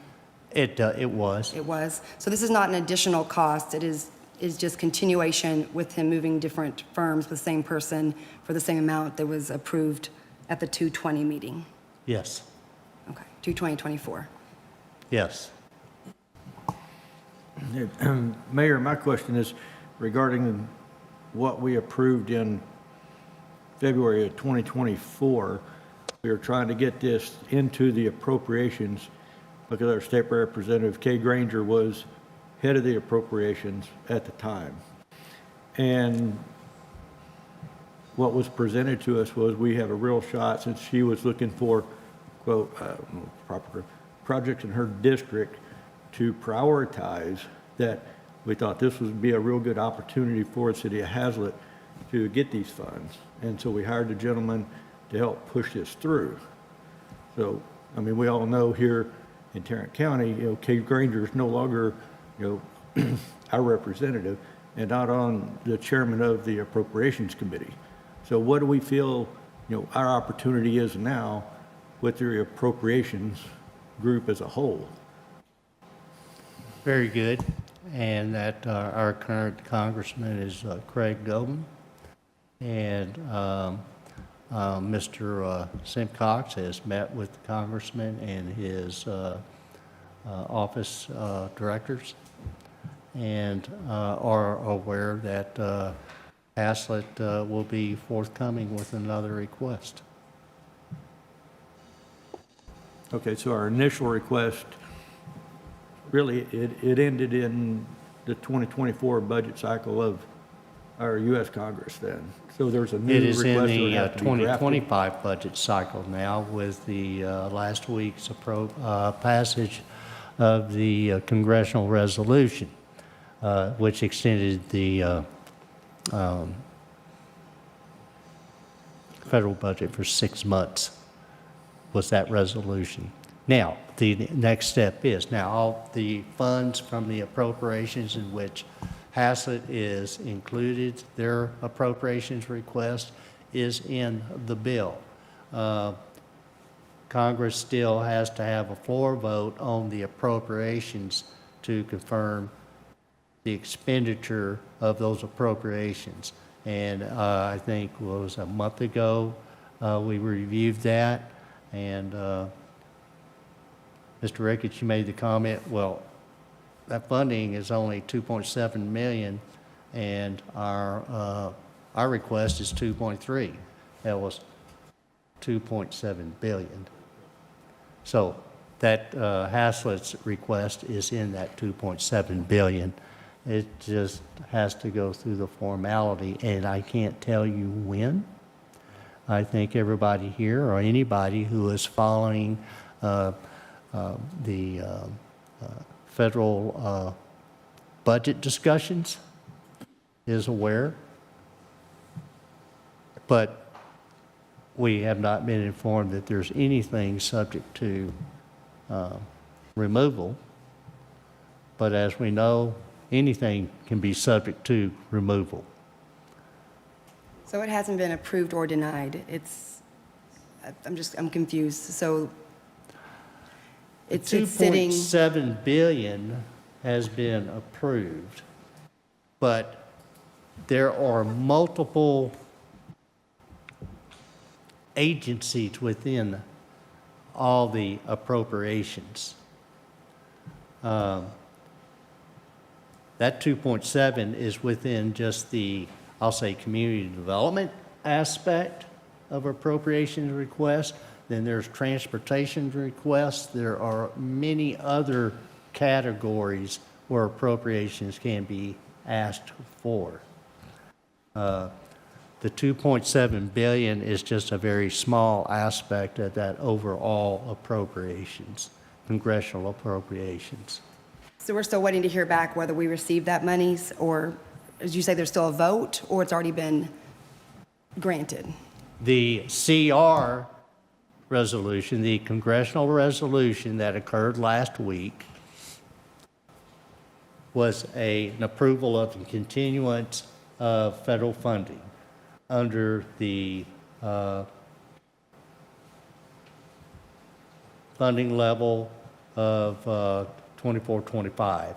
It was. It was. So this is not an additional cost. It is just continuation with him moving different firms with the same person for the same amount that was approved at the 2/20 meeting. Yes. Okay, 2/20/24. Yes. Mayor, my question is regarding what we approved in February of 2024. We were trying to get this into the appropriations because our state representative, Kay Granger, was head of the appropriations at the time. And what was presented to us was we have a real shot, since she was looking for, quote, proper projects in her district, to prioritize that. We thought this would be a real good opportunity for the city of Hazlet to get these funds. And so we hired a gentleman to help push this through. So, I mean, we all know here in Tarrant County, Kay Granger is no longer, our representative and not on the chairman of the Appropriations Committee. So what do we feel, our opportunity is now with the appropriations group as a whole? Very good. And that our current congressman is Craig Goldman. And Mr. Simcox has met with the congressman and his office directors. and are aware that Haslett will be forthcoming with another request. Okay, so our initial request, really, it ended in the 2024 budget cycle of our U.S. Congress then. So there's a new It request is in that would the have to be drafted. 2025 budget cycle now with the last week's passage of the congressional resolution, which extended the federal budget for 6 months, was that resolution. Now, the next step is, now all the funds from the appropriations in which Haslett is included, their appropriations request is in the bill. Congress still has to have a floor vote on the appropriations to confirm the expenditure of those appropriations. And I think it was a month ago, we reviewed that, and Mr. Ricketts, you made the comment, well, that funding is only 2.7 million, and our request is 2.3. That was 2.7 billion. So that Haslett's request is in that 2.7 billion. It just has to go through the formality, and I can't tell you when. I think everybody here or anybody who is following the federal budget discussions is aware, but we have not been informed that there's anything subject to removal. But as we know, anything can be subject to removal. So it hasn't been approved or denied. I'm confused. So it's sitting. 2.7 billion has been approved, but there are multiple agencies within all the appropriations. That 2.7 is within just the, I'll say, community development aspect of appropriations requests. Then there's transportation requests. There are many other categories where appropriations can be asked for. The 2.7 billion is just a very small aspect of that overall appropriations, congressional appropriations. So we're still waiting to hear back whether we received that monies, or, as you say, there's still a vote, or it's already been granted? The CR resolution, the congressional resolution that occurred last week, was an approval of the continuance of federal funding under the funding level of 24-25.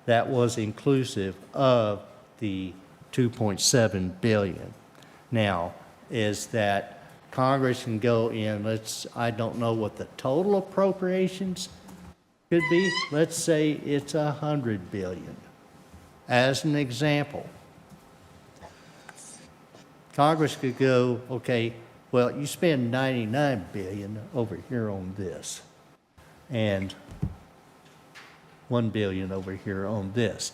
That was inclusive of the 2.7 billion. Now, is that Congress can go in, I don't know what the total appropriations could be. Let's say it's 100 billion. As an example, Congress could go, okay, well, you spend 99 billion over here on this, and 1 billion over here on this.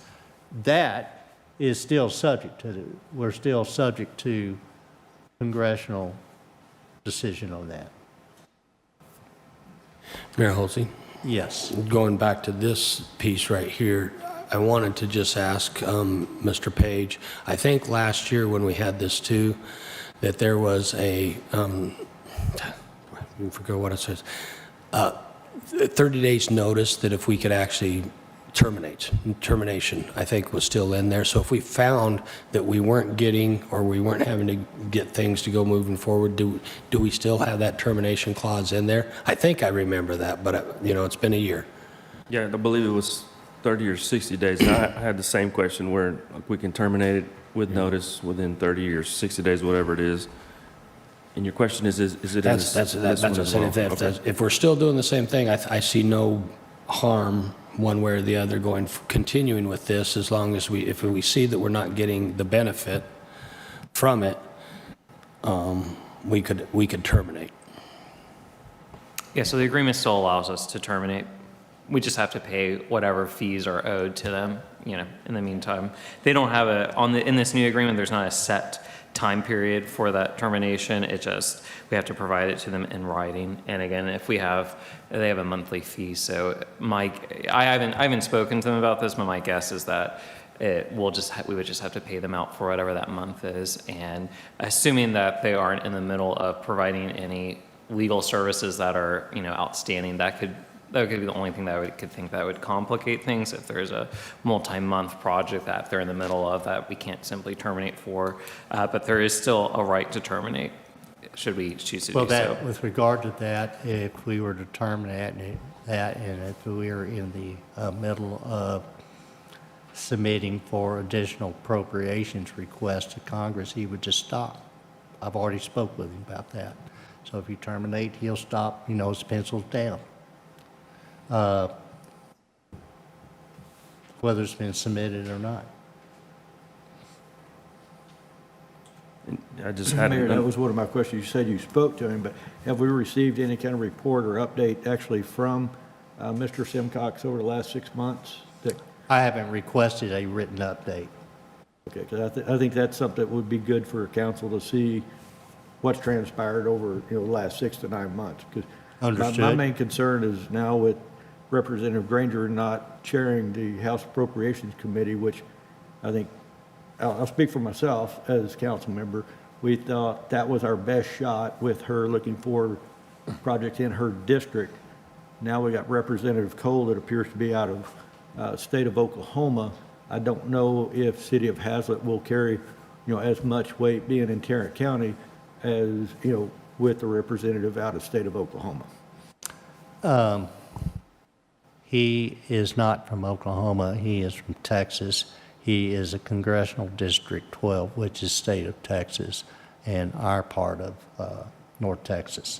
That is still subject to, we're still subject to congressional decision on that. Mayor Halsey? Yes. Going back to this piece right here, I wanted to just ask Mr. Page, I think last year when we had this too, that there was a, I forget what it says, 30 days notice that if we could actually termination, I think was still in there. So if we found that we weren't getting, or we weren't having to get things to go moving forward, do we still have that termination clause in there? I think I remember that, but it's been a year. Yeah, I believe it was 30 or 60 days. And I had the same question where we can terminate it with notice within 30 or 60 days, whatever it is. And your question is it in That's what I'm saying. If we're still doing the same thing, I see no harm one way or the other continuing with this, as long as if we see that we're not getting the benefit from it, we could terminate. Yeah, so the agreement still allows us to terminate. We just have to pay whatever fees are owed to them, in the meantime. They don't have in this new agreement, there's not a set time period for that termination. It just, we have to provide it to them in writing. And again, they have a monthly fee. So I haven't spoken to them about this, but my guess is that we would just have to pay them out for whatever that month is. And assuming that they aren't in the middle of providing any legal services that are, outstanding, that could be the only thing that I could think that would complicate things. If there's a multi-month project that if they're in the middle of that, we can't simply terminate for. But there is still a right to terminate, should we choose to do so. With regard to that, if we were to terminate that, and if we were in the middle of submitting for additional appropriations requests to Congress, he would just stop. I've already spoke with him about that. So if you terminate, he'll stop, his pencil's down. Whether it's been submitted or not. I just had. Mayor, that was one of my questions. You said you spoke to him, but have we received any kind of report or update actually from Mr. Simcox over the last 6 months? I haven't requested a written update. Okay, because I think that's something that would be good for council to see what's transpired over, the last 6 to 9 months. Because my main concern is now with Representative Granger not chairing the House Appropriations Committee, which I think, I'll speak for myself as a council member, we thought that was our best shot with her looking for projects in her district. Now we got Representative Cole that appears to be out of state of Oklahoma. I don't know if City of Hazlet will carry, as much weight being in Tarrant County as, with the representative out of state of Oklahoma. He is not from Oklahoma. He is from Texas. He is a congressional District 12, which is state of Texas, and our part of North Texas.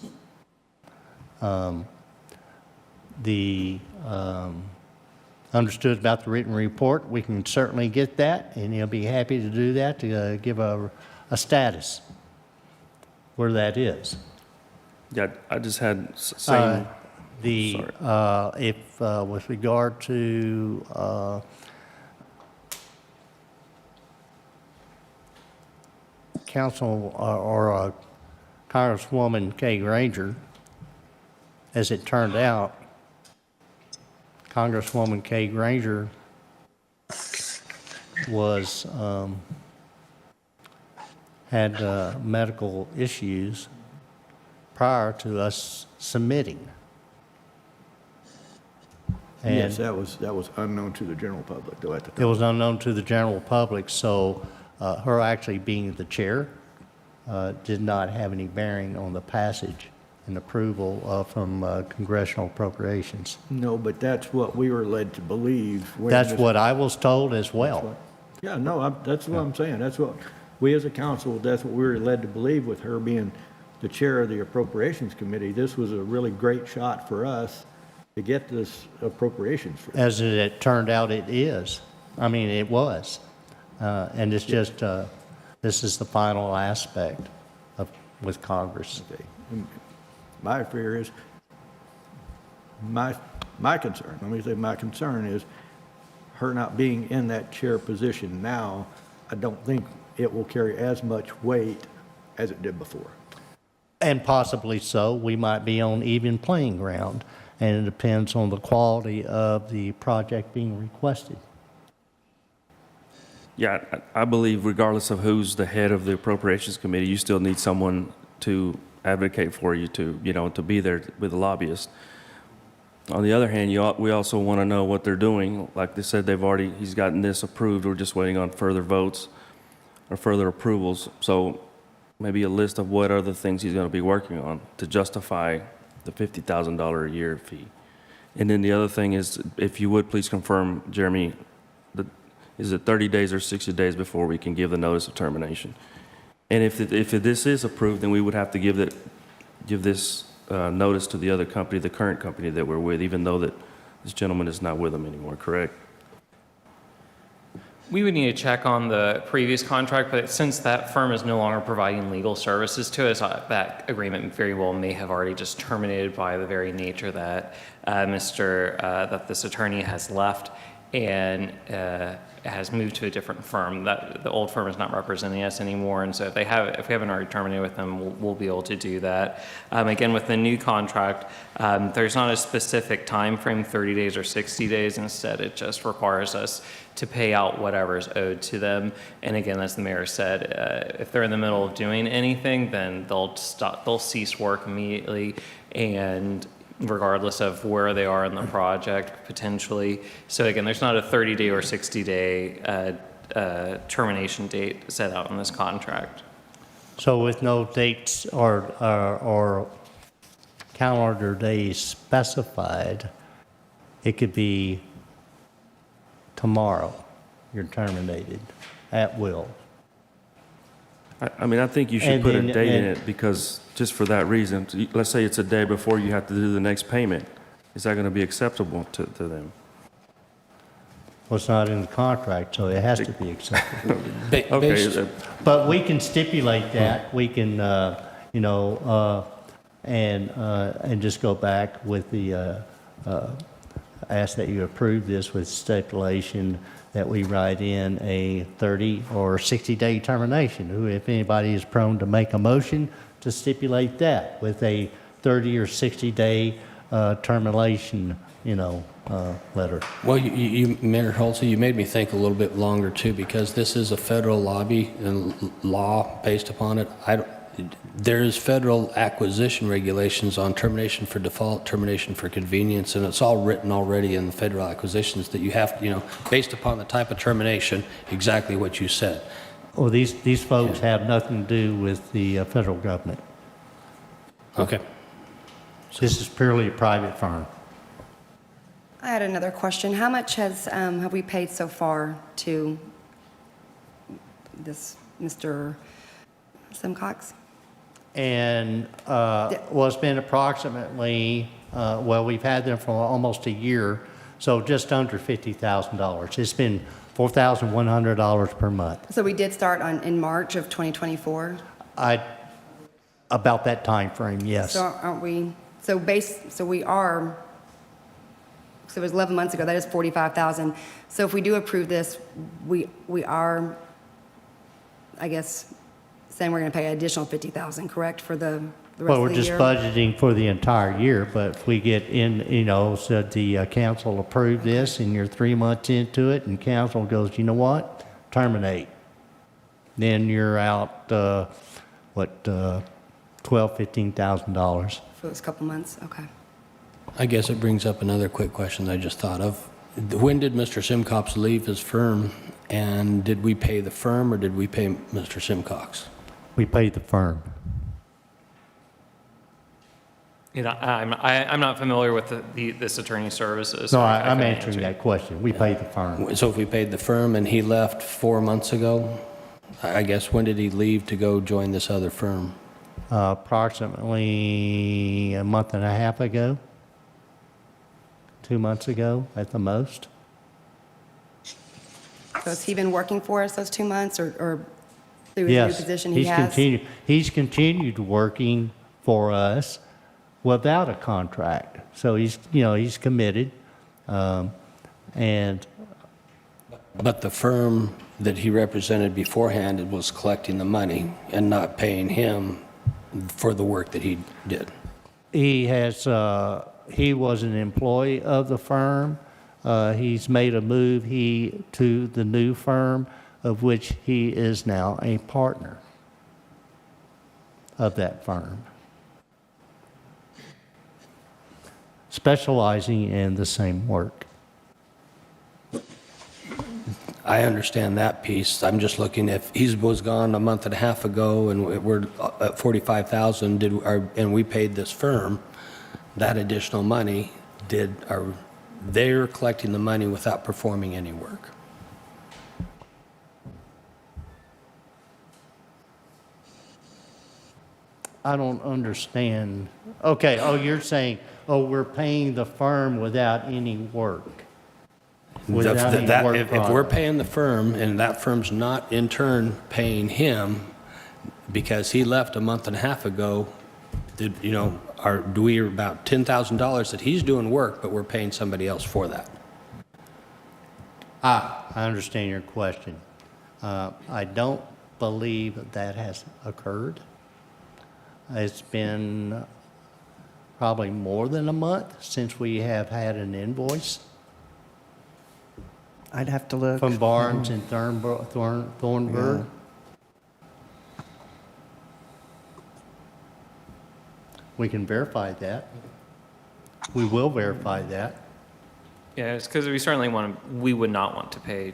Understood about the written report. We can certainly get that, and he'll be happy to do that, to give a status where that is. Yeah, I just had same. With regard to Council or Congresswoman Kay Granger, as it turned out, Congresswoman Kay Granger was had medical issues prior to us submitting. And yes, that was unknown to the general public, though, at the time. it was unknown to the general public, so her actually being the chair did not have any bearing on the passage and approval from congressional appropriations. No, but that's what we were led to believe. That's what I was told as well. Yeah, no, that's what I'm saying. That's what, we as a council, that's what we were led to believe with her being the chair of the Appropriations Committee. This was a really great shot for us to get this appropriations. As it turned out, it is. I mean, it was. And it's just, this is the final aspect with Congress. Okay. My fear is, my concern, let me say my concern is her not being in that chair position now, I don't think it will carry as much weight as it did before. And possibly so. We might be on even playing ground, and it depends on the quality of the project being requested. Yeah, I believe regardless of who's the head of the Appropriations Committee, you still need someone to advocate for you to, to be there with the lobbyist. On the other hand, we also want to know what they're doing. Like they said, he's gotten this approved. We're just waiting on further votes or further approvals. So maybe a list of what other things he's going to be working on to justify the $50,000 a year fee. And then the other thing is, if you would please confirm, Jeremy, is it 30 days or 60 days before we can give the notice of termination? And if this is approved, then we would have to give this notice to the other company, the current company that we're with, even though that this gentleman is not with them anymore, correct? We would need to check on the previous contract, but since that firm is no longer providing legal services to us, that agreement very well may have already just terminated by the very nature that that this attorney has left and has moved to a different firm. That the old firm is not representing us anymore, and so if we haven't already terminated with them, we'll be able to do that. Again, with the new contract, there's not a specific time frame, 30 days or 60 days. Instead, it just requires us to pay out whatever is owed to them. And again, as the mayor said, if they're in the middle of doing anything, then they'll cease work immediately, and regardless of where they are in the project, potentially. So again, there's not a 30-day or 60-day termination date set out in this contract. So with no dates or calendar days specified, it could be tomorrow, you're terminated at will. I mean, I think you should And put a then- date in and- it because, just for that reason, let's say it's a day before you have to do the next payment. Is that going to be acceptable to them? Well, it's not in the contract, so it has to be acceptable. Okay, But we can stipulate that, we can, you know, and just go back with the, ask that you approve this with stipulation that we write in a 30 or 60-day termination. Who, if anybody is prone to make a motion to stipulate that with a 30 or 60-day termination, you know, letter. Well, Mayor Holsey, you made me think a little bit longer too, because this is a federal lobby and law based upon it. There's federal acquisition regulations on termination for default, termination for convenience, and it's all written already in the federal acquisitions that you have, you know, based upon the type of termination, exactly what you said. Well, these folks have nothing to do with the federal government. Okay. This is purely a private firm. I had another question. How much have we paid so far to this Mr. Simcox? And, well, it's been approximately, well, we've had them for almost a year, so just under $50,000. It's been $4,100 per month. So we did start in March of 2024? About that time frame, yes. So aren't we, so we are, so it was 11 months ago, that is 45,000. So if we do approve this, we are, I guess, saying we're going to pay an additional 50,000, correct, for the rest Well, of we're the just year? budgeting for the entire year, but if we get in, you know, so the council approved this and you're 3 months into it and council goes, you know what, terminate. Then you're out, $12,000, $15,000. For those couple months, okay. I guess it brings up another quick question I just thought of. When did Mr. Simcox leave his firm, and did we pay the firm or did we pay Mr. Simcox? We paid the firm. You know, I'm not familiar with this attorney's services. No, so I I'm couldn't answering answer. that question. We paid the firm. So if we paid the firm and he left 4 months ago, I guess when did he leave to go join this other firm? Approximately a month and a half ago, 2 months ago at the most. So has he been working for us those 2 months, or through his new Yes, position he has? he's continued working for us without a contract. So he's, you know, he's committed, and But the firm that he represented beforehand was collecting the money and not paying him for the work that he did. he has, he was an employee of the firm. He's made a move to the new firm, of which he is now a partner of that firm, specializing in the same work. I understand that piece. I'm just looking, if he was gone a month and a half ago and we're at 45,000, and we paid this firm that additional money, they're collecting the money without performing any work. I don't understand. Okay, oh, you're saying oh, we're paying the firm without any work. Without any work If we're product. paying the firm and that firm's not in turn paying him because he left a month and a half ago, do we about $10,000 that he's doing work, but we're paying somebody else for that? I understand your question. I don't believe that has occurred. It's been probably more than a month since we have had an invoice I'd have to look. from Barnes and Thornburg. We can verify that. We will verify that. Yeah, it's because we would not want to pay,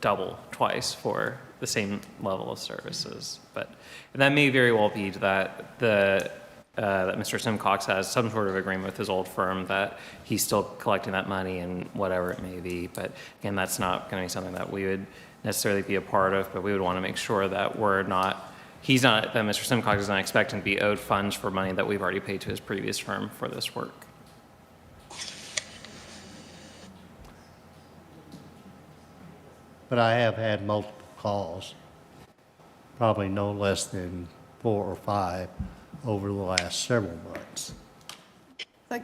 double twice for the same level of services. But and that may very well be that that Mr. Simcox has some sort of agreement with his old firm that he's still collecting that money and whatever it may be. But again, that's not going to be something that we would necessarily be a part of, but we would want to make sure that that Mr. Simcox is not expecting to be owed funds for money that we've already paid to his previous firm for this work. But I have had multiple calls, probably no less than 4 or 5 over the last several months. Like,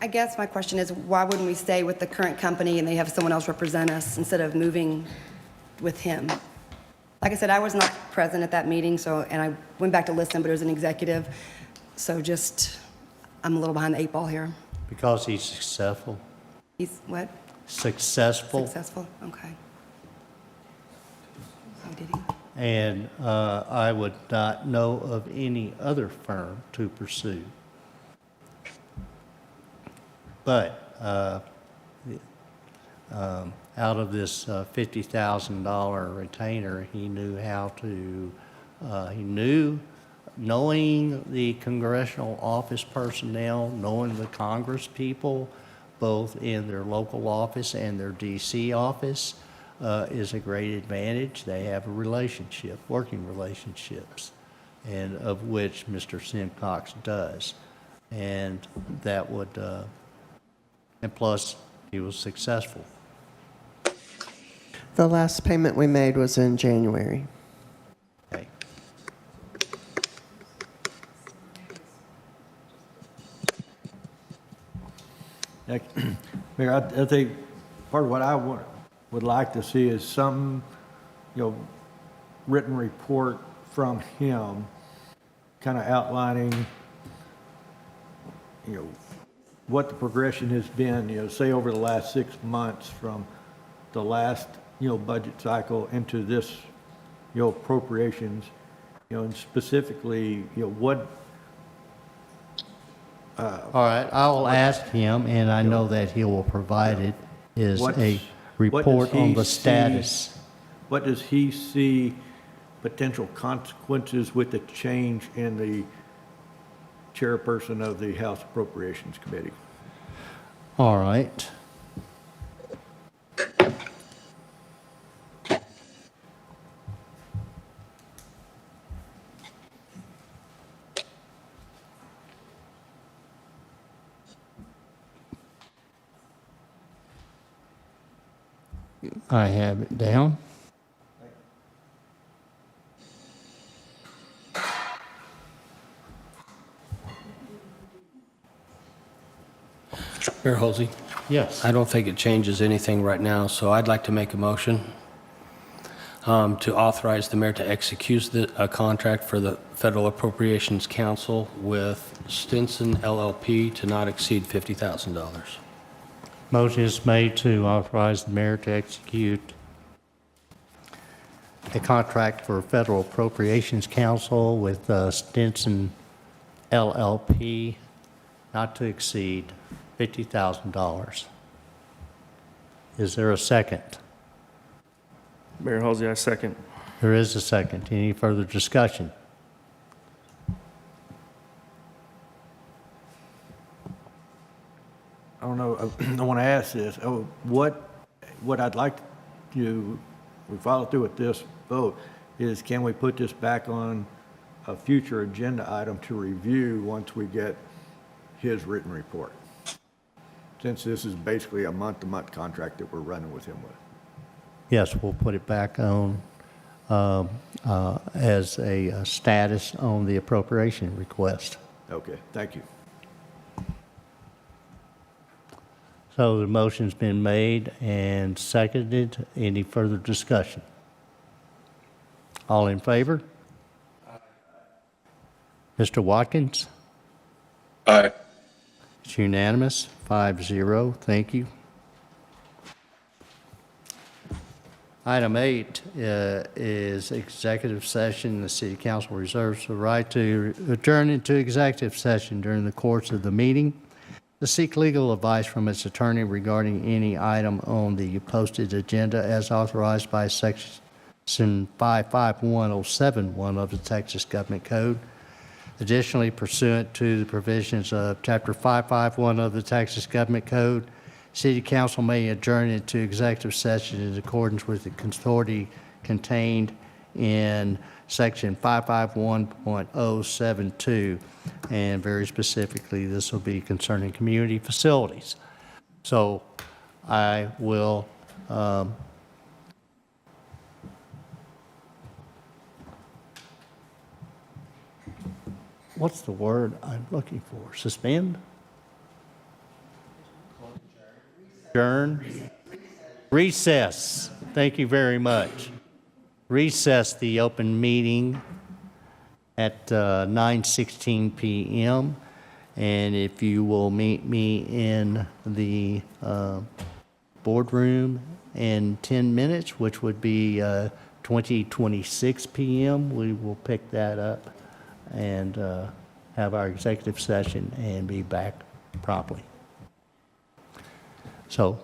I guess my question is, why wouldn't we stay with the current company and they have someone else represent us instead of moving with him? Like I said, I was not present at that meeting, and I went back to listen, but it was an executive. So I'm a little behind the 8 ball here. Because he's successful. He's what? Successful. Successful, okay. Oh, did he? And I would not know of any other firm to pursue. But out of this $50,000 retainer, he knew how to, knowing the congressional office personnel, knowing the Congress people, both in their local office and their DC office, is a great advantage. They have a relationship, working relationships, and of which Mr. Simcox does. And that would, and plus, he was successful. The last payment we made was in January. Okay. Mayor, I think part of what I would like to see is some, written report from him, kind of outlining, what the progression has been, say over the last 6 months from the last, budget cycle into this, appropriations, and specifically, what. All right, I will ask him, and I know that he will provide it, is a report on the status. What does he see potential consequences with the change in the chairperson of the House Appropriations Committee? All right. I have it down. Mayor Halsey? Yes. I don't think it changes anything right now, so I'd like to make a motion to authorize the mayor to execute a contract for the Federal Appropriations Council with Stinson LLP to not exceed $50,000. Motion is made to authorize the mayor to execute a contract for Federal Appropriations Council with Stinson LLP not to exceed $50,000. Is there a second? Mayor Halsey, I second. There is a second. Any further discussion? I don't know, I want to ask this. What I'd like to, we follow through with this vote, is can we put this back on a future agenda item to review once we get, his written report? Since this is basically a month-to-month contract that we're running with him with. Yes, we'll put it back on as a status on the appropriation request. Okay, thank you. So the motion's been made and seconded. Any further discussion? All in favor? Mr. Watkins? Aye. It's unanimous, 5-0. Thank you. Item 8 is executive session. The city council reserves the right to adjourn into executive session during the course of the meeting to seek legal advice from its attorney regarding any item on the posted agenda as authorized by Section 551071 of the Texas Government Code. Additionally, pursuant to the provisions of Chapter 551 of the Texas Government Code, City Council may adjourn into executive session in accordance with the authority contained in Section 551.072, and very specifically, this will be concerning community facilities. So I will what's the word I'm looking for? Suspend? Adjourn? Recess. Thank you very much. Recess the open meeting at 9:16 p.m. And if you will meet me in the boardroom in 10 minutes, which would be 20:26 p.m., we will pick that up and have our executive session and be back promptly. So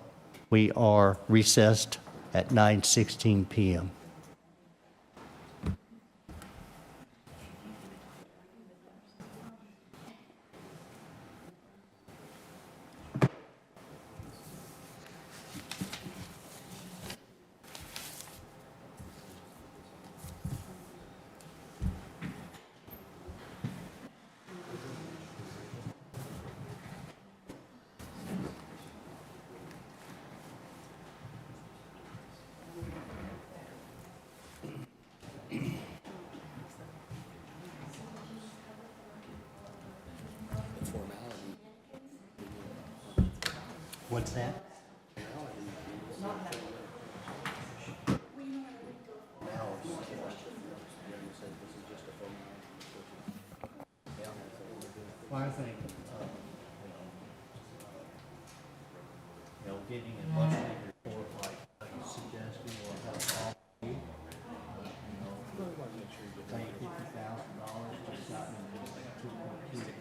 we are recessed at 9:16 p.m. What's that? Well, I think, getting a monthly report like you suggested will help all of you. Paying $50,000 just got me $2.2 million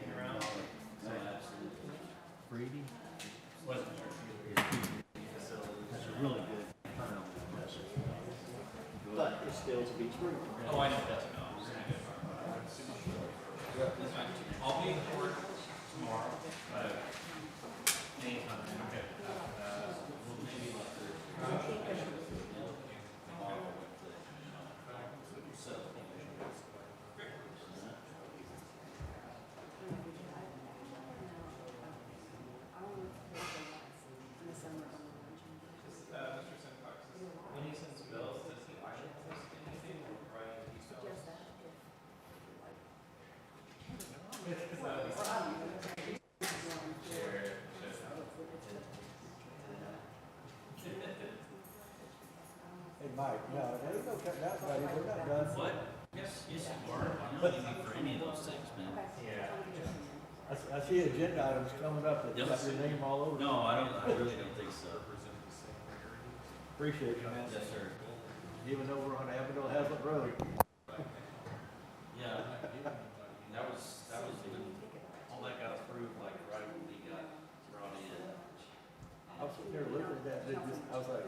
Freebie. That's a really good turnout investment. But it's still to be true. Oh, I know that's I'll be in court tomorrow, but anytime. Okay. Maybe when he sends bills, does he actually post anything or write details? Hey, Mike, no, ain't no cutting out, buddy, we're not done. What? Yes, yes, you are. I'm not looking for any of those things, man. I see agenda items coming up that got your name all over. No, I really don't think so. Appreciate you, man. Yes, sir. Even though we're on Avenel Hazlet Road. Yeah, that was even, all that got approved like right when we got brought in. I was sitting there looking at that, I was like,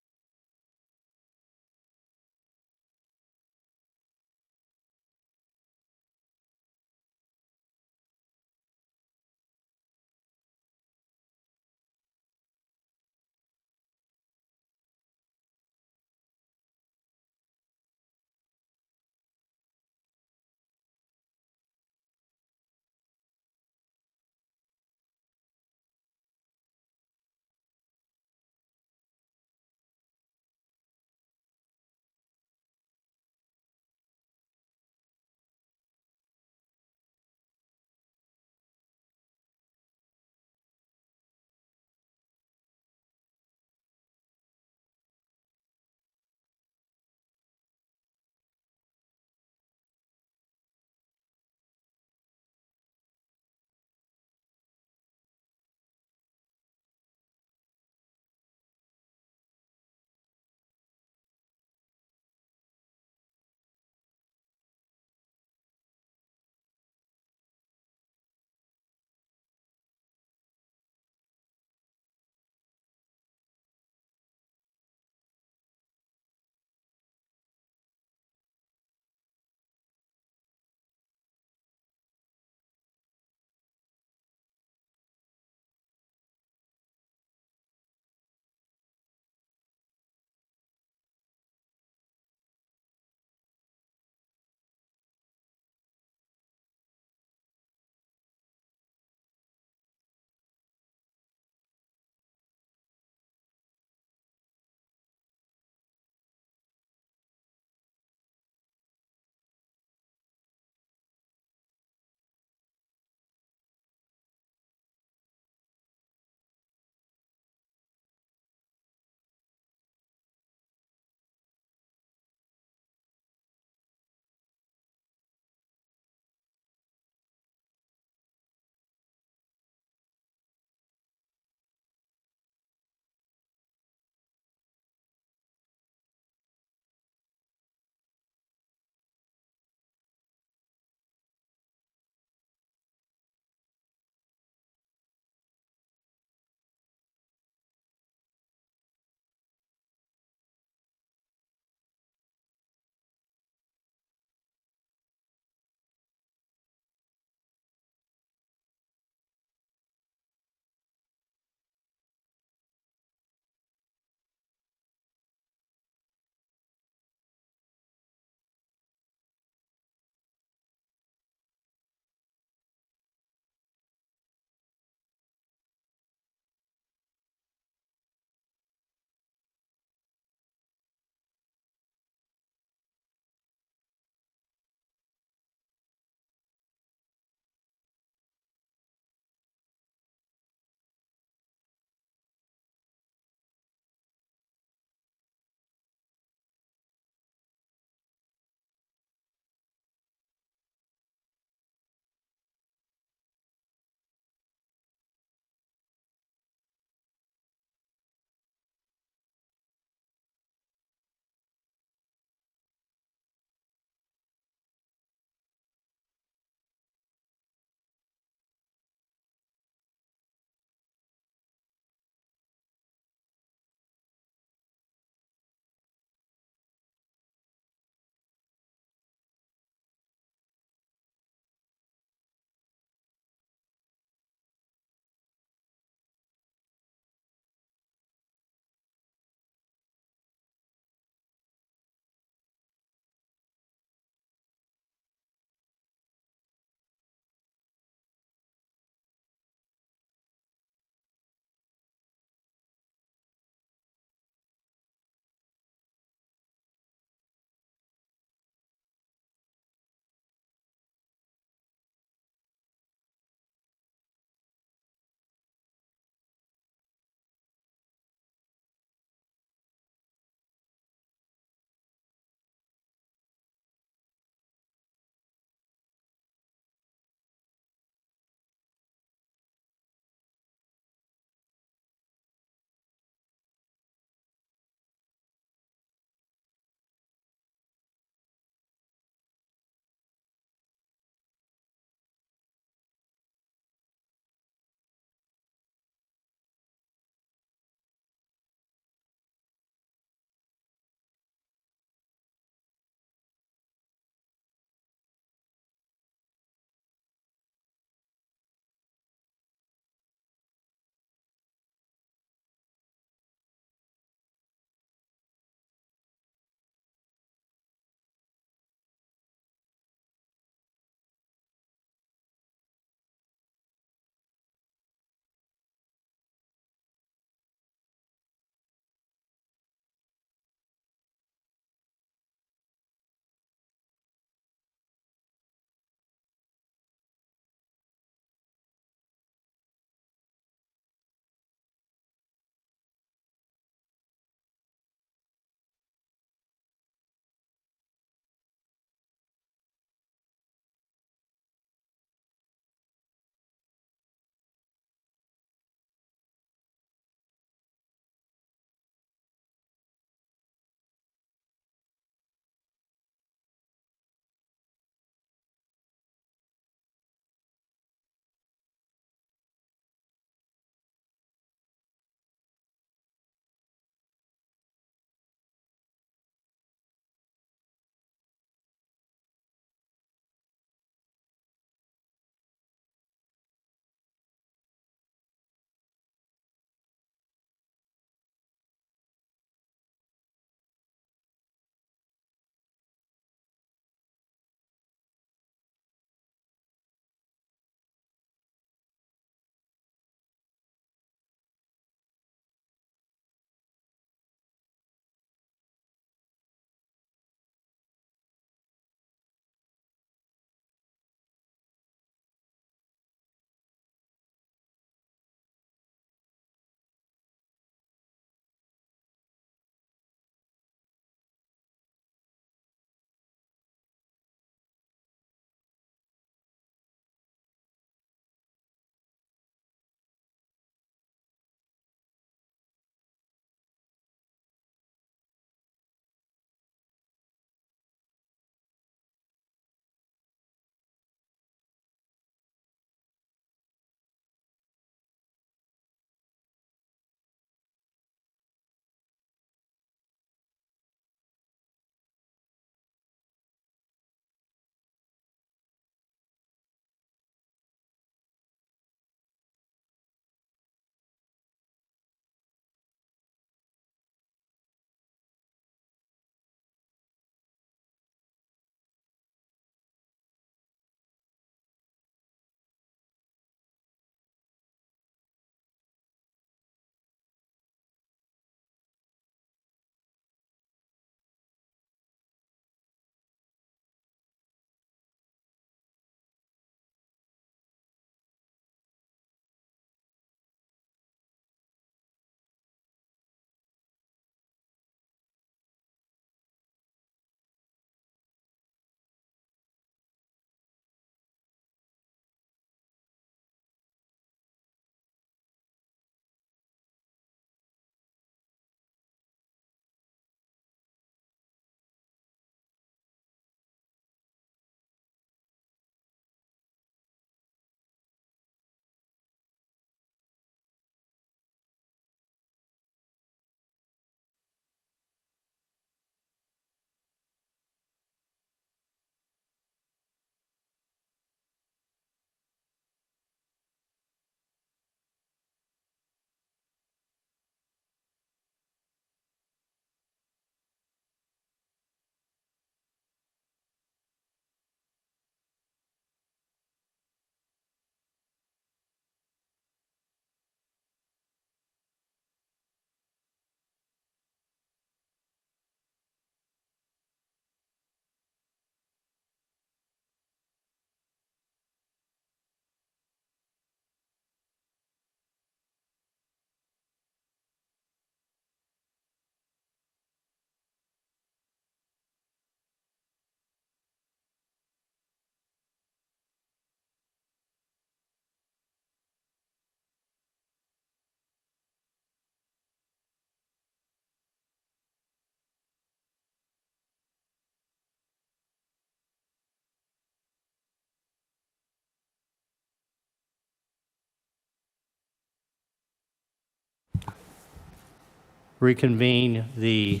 reconvene the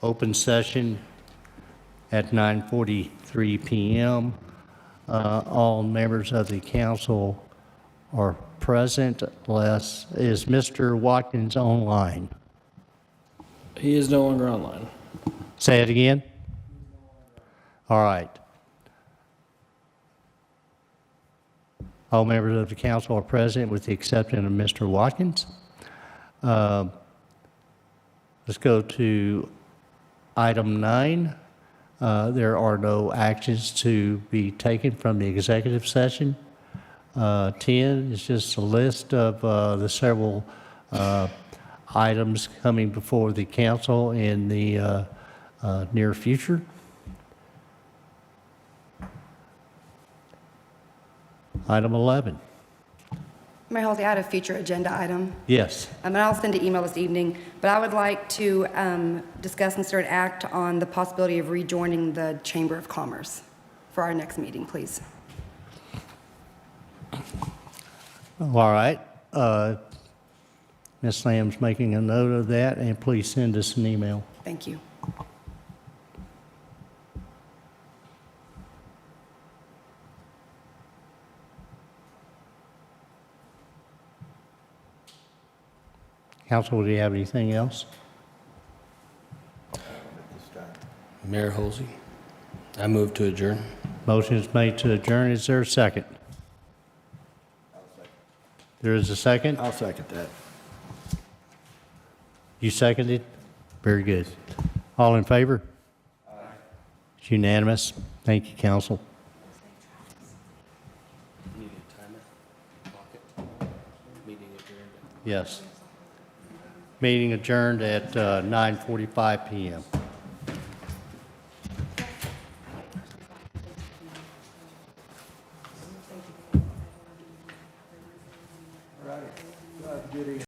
open session at 9:43 PM. All members of the council are present, is Mr. Watkins online? He is no longer online. Say it again? All right. All members of the council are present with the exception of Mr. Watkins. Let's go to item 9. There are no actions to be taken from the executive session. 10 is just a list of the several items coming before the council in the near future. Item 11. Mayor Halsey, I had a future agenda item. Yes. And I'll send an email this evening, but I would like to discuss and consider an act on the possibility of rejoining the Chamber of Commerce for our next meeting, please. All right. Ms. Lamb's making a note of that, and please send us an email. Thank you. Council, do you have anything else? Mayor Holsey, I move to adjourn. Motion is made to adjourn. Is there a second? There is a second? I'll second that. You seconded? Very good. All in favor? It's unanimous. Thank you, council. Yes. Meeting adjourned at 9:45 PM.